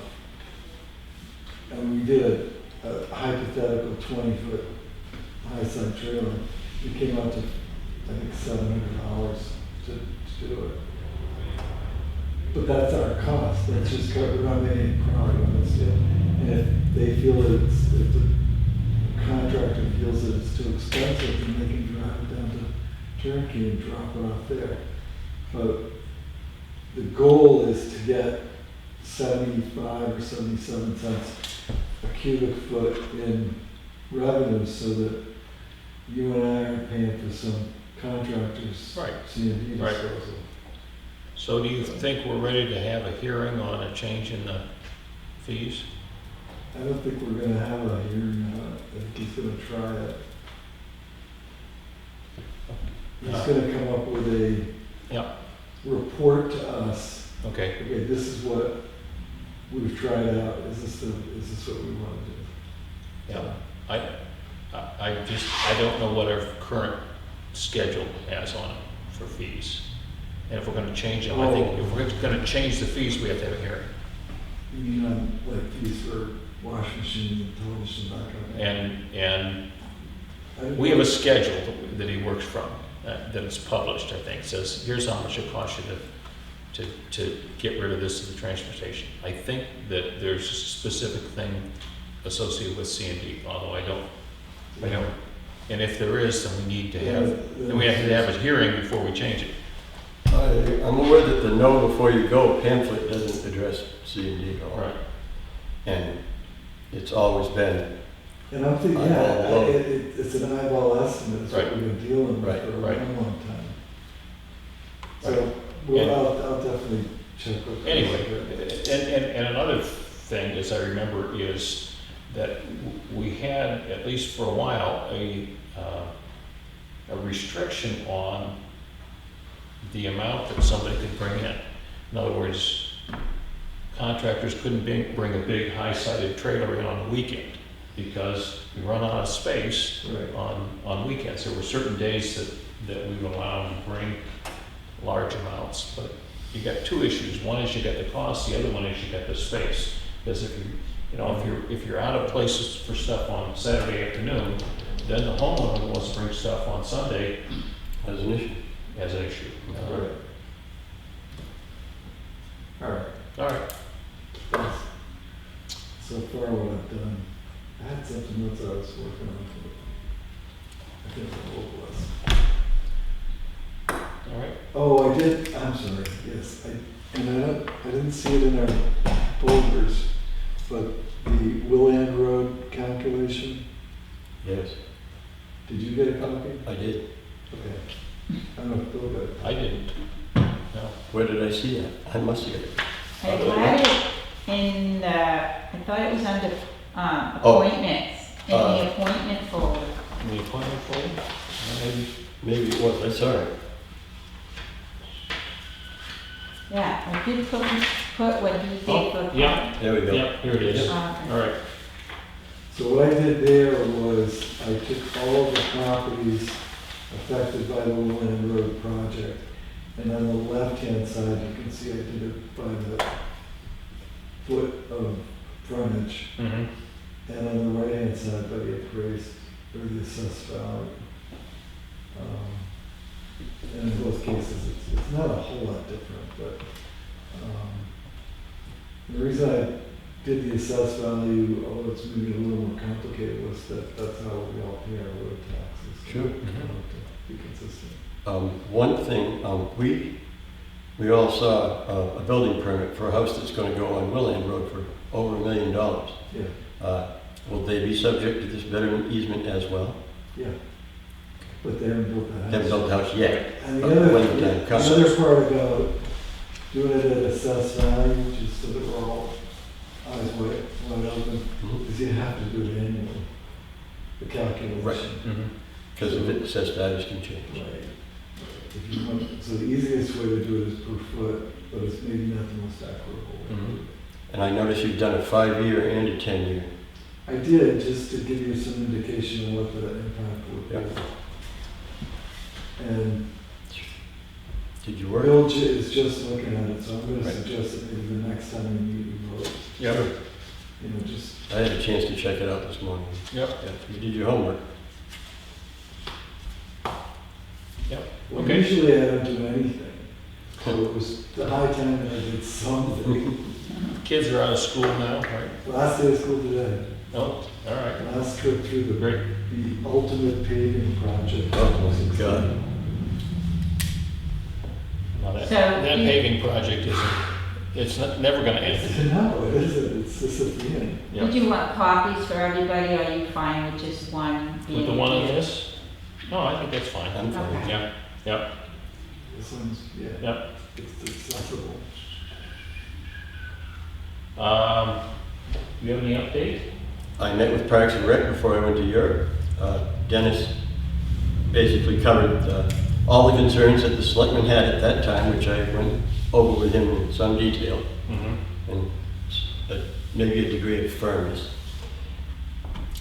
and we did a hypothetical 20-foot high side trailer, it came out to, I think, $700 to do it. But that's our cost, that's just covered on any product on this deal. And if they feel that it's, if the contractor feels that it's too expensive, then they can drive it down to Turnkey and drop it off there. But the goal is to get 75 or 77 cents a cubic foot in revenue so that you and I aren't paying for some contractors' Right. C&D Right. disposal. So do you think we're ready to have a hearing on a change in the fees? I don't think we're gonna have a hearing on it. I think he's gonna try it. He's gonna come up with a Yeah. report to us. Okay. Okay, this is what we've tried out. Is this what we want to do? Yeah. I don't know what our current schedule has on it for fees. And if we're gonna change them, I think if we're gonna change the fees, we have to have a hearing. You mean on like fees for washing machines and television and that kind of thing? And we have a schedule that he works from, that is published, I think, says, here's how much it costs you to get rid of this at the transfer station. I think that there's a specific thing associated with C&D, although I don't, and if there is, then we need to then we have to have a hearing before we change it. I'm aware that the know before you go pamphlet doesn't address C&D at all. Right. And it's always been, And I'm thinking, yeah, it's an eyeball estimate. It's what Right. we've been dealing with Right, for a right. long time. So I'll definitely check with. Anyway, and another thing, as I remember, is that we had, at least for a while, a restriction on the amount that somebody could bring in. In other words, contractors couldn't bring a big high-sided trailer in on the weekend because we run out of space Right. on weekends. There were certain days that we would allow them to bring large amounts, but you got two issues. One is you got the cost, the other one is you got the space. Because if you're out of places for stuff on Saturday afternoon, then the homeowner who wants to bring stuff on Sunday has an issue. has an issue. Right. All right. All right. That's so far what I've done. I had something else I was working on. I can't remember what it was. All right. Oh, I did, I'm sorry, yes, I didn't see it in our folders, but the Willand Road calculation, Yes, did you get a copy? I did. Okay. I don't know if Bill got it. I didn't. No. Where did I see that? I must have it. I had it in the, I thought it was under Oh. appointments, in the appointment folder. In the appointment folder? Maybe. Maybe it was, I saw it. Yeah, I did put what he did Oh, for. yeah. There we go. Yep, here it is. Okay. All right. So what I did there was, I took all of the properties affected by the Willand Road project, and on the left-hand side, you can see I did it by the foot of frontage. Mm-hmm. And on the right-hand side, by the appraised, or the assessed value. And in both cases, it's not a whole lot different, but the reason I did the assessed value, although it's maybe a little more complicated, was that that's how we all pay our road taxes. Sure. To be consistent. One thing, we all saw a building permit for a house that's going to go on Willand Road for over $1 million. Yeah, Will they be subject to this betterment easement as well? yeah. But they haven't built the house. They haven't built the house yet. And When the time comes. the other part about doing it at assessed value, which is so that we're all eyes wide open, Mhm. is you have to do it annually, the calculation. Right. Mm-hmm. Because if it says values can change. Right. if you want, so the easiest way to do it is per foot, but it's maybe not the most equitable way to do it. And I notice you've done a 5-year and a 10-year. I did, just to give you some indication of what the impact would be. Yep. And Did you work? Bill is just looking at it, so I'm gonna Right. suggest that maybe the next time you meet, you vote. Yep. You know, just, I had a chance to check it out this morning. Yep. Yeah, you did your homework. well, Okay. usually I don't do anything. So it was the high time that I did something. Kids are out of school now, right? Last day of school today, Oh, all right. last trip through Great. the ultimate paving project. Oh, my God. Now that, So that you- paving project never gonna end. No, it isn't, it's just at the end. Yeah. Would you want copies for everybody, or are you fine with just one being? With the one on here? this? No, I think that's fine. I'm fine. Okay. Yeah, yeah, This one's, yeah, yeah. it's accessible. You have any update? I met with Parks and Rec before I went to Europe. Dennis basically covered all the concerns that the selectmen had at that time, which I went over with him in some detail, Mm-hmm. and maybe a degree of firmness.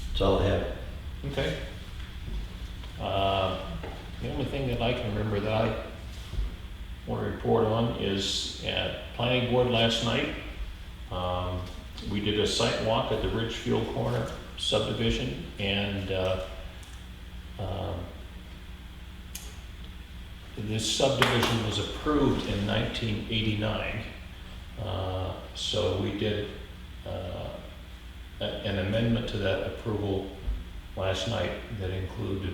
That's all I have. Okay. The only thing that I can remember that I want to report on is at planning board last night. We did a site walk at the Ridgefield Corner subdivision, and this subdivision was approved in 1989. So we did an amendment to that approval last night that included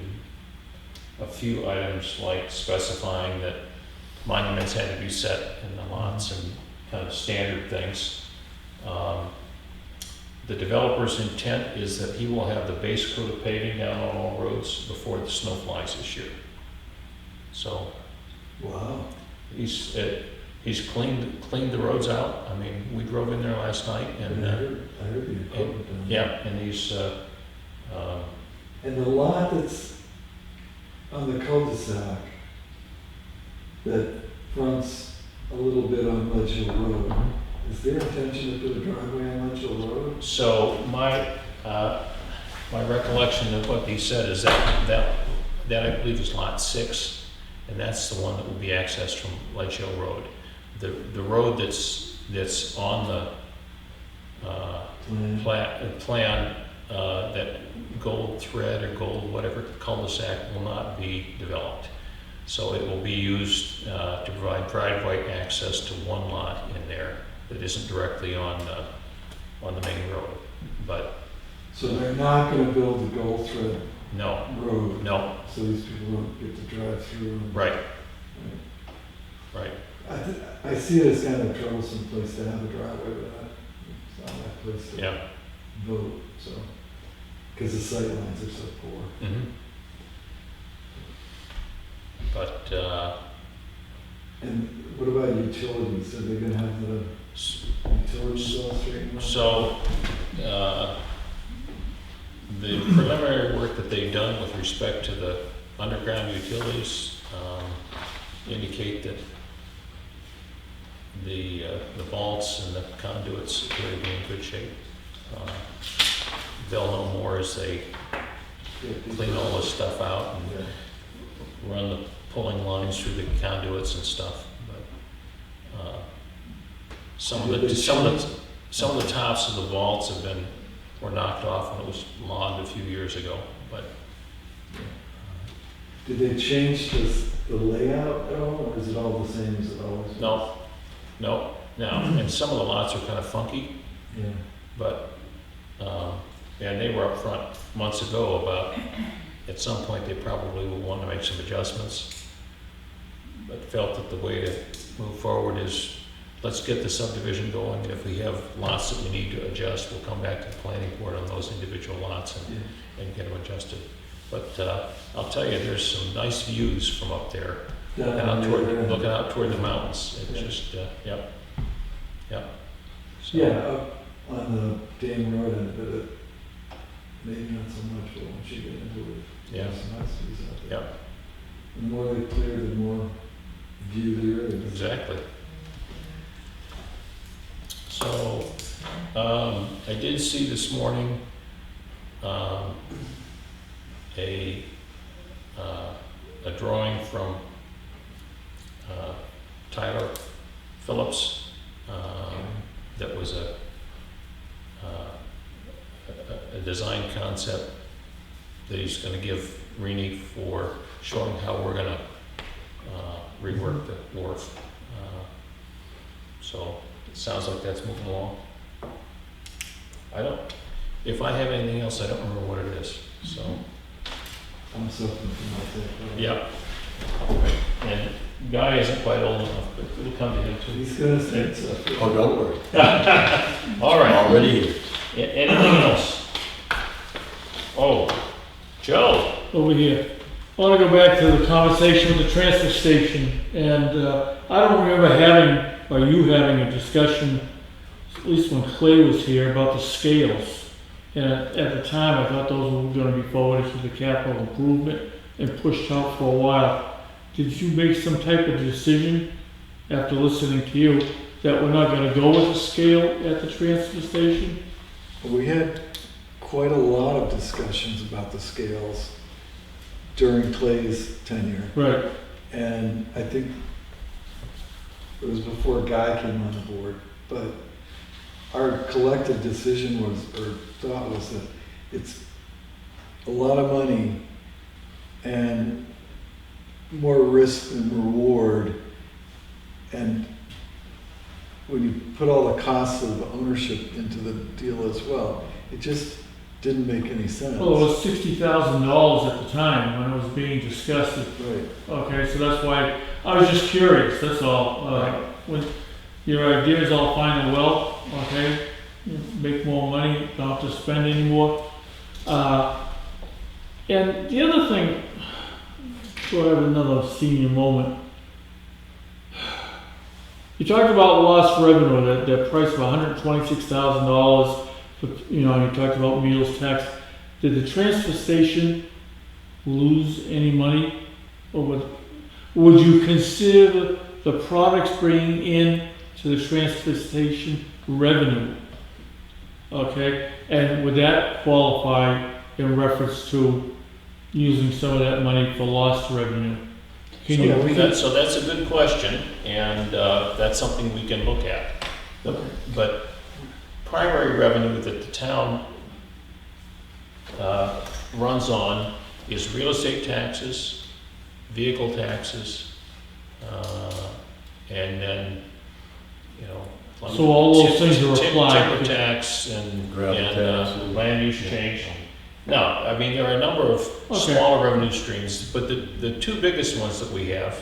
a few items like specifying that monuments had to be set in the lots and kind of standard things. The developer's intent is that he will have the base coat of paving down on all roads before the snow flies this year. So Wow. he's cleaned the roads out. I mean, we drove in there last night, and I heard the equipment down there. yeah, and he's And the lot that's on the cul-de-sac that fronts a little bit on Ledge Hill Road, is there intention to put a driveway on Ledge Hill Road? So my recollection of what he said is that I believe is lot 6, and that's the one that will be accessed from Ledge Hill Road. The road that's on the plan, that gold thread or gold whatever cul-de-sac will not be developed. So it will be used to provide driveway access to one lot in there that isn't directly on the main road. But So they're not gonna build the Gold Thread no, Road, no, so these people don't get to drive through. right, right. I see it as kind of a troublesome place to have a driveway, but it's not my place to Yeah. vote, so, because the sight lines are so poor. Mhm. But And what about utilities? Are they gonna have the utilities all straightened out? so the preliminary work that they've done with respect to the underground utilities indicate that the vaults and the conduits appear to be in good shape. They'll know more as they clean all this stuff out and Yeah. run the pulling lines through the conduits and stuff. But some of the tops of the vaults were knocked off when it was logged a few years ago. But Did they change the layout at all, or is it all the same as it always was? no, and some of the lots are kind of funky. Yeah. But, and they were up front months ago about, at some point, they probably will want to make some adjustments, but felt that the way to move forward is, let's get the subdivision going, and if we have lots that we need to adjust, we'll come back to the planning board on those individual lots and get them adjusted. But I'll tell you, there's some nice views from up there, looking out toward the mountains. It's just, yep. So- Yeah, up on the Dame Road end of it, maybe not so much, but once you get into it, Yeah. there's some nice views out there. Yep. The more they clear, the more view there is. Exactly. So, I did see this morning, a drawing from, Tyler Phillips, that was a design concept that he's gonna give Rini for showing how we're gonna, rework the wharf. So, it sounds like that's moving along. If I have anything else, I don't remember what it is, so, I'm suffering from that. yeah. And Guy isn't quite old enough, but it'll come to him too. He's gonna say stuff. Oh, don't worry. All right, Already here. anything else? Oh, Joe, over here. I want to go back to the conversation with the transfer station, and I don't remember having, or you having a discussion, at least when Clay was here, about the scales. And at the time, I thought those were going to be forwarded to the capital improvement and pushed out for a while. Did you make some type of decision after listening to you that we're not going to go with a scale at the transfer station? We had quite a lot of discussions about the scales during Clay's tenure. Right. And I think it was before Guy came on the board, but our collective decision was, or thought was, that it's a lot of money and more risk than reward. And when you put all the costs of ownership into the deal as well, it just didn't make any sense. Well, it was $60,000 at the time when it was being discussed. Right. Okay, so that's why, I was just curious, that's all. When your ideas all fine and well, okay, you make more money, don't have to spend anymore. And the other thing, so I have another senior moment. You talked about lost revenue, that price of $126,000. You know, you talked about meals tax. Did the transfer station lose any money? Or would you consider the products bringing in to the transfer station revenue? Okay, and would that qualify in reference to using some of that money for lost revenue? Can you? So that's a good question, and that's something we can look at. But primary revenue that the town runs on is real estate taxes, vehicle taxes, and then, you know. So all those things are applied. Timber tax and Gravel tax and- land use change. No, I mean, there are a number of smaller revenue streams, but the two biggest ones that we have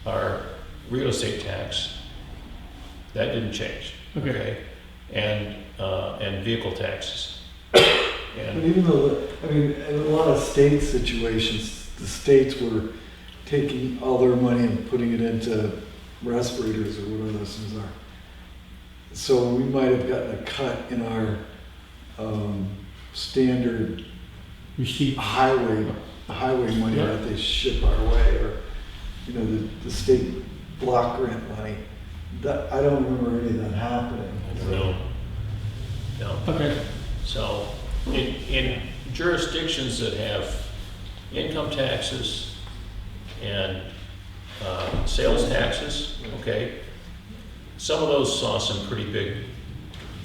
are real estate tax. That didn't change. Okay. And vehicle taxes. But And even though, I mean, in a lot of state situations, the states were taking all their money and putting it into respirators or whatever those things are. So we might have gotten a cut in our standard Receipt. highway money Yeah. that they ship our way, or, you know, the state block grant money. That, I don't remember any of that happening. no. Okay. So in jurisdictions that have income taxes and sales taxes, okay, some of those saw some pretty big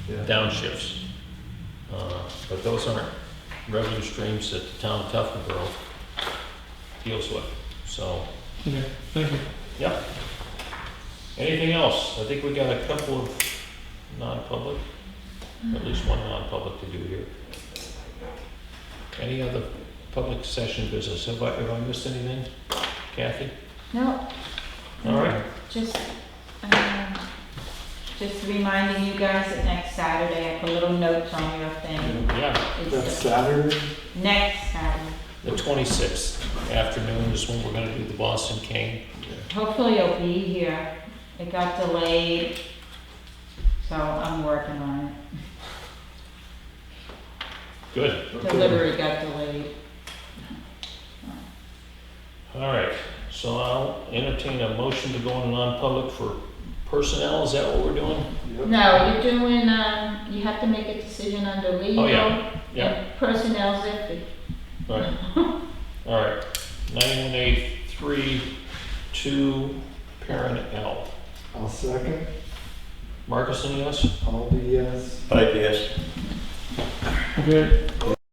Yeah. downshifts. But those aren't revenue streams that the town of Tuftonboro deals with. So, Okay, thank you. yeah. Anything else? I think we got a couple of non-public, at least one non-public to do here. Any other public session business? Have I missed anything, Kathy? No, All right. just reminding you guys that next Saturday, I put little notes on your thing. Yeah, It's That's the Saturday? next Saturday. the 26th afternoon is when we're gonna do the Boston Cane. Hopefully you'll be here. It got delayed, so I'm working on it. Good. Delivery got delayed. All right, so I'll entertain a motion to go in non-public for personnel, is that what we're doing? No, you're doing, you have to make a decision under legal. Oh, yeah. And personnel's iffy. Right. All right, 91A3, 2, parent L. I'll second. Marcus, yes? I'll be yes. But yes. Okay,